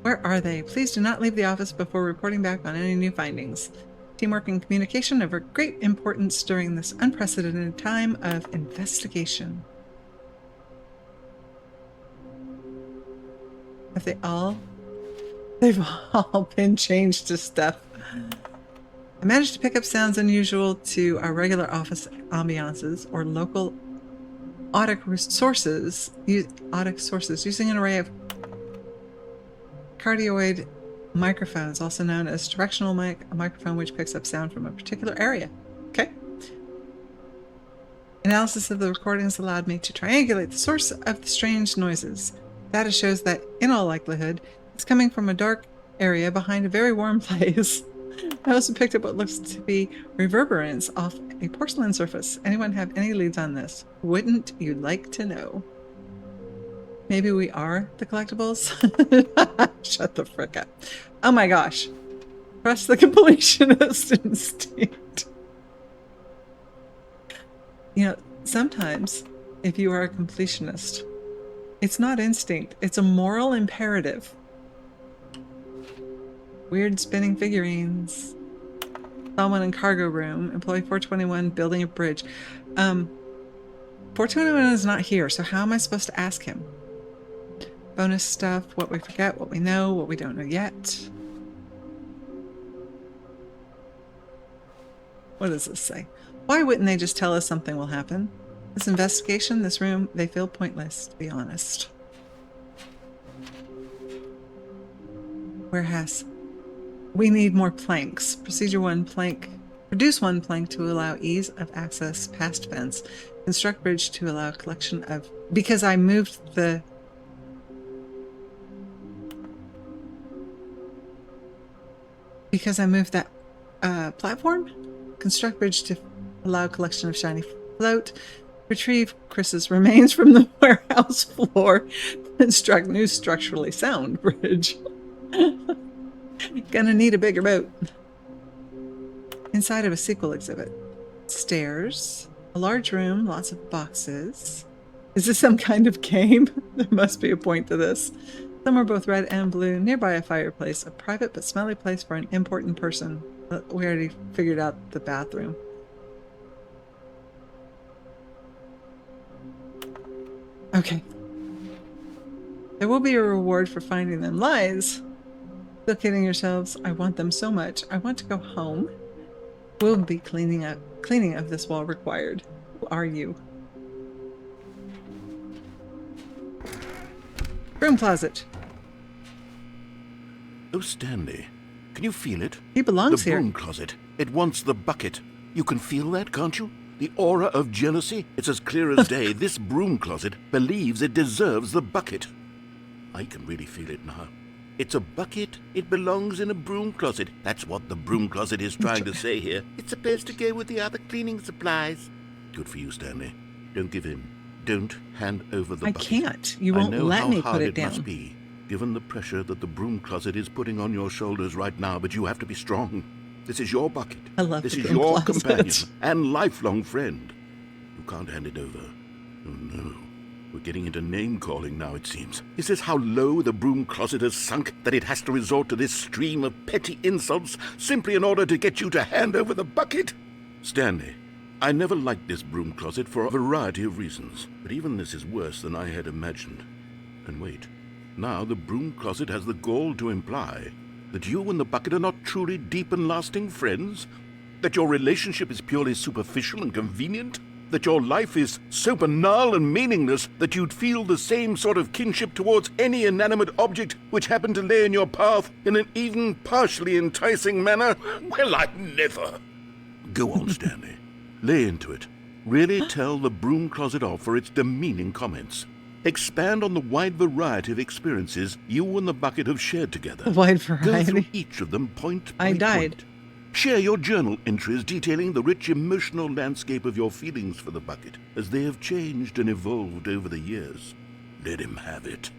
Where are they? Please do not leave the office before reporting back on any new findings. Teamwork and communication are of great importance during this unprecedented time of investigation. They've all been changed to stuff. I managed to pick up sounds unusual to our regular office ambiances or local audic sources using an array of cardioid microphones, also known as directional mic, a microphone which picks up sound from a particular area. Okay. Analysis of the recordings allowed me to triangulate the source of the strange noises. Data shows that, in all likelihood, it's coming from a dark area behind a very warm place. I also picked up what looks to be reverberance off a porcelain surface. Anyone have any leads on this? Wouldn't you like to know? Maybe we are the collectibles? Shut the frick up. Oh my gosh. Press the completionist instinct. You know, sometimes if you are a completionist, it's not instinct, it's a moral imperative. Weird spinning figurines. Saw one in cargo room. Employee 421 building a bridge. 421 is not here, so how am I supposed to ask him? Bonus stuff, what we forget, what we know, what we don't know yet. What does this say? Why wouldn't they just tell us something will happen? This investigation, this room, they feel pointless, to be honest. Warehouse. We need more planks. Procedure 1 plank. Produce 1 plank to allow ease of access past fence. Construct bridge to allow collection of... Because I moved the... Because I moved that platform? Construct bridge to allow collection of shiny float. Retrieve Chris's remains from the warehouse floor. Construct new structurally sound bridge. Gonna need a bigger boat. Inside of a sequel exhibit. Stairs. A large room, lots of boxes. Is this some kind of game? There must be a point to this. Some are both red and blue. Nearby a fireplace. A private but smelly place for an important person. We already figured out the bathroom. Okay. There will be a reward for finding them. Lies. Still kidding yourselves. I want them so much. I want to go home. Will be cleaning of this wall required. Who are you? Broom closet. Oh, Stanley, can you feel it? He belongs here. The broom closet. It wants the bucket. You can feel that, can't you? The aura of jealousy. It's as clear as day. This broom closet believes it deserves the bucket. I can really feel it now. It's a bucket. It belongs in a broom closet. That's what the broom closet is trying to say here. It's supposed to go with the other cleaning supplies. Good for you, Stanley. Don't give in. Don't hand over the bucket. I can't. You won't let me put it down. I know how hard it must be, given the pressure that the broom closet is putting on your shoulders right now, but you have to be strong. This is your bucket. I love this the is broom your closet. companion and lifelong friend. You can't hand it over. Oh, no. We're getting into name-calling now, it seems. Is this how low the broom closet has sunk, that it has to resort to this stream of petty insults simply in order to get you to hand over the bucket? Stanley, I never liked this broom closet for a variety of reasons, but even this is worse than I had imagined. And wait, now the broom closet has the gall to imply that you and the bucket are not truly deep and lasting friends? That your relationship is purely superficial and convenient? That your life is so banal and meaningless that you'd feel the same sort of kinship towards any inanimate object which happened to lay in your path in an even partially enticing manner? Well, I never. Go on, Stanley. Lay into it. Really tell the broom closet off for its demeaning comments. Expand on the wide variety of experiences you and the bucket have shared together. A wide Go through variety. each of them point by I died. point. Share your journal entries detailing the rich emotional landscape of your feelings for the bucket as they have changed and evolved over the years. Let him have it.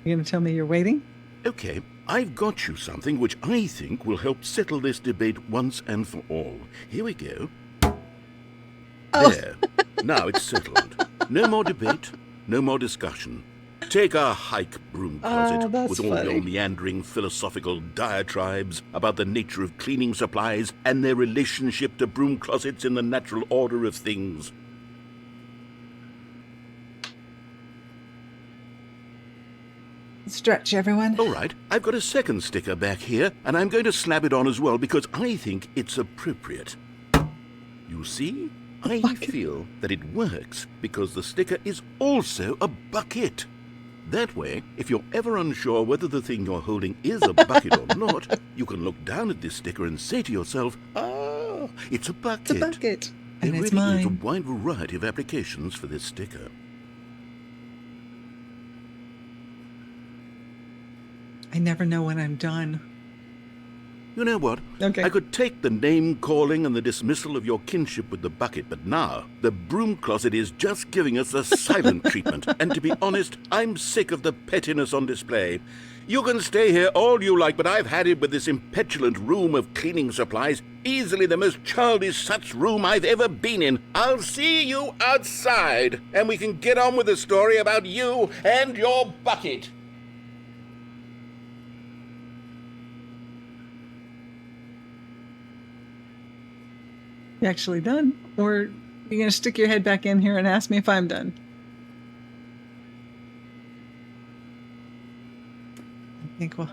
You gonna tell me you're waiting? Okay, I've got you something which I think will help settle this debate once and for all. Here we go. Oh. There. Now it's settled. No more debate, no more discussion. Take a hike, broom closet, that's with all funny. your meandering philosophical diatribes about the nature of cleaning supplies and their relationship to broom closets in the natural order of things. Stretch, everyone. All right, I've got a second sticker back here, and I'm going to slap it on as well because I think it's appropriate. You see? I feel that it works because the sticker is also a bucket. That way, if you're ever unsure whether the thing you're holding is a bucket or not, you can look down at this sticker and say to yourself, ah, it's a bucket. It's a bucket. There And it's really is a mine. wide variety of applications for this sticker. I never know when I'm done. You know what? Okay. I could take the name-calling and the dismissal of your kinship with the bucket, but now the broom closet is just giving us the silent treatment. And to be honest, I'm sick of the pettiness on display. You can stay here all you like, but I've had it with this impetulant room of cleaning supplies. Easily the most childish such room I've ever been in. I'll see you outside, and we can get on with the story about you and your bucket. You actually done? Or you're gonna stick your head back in here and ask me if I'm done? I think, well,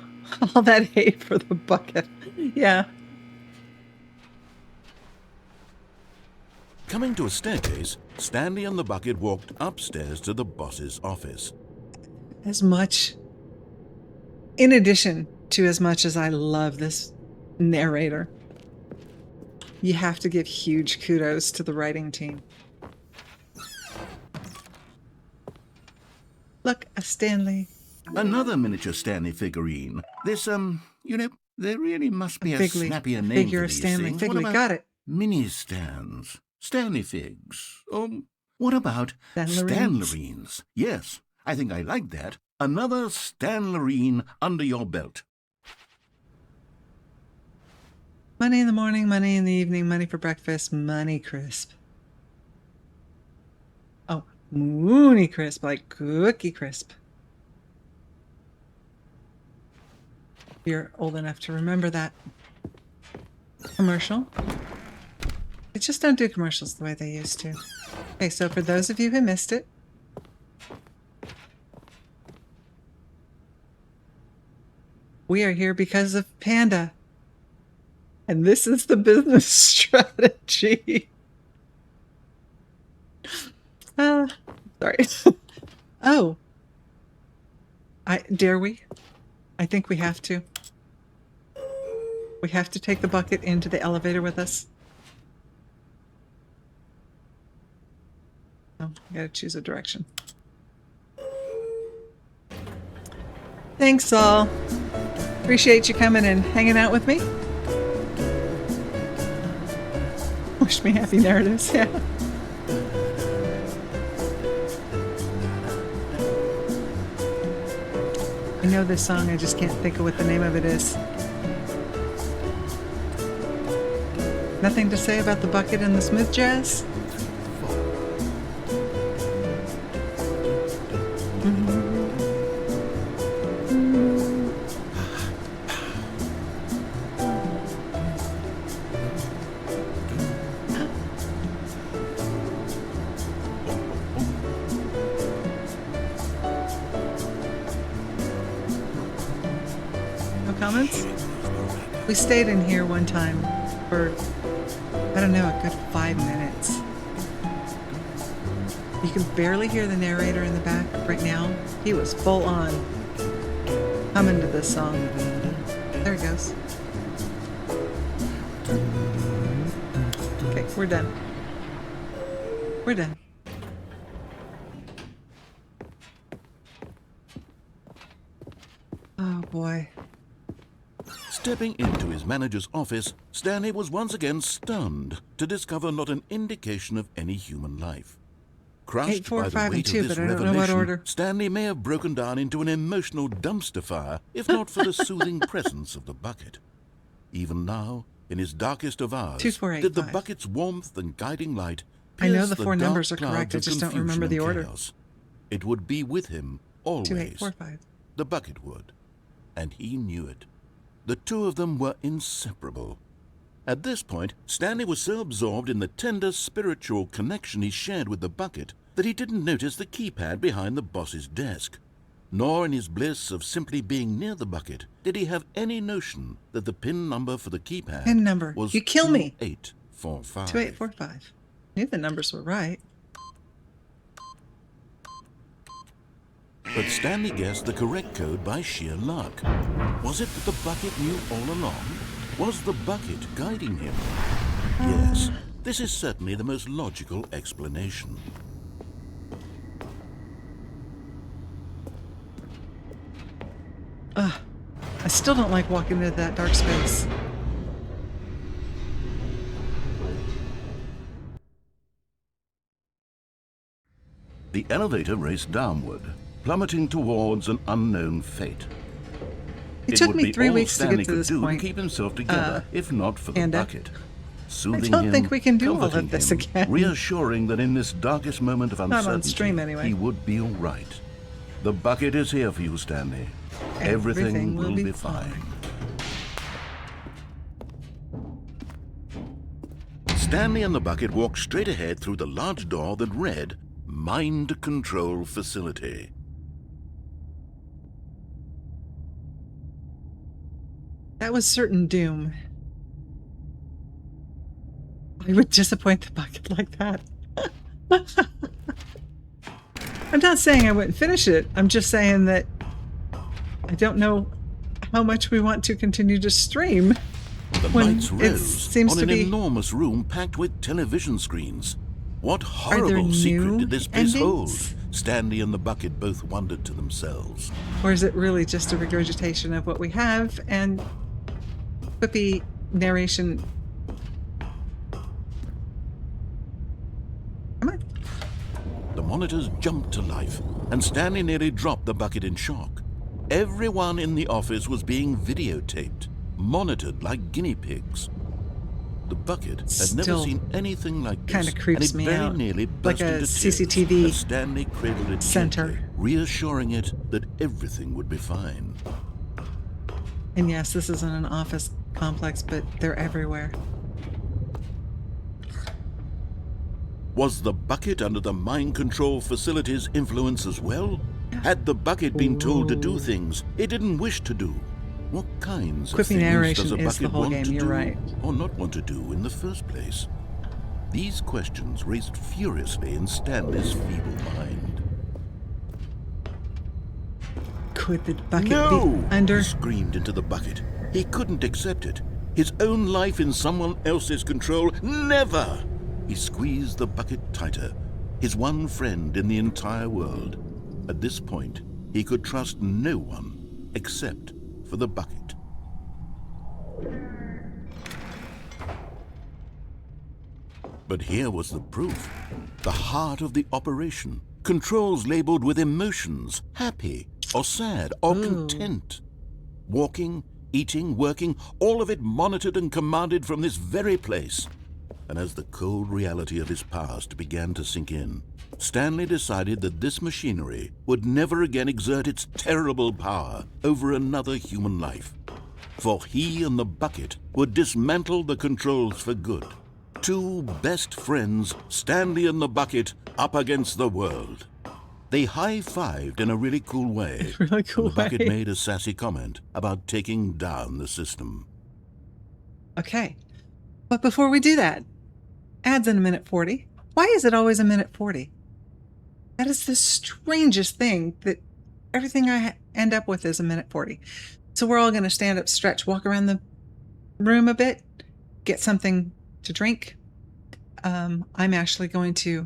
all that hate for the bucket. Yeah. Coming to a staircase, Stanley and the bucket walked upstairs to the boss's office. In addition to as much as I love this narrator, you have to give huge kudos to the writing team. Look, a Stanley. Another miniature Stanley figurine. This, there really must be a Figley. snappier name Figure for of these Stanley. things. What Figley, about got it. mini stands? Stanley figs. What about Stanlerines? Stanlerines? Yes, I think I like that. Another Stanlerine under your belt. Money in the morning, money in the evening, money for breakfast, money crisp. Oh, Moony Crisp, like Cookie Crisp. You're old enough to remember that commercial. They just don't do commercials the way they used to. Okay, so for those of you who missed it, we are here because of Panda. And this is the business strategy. Sorry. Oh. Dare we? I think we have to. We have to take the bucket into the elevator with us. Oh, we gotta choose a direction. Thanks, all. Appreciate you coming and hanging out with me. Wish me happy narratives, yeah. I know this song, I just can't think of what the name of it is. Nothing to say about the bucket and the smooth jazz? We stayed in here one time for, I don't know, a good 5 minutes. You can barely hear the narrator in the back right now. He was full on humming to this song. There he goes. Okay, we're done. We're done. Oh boy. Stepping into his manager's office, Stanley was once again stunned to discover not an indication of any human life. Crushed 8, 4, by 5, the weight and 2, of this but I don't know what revelation, order. Stanley may have broken down into an emotional dumpster fire if not for the soothing presence of the bucket. Even now, in his darkest of hours, 2, 4, 8, did the 5. bucket's warmth and guiding light I know pierce the 4 dark numbers are clouds correct, I of just don't confusion remember the and order. chaos. It would be with him always. 2, 8, 4, 5. The bucket would, and he knew it. The two of them were inseparable. At this point, Stanley was so absorbed in the tender spiritual connection he shared with the bucket that he didn't notice the keypad behind the boss's desk. Nor in his bliss of simply being near the bucket did he have any notion that the PIN number for the keypad PIN number. was You kill me. 2845. 2845. Knew the numbers were right. But Stanley guessed the correct code by sheer luck. Was it that the bucket knew all along? Was the bucket guiding him? Yes, this is certainly the most logical explanation. I still don't like walking into that dark space. The elevator raced downward, plummeting towards an unknown fate. It took would me be 3 all weeks to Stanley get to could this do point. to keep himself together, if not for the Panda. bucket. Soothing don't him, think we can do all of comforting this him, again. reassuring that in this darkest moment of Not uncertainty, on stream anyway. he would be all right. The bucket is here for you, Stanley. Everything will be fine. Stanley and the bucket walked straight ahead through the large door that read, Mind Control Facility. That was certain doom. I would disappoint the bucket like that. I'm not saying I wouldn't finish it. I'm just saying that I don't know how much we want to continue to stream. The when lights it rose seems on to an be... enormous room packed with television screens. What there horrible secret new did this place hold? endings? Stanley and the bucket both wondered to themselves. Or is it really just a regurgitation of what we have and quippy narration? Come on. The monitors jumped to life, and Stanley nearly dropped the bucket in shock. Everyone in the office was being videotaped, monitored like guinea pigs. The bucket had never seen anything like this, kind of creeps and it me very out. nearly Like burst a into tears CCTV as Stanley cradled it center. gently, reassuring it that everything would be fine. And yes, this isn't an office complex, but they're everywhere. Was the bucket under the mind control facility's influence as well? Had the bucket been told to do things it didn't wish to do? What kinds of Quippy things narration does a is the bucket whole want game, to you're do right. or not want to do in the first place? These questions raced furiously in Stanley's feeble mind. Could the bucket No! be under? He screamed into the bucket. He couldn't accept it. His own life in someone else's control, never! He squeezed the bucket tighter, his one friend in the entire world. At this point, he could trust no one except for the bucket. But here was the proof. The heart of the operation. Controls labeled with emotions, happy or sad or content. Walking, eating, working, all of it monitored and commanded from this very place. And as the cold reality of his past began to sink in, Stanley decided that this machinery would never again exert its terrible power over another human life. For he and the bucket would dismantle the controls for good. Two best friends, Stanley and the bucket, up against the world. They high-fived in a really cool way. Really cool and the bucket way. made a sassy comment about taking down the system. Okay. But before we do that, ads in a minute 40. Why is it always a minute 40? That is the strangest thing, that everything I end up with is a minute 40. So we're all going to stand up, stretch, walk around the room a bit, get something to drink. I'm actually going to,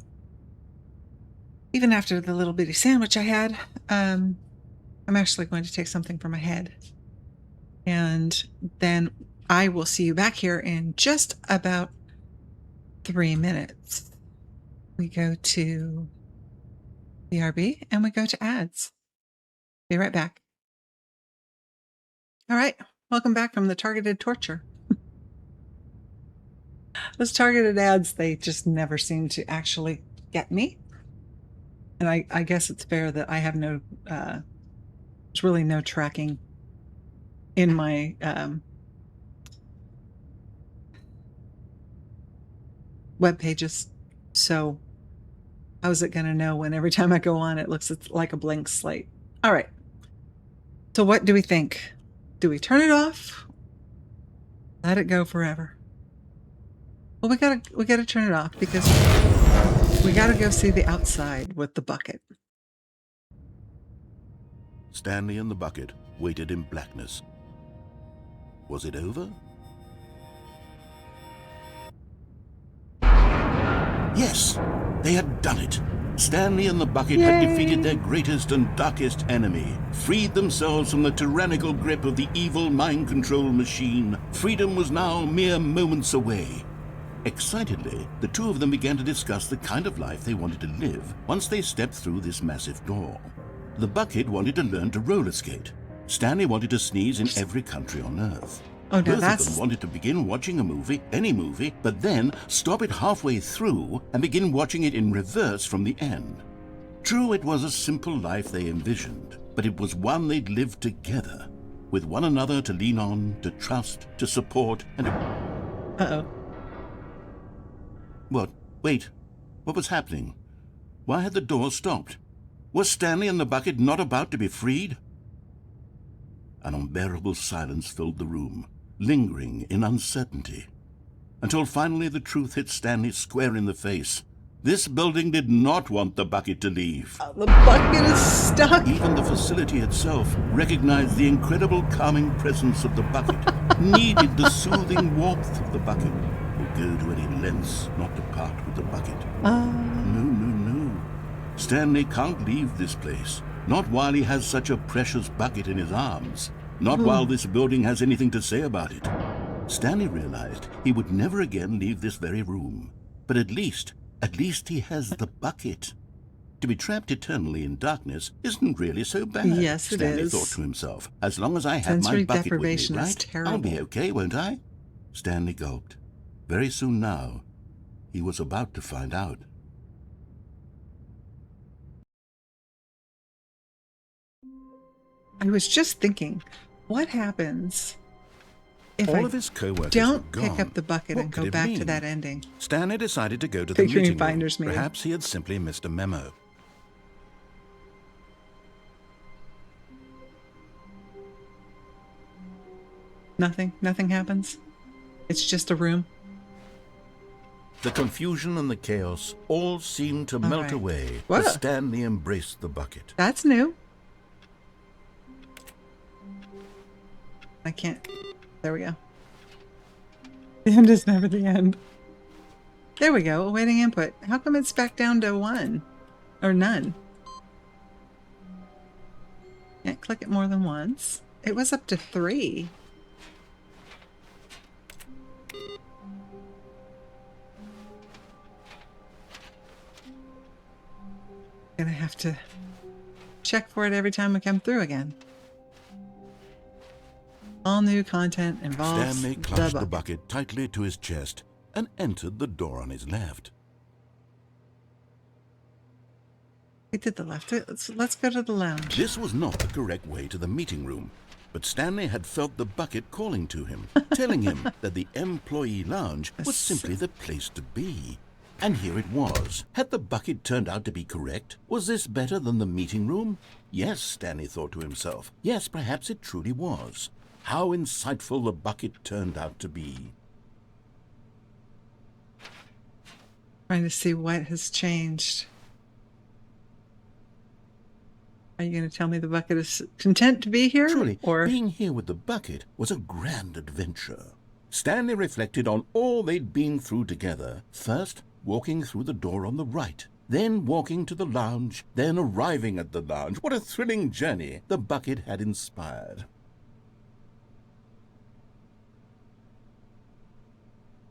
even after the little bitty sandwich I had, I'm actually going to take something for my head. And then I will see you back here in just about 3 minutes. We go to BRB and we go to ads. Be right back. All right. Welcome back from the targeted torture. Those targeted ads, they just never seem to actually get me. And I guess it's fair that I have no, there's really no tracking in my web pages. So how is it going to know when every time I go on, it looks like a blank slate? All right. So what do we think? Do we turn it off? Let it go forever? Well, we gotta turn it off because we gotta go see the outside with the bucket. Stanley and the bucket waited in blackness. Was it over? Yes, they had done it. Stanley and the bucket had defeated their greatest and darkest enemy, freed themselves from the tyrannical grip of the evil mind control machine. Freedom was now mere moments away. Excitedly, the two of them began to discuss the kind of life they wanted to live once they stepped through this massive door. The bucket wanted to learn to roller skate. Stanley wanted to sneeze in every country on Earth. Oh, Both of them wanted to begin watching a movie, any movie, but then stop it halfway through and begin watching it in reverse from the end. True, it was a simple life they envisioned, but it was one they'd lived together, with one another to lean on, to trust, to support, and to... Uh-oh. What? Wait. What was happening? Why had the door stopped? Was Stanley and the bucket not about to be freed? An unbearable silence filled the room, lingering in uncertainty, until finally the truth hit Stanley square in the face. This building did not want the bucket to leave. The bucket is stuck. Even the facility itself recognized the incredible calming presence of the bucket, needed the soothing warmth of the bucket, would go to any lengths not to part with the bucket. No. Stanley can't leave this place. Not while he has such a precious bucket in his arms. Not while this building has anything to say about it. Stanley realized he would never again leave this very room. But at least he has the bucket. To be trapped eternally in darkness isn't really so bad. Yes, it Stanley is. thought to himself. As long as I have Sensory my bucket with me, deprivation is right? terrible. I'll be okay, won't I? Stanley gulped. Very soon now, he was about to find out. I was just thinking, what happens if All I of his co-workers don't were pick gone. up the bucket What and could go it back to mean? that ending? Stanley decided to go to the Figuring meeting room. finders meeting. Perhaps he had simply missed a memo. Nothing happens. It's just a room. The confusion and the chaos all seemed to melt away as Stanley embraced the bucket. That's new. I can't. There we go. The end is never the end. There we go. Awaiting input. How come it's back down to 1? Or none? Can't click it more than once. It was up to 3. Gonna have to check for it every time we come through again. All new content involves Stanley clutched the bucket tightly to his chest and entered the door on his left. We did the left. Let's go to the lounge. This was not the correct way to the meeting room, but Stanley had felt the bucket calling to him, telling him that the employee lounge was simply the place to be. And here it was. Had the bucket turned out to be correct? Was this better than the meeting room? Yes, Stanley thought to himself. Yes, perhaps it truly was. How insightful the bucket turned out to be. Trying to see what has changed. Are you going to tell me the bucket is content to be here? Truly, or being here with the bucket was a grand adventure. Stanley reflected on all they'd been through together. First, walking through the door on the right, then walking to the lounge, then arriving at the lounge. What a thrilling journey the bucket had inspired.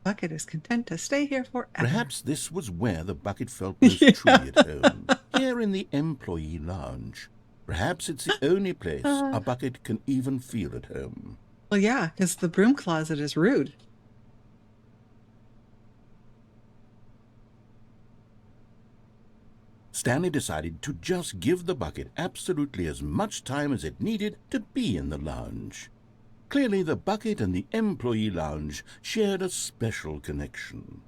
Bucket is content to stay here forever. Perhaps this was where the bucket felt most truly at home. Here in the employee lounge. Perhaps it's the only place a bucket can even feel at home. Well, yeah, because the broom closet is rude. Stanley decided to just give the bucket absolutely as much time as it needed to be in the lounge. Clearly, the bucket and the employee lounge shared a special connection.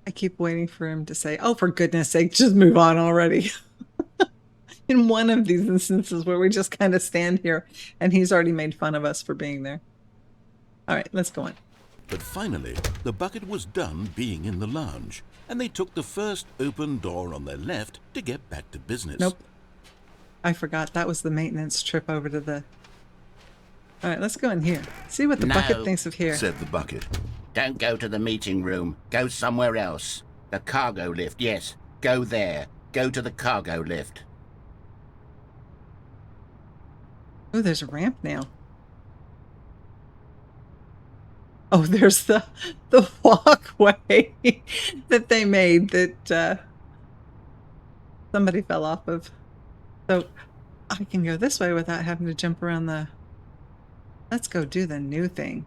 I keep waiting for him to say, oh, for goodness sake, just move on already. In one of these instances where we just kind of stand here and he's already made fun of us for being there. All right, let's go on. But finally, the bucket was done being in the lounge, and they took the first open door on their left to get back to business. Nope. I forgot. That was the maintenance trip over to the... All right, let's go in here. See what the bucket thinks of here. Said the bucket. Don't go to the meeting room. Go somewhere else. The cargo lift, yes. Go there. Go to the cargo lift. Oh, there's a ramp now. Oh, there's the walkway that they made that somebody fell off of. So I can go this way without having to jump around the... Let's go do the new thing.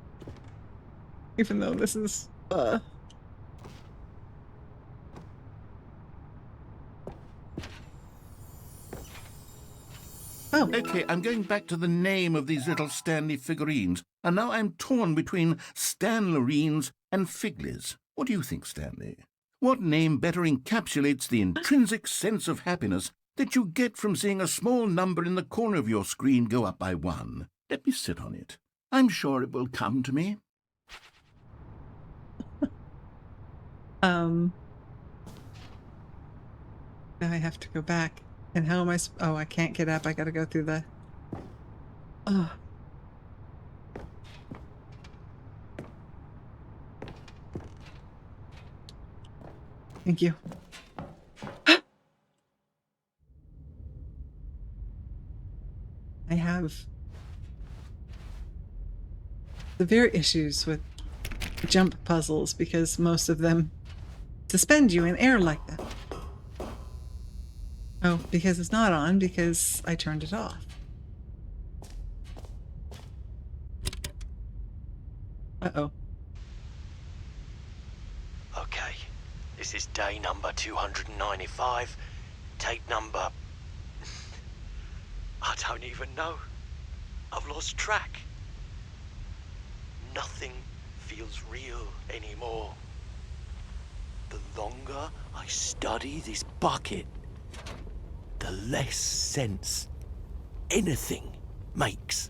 Even though this is... Oh. Okay, I'm going back to the name of these little Stanley figurines, and now I'm torn between Stanlerines and Figlies. What do you think, Stanley? What name better encapsulates the intrinsic sense of happiness that you get from seeing a small number in the corner of your screen go up by 1? Let me sit on it. I'm sure it will come to me. Now I have to go back. And how am I... Oh, I can't get up. I gotta go through the... Oh. Thank you. I have severe issues with jump puzzles because most of them suspend you in air like that. Oh, because it's not on, because I turned it off. Uh-oh. Okay, this is day number 295. Tape number... I don't even know. I've lost track. Nothing feels real anymore. The longer I study this bucket, the less sense anything makes.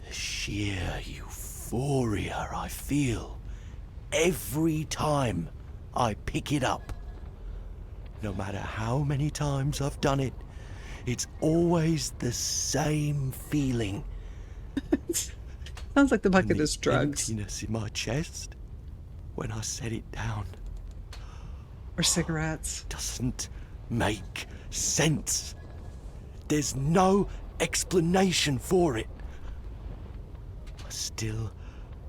The sheer euphoria I feel every time I pick it up. No matter how many times I've done it, it's always the same feeling. Sounds like the bucket And is drugs. The emptiness in my chest when I set it down. Or cigarettes. Doesn't make sense. There's no explanation for it. I still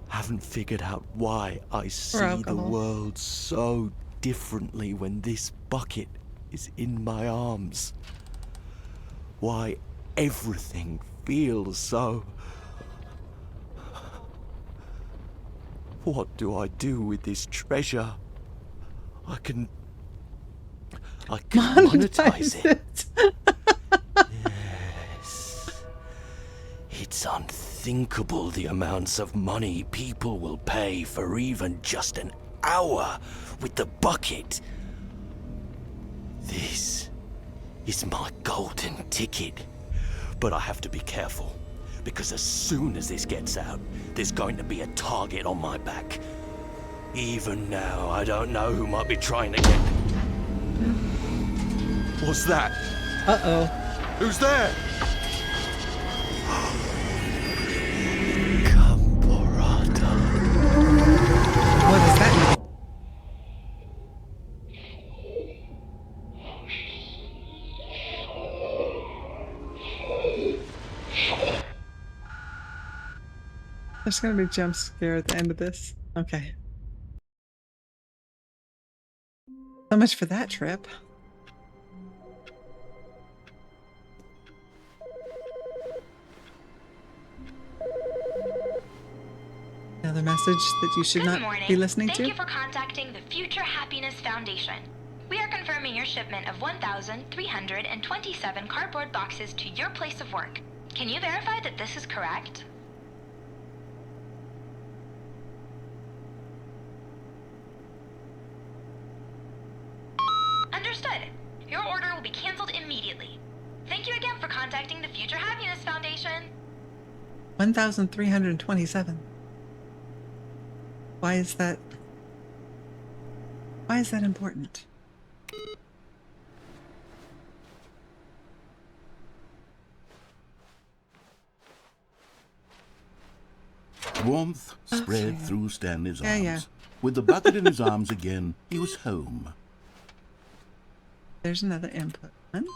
haven't figured out why I see the world so differently when this bucket is in my arms. Why everything feels so... What do I do with this treasure? I can monetize it. Yes. It's unthinkable the amounts of money people will pay for even just an hour with the bucket. This is my golden ticket. But I have to be careful, because as soon as this gets out, there's going to be a target on my back. Even now, I don't know who might be trying to get... What's that? Uh-oh. Who's there? What does that mean? There's gonna be a jump scare at the end of this. Okay. So much for that trip. Another message that you should not be listening to. Thank you for contacting the Future Happiness Foundation. We are confirming your shipment of 1,327 cardboard boxes to your place of work. Can you verify that this is correct? Understood. Your order will be canceled immediately. Thank you again for contacting the Future Happiness Foundation. 1,327. Why is that important? Warmth spread through Stanley's arms. With the bucket in his arms again, he was home. There's another input. 1.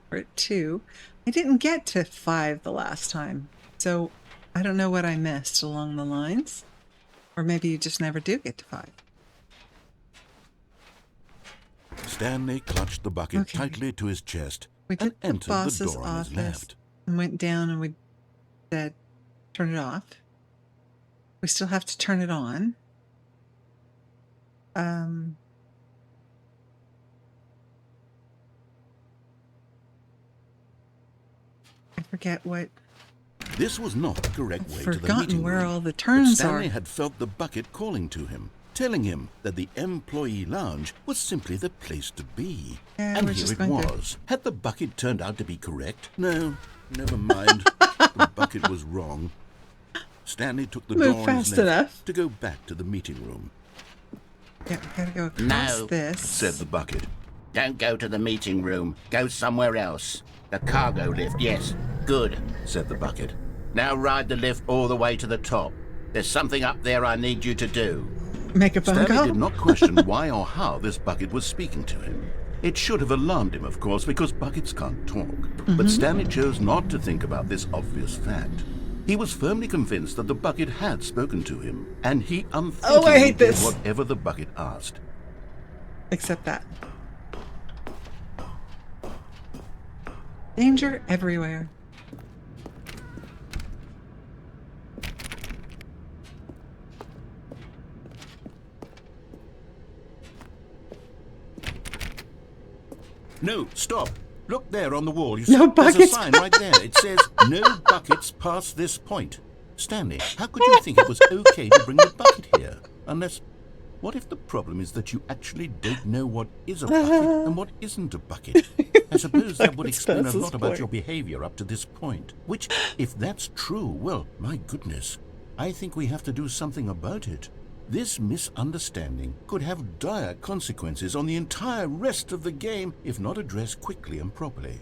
We're at 2. I didn't get to 5 the last time, so I don't know what I missed along the lines. Or maybe you just never do get to 5. Stanley clutched the bucket tightly to his chest and entered the door on his left. And went down and we said, turn it off. We still have to turn it on. I forget what... This was not the correct way to the meeting room. Forgotten where all the turns but Stanley had felt the bucket calling to him, telling him that the employee lounge was simply the place to be. Yeah, and here it was. Had the bucket turned out to be correct? No, never mind. The bucket was wrong. Stanley took the door on his left to go back to the meeting room. Yeah, we gotta go across this. Said the bucket. Don't go to the meeting room. Go somewhere else. The cargo lift, yes. Good, said the bucket. Now ride the lift all the way to the top. There's something up there I need you to do. Make a phone call? Stanley did not question why or how this bucket was speaking to him. It should have alarmed him, of course, because buckets can't talk. But Stanley chose not to think about this obvious fact. He was firmly convinced that the bucket had spoken to him, and he unthinkingly did whatever the bucket asked. Except that. Danger everywhere. No, stop. Look there on the wall. You No see, there's a buckets. sign right there. It says, no buckets past this point. Stanley, how could you think it was okay to bring the bucket here? Unless, what if the problem is that you actually don't know what is a bucket and what isn't a bucket? I suppose that would explain a lot about your behavior up to this point. Which, if that's true, well, my goodness, I think we have to do something about it. This misunderstanding could have dire consequences on the entire rest of the game if not addressed quickly and properly.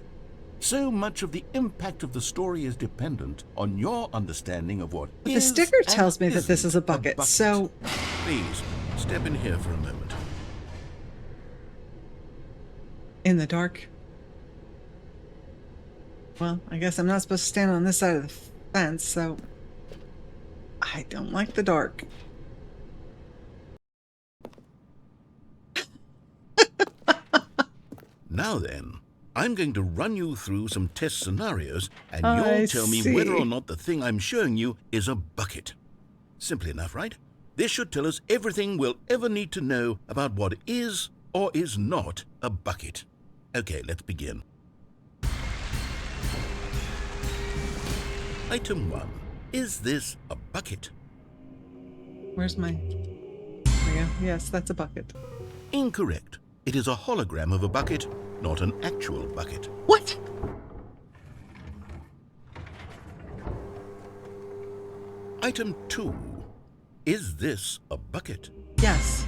So much of the impact of the story is dependent on your understanding of what The is sticker and tells me that this isn't is a bucket, so... Please, step in here for a moment. In the dark. Well, I guess I'm not supposed to stand on this side of the fence, so... I don't like the dark. Now then, I'm going to run you through some test scenarios, and I you'll tell me see. whether or not the thing I'm showing you is a bucket. Simple enough, right? This should tell us everything we'll ever need to know about what is or is not a bucket. Okay, let's begin. Item 1. Is this a bucket? Where's my... There we go. Yes, that's a bucket. Incorrect. It is a hologram of a bucket, not an actual bucket. What? Item 2. Is this a bucket? Yes.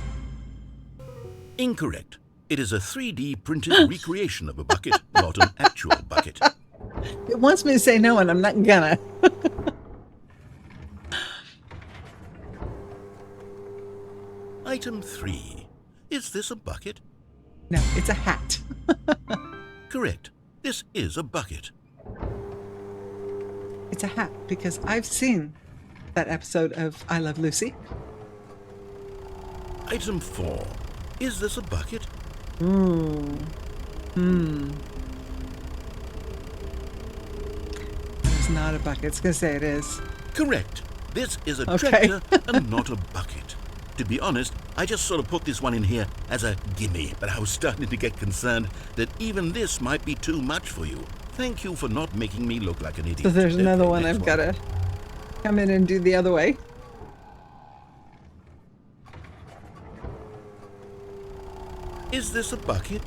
Incorrect. It is a 3D printed recreation of a bucket, not an actual bucket. It wants me to say no, and I'm not gonna. Item 3. Is this a bucket? No, it's a hat. Correct. This is a bucket. It's a hat because I've seen that episode of I Love Lucy. Item 4. Is this a bucket? That is not a bucket. It's gonna say it is. Correct. This is a Okay. tractor and not a bucket. To be honest, I just sort of put this one in here as a gimme, but I was starting to get concerned that even this might be too much for you. Thank you for not making me look like an idiot. So there's another Okay, one next I've got to come in and do the other way. Is this a bucket?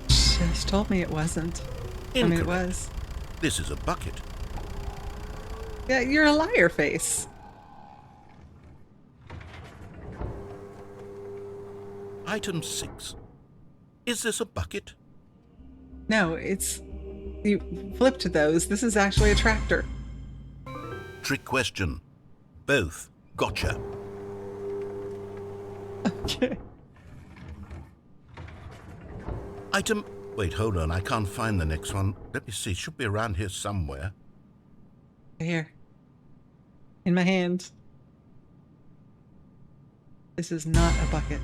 She just told me it wasn't. I mean, it Incorrect. was. This is a bucket. Yeah, you're a liar face. Item 6. Is this a bucket? No, it's... You flip to those. This is actually a tractor. Trick question. Both. Gotcha. Okay. Item... Wait, hold on. I can't find the next one. Let me see. It should be around here somewhere. Here. In my hand. This is not a bucket.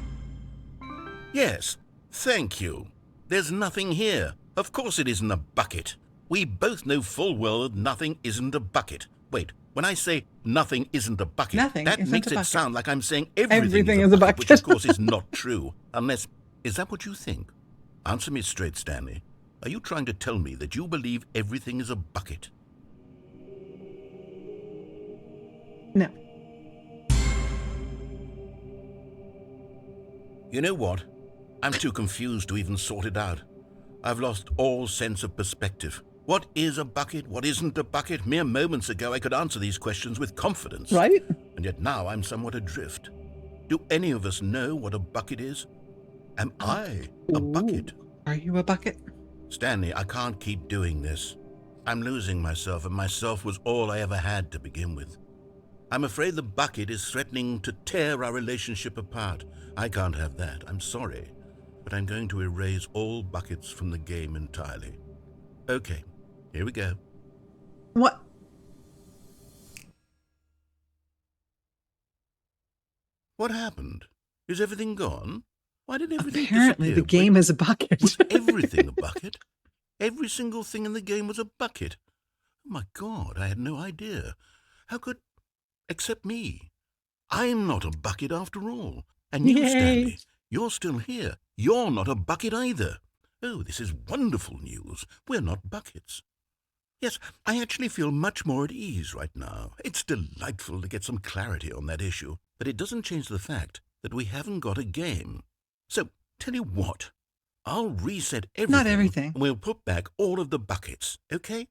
Yes. Thank you. There's nothing here. Of course it isn't a bucket. We both know full well that nothing isn't a bucket. Wait, when I say nothing isn't a bucket, Nothing that isn't makes a it bucket. sound like I'm saying everything is a bucket. which of course is not true. Unless, is that what you think? Answer me straight, Stanley. Are you trying to tell me that you believe everything is a bucket? No. You know what? I'm too confused to even sort it out. I've lost all sense of perspective. What is a bucket? What isn't a bucket? Mere moments ago I could answer these questions with confidence. Right? And yet now I'm somewhat adrift. Do any of us know what a bucket is? Am I a bucket? Are you a bucket? Stanley, I can't keep doing this. I'm losing myself, and myself was all I ever had to begin with. I'm afraid the bucket is threatening to tear our relationship apart. I can't have that. I'm sorry. But I'm going to erase all buckets from the game entirely. Okay, here we go. What? What happened? Is everything gone? Why did everything Apparently, disappear? the game is a bucket. Was everything a bucket? Every single thing in the game was a bucket. Oh my God, I had no idea. How could... Except me. I'm not a bucket after all. And you, Yay. Stanley, you're still here. You're not a bucket either. Oh, this is wonderful news. We're not buckets. Yes, I actually feel much more at ease right now. It's delightful to get some clarity on that issue, but it doesn't change the fact that we haven't got a game. So, tell you what, I'll reset everything. Not everything. And we'll put back all of the buckets, okay?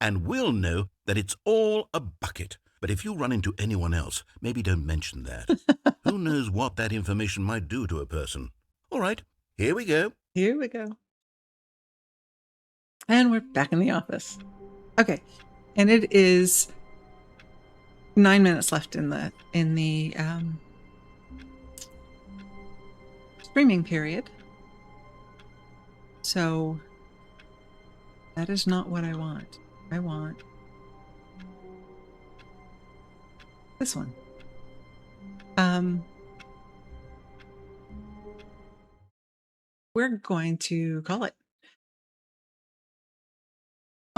And we'll know that it's all a bucket. But if you run into anyone else, maybe don't mention that. Who knows what that information might do to a person. All right, here we go. Here we go. And we're back in the office. Okay, and it is 9 minutes left in the streaming period. So that is not what I want. I want this one. We're going to call it.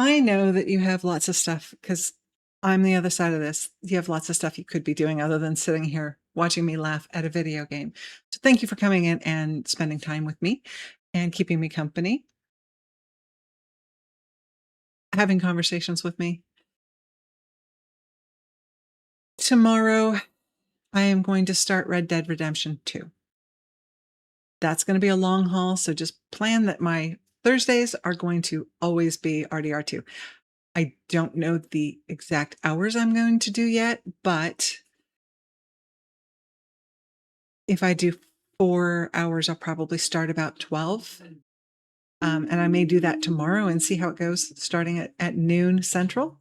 I know that you have lots of stuff because I'm the other side of this. You have lots of stuff you could be doing other than sitting here watching me laugh at a video game. So thank you for coming in and spending time with me and keeping me company, having conversations with me. Tomorrow, I am going to start Red Dead Redemption 2. That's going to be a long haul, so just plan that my Thursdays are going to always be RDR2. I don't know the exact hours I'm going to do yet, but if I do 4 hours, I'll probably start about 12. And I may do that tomorrow and see how it goes, starting at noon Central,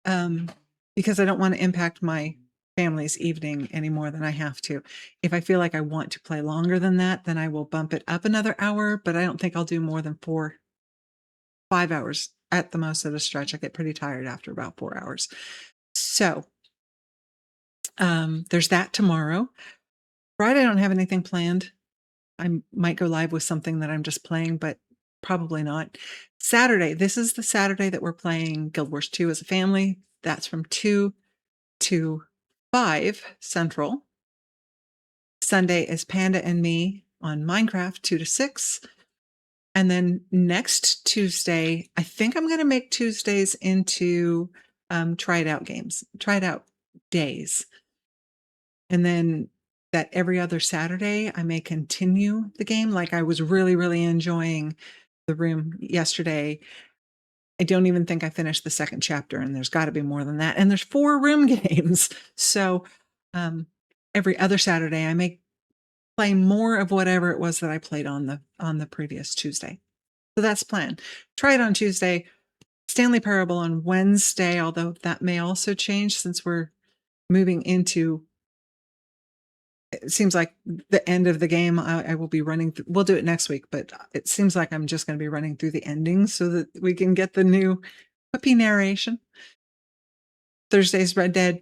because I don't want to impact my family's evening any more than I have to. If I feel like I want to play longer than that, then I will bump it up another hour, but I don't think I'll do more than 5 hours at the most at a stretch. I get pretty tired after about 4 hours. So there's that tomorrow. Friday, I don't have anything planned. I might go live with something that I'm just playing, but probably not. Saturday, this is the Saturday that we're playing Guild Wars 2 as a family. That's from 2 to 5 Central. Sunday is Panda and me on Minecraft 2 to 6. And then next Tuesday, I think I'm going to make Tuesdays into try it out games, try it out days. And then that every other Saturday, I may continue the game. Like I was really, really enjoying the room yesterday. I don't even think I finished the second chapter, and there's got to be more than that. And there's 4 room games. So every other Saturday, I may play more of whatever it was that I played on the previous Tuesday. So that's the plan. Try it on Tuesday. Stanley Parable on Wednesday, although that may also change since we're moving into, it seems like the end of the game. I will be running. We'll do it next week, but it seems like I'm just going to be running through the endings so that we can get the new whippy narration. Thursday's Red Dead.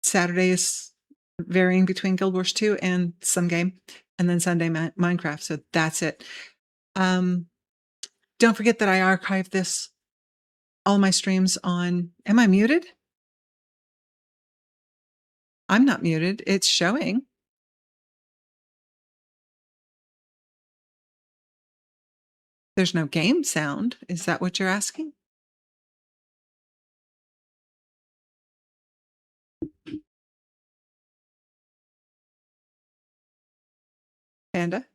Saturday is varying between Guild Wars 2 and some game, and then Sunday Minecraft. So that's it. Don't forget that I archive all my streams on. Am I muted? I'm not muted. It's showing. There's no game sound. Is that what you're asking? Panda?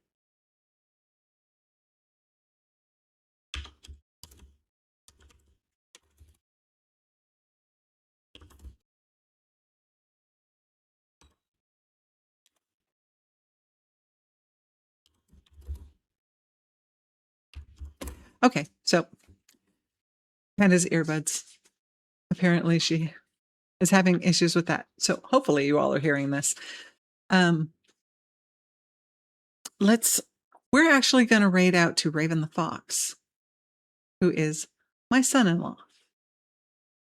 Okay, so Panda's earbuds. Apparently she is having issues with that. So hopefully you all are hearing this. We're actually going to raid out to Raven the Fox, who is my son-in-law.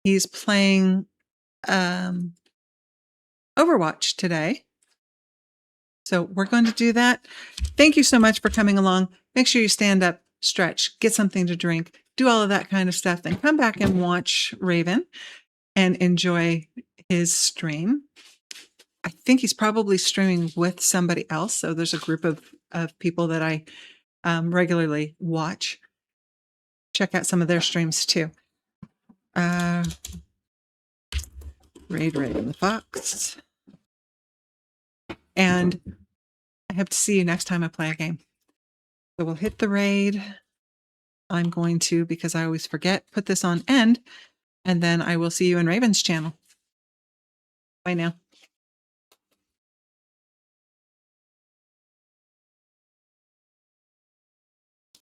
He's playing Overwatch today. So we're going to do that. Thank you so much for coming along. Make sure you stand up, stretch, get something to drink, do all of that kind of stuff, then come back and watch Raven and enjoy his stream. I think he's probably streaming with somebody else. So there's a group of people that I regularly watch. Check out some of their streams too. Raid the Fox. And I hope to see you next time I play a game. So we'll hit the raid. I'm going to, because I always forget, put this on end, and then I will see you in Raven's channel. Bye now.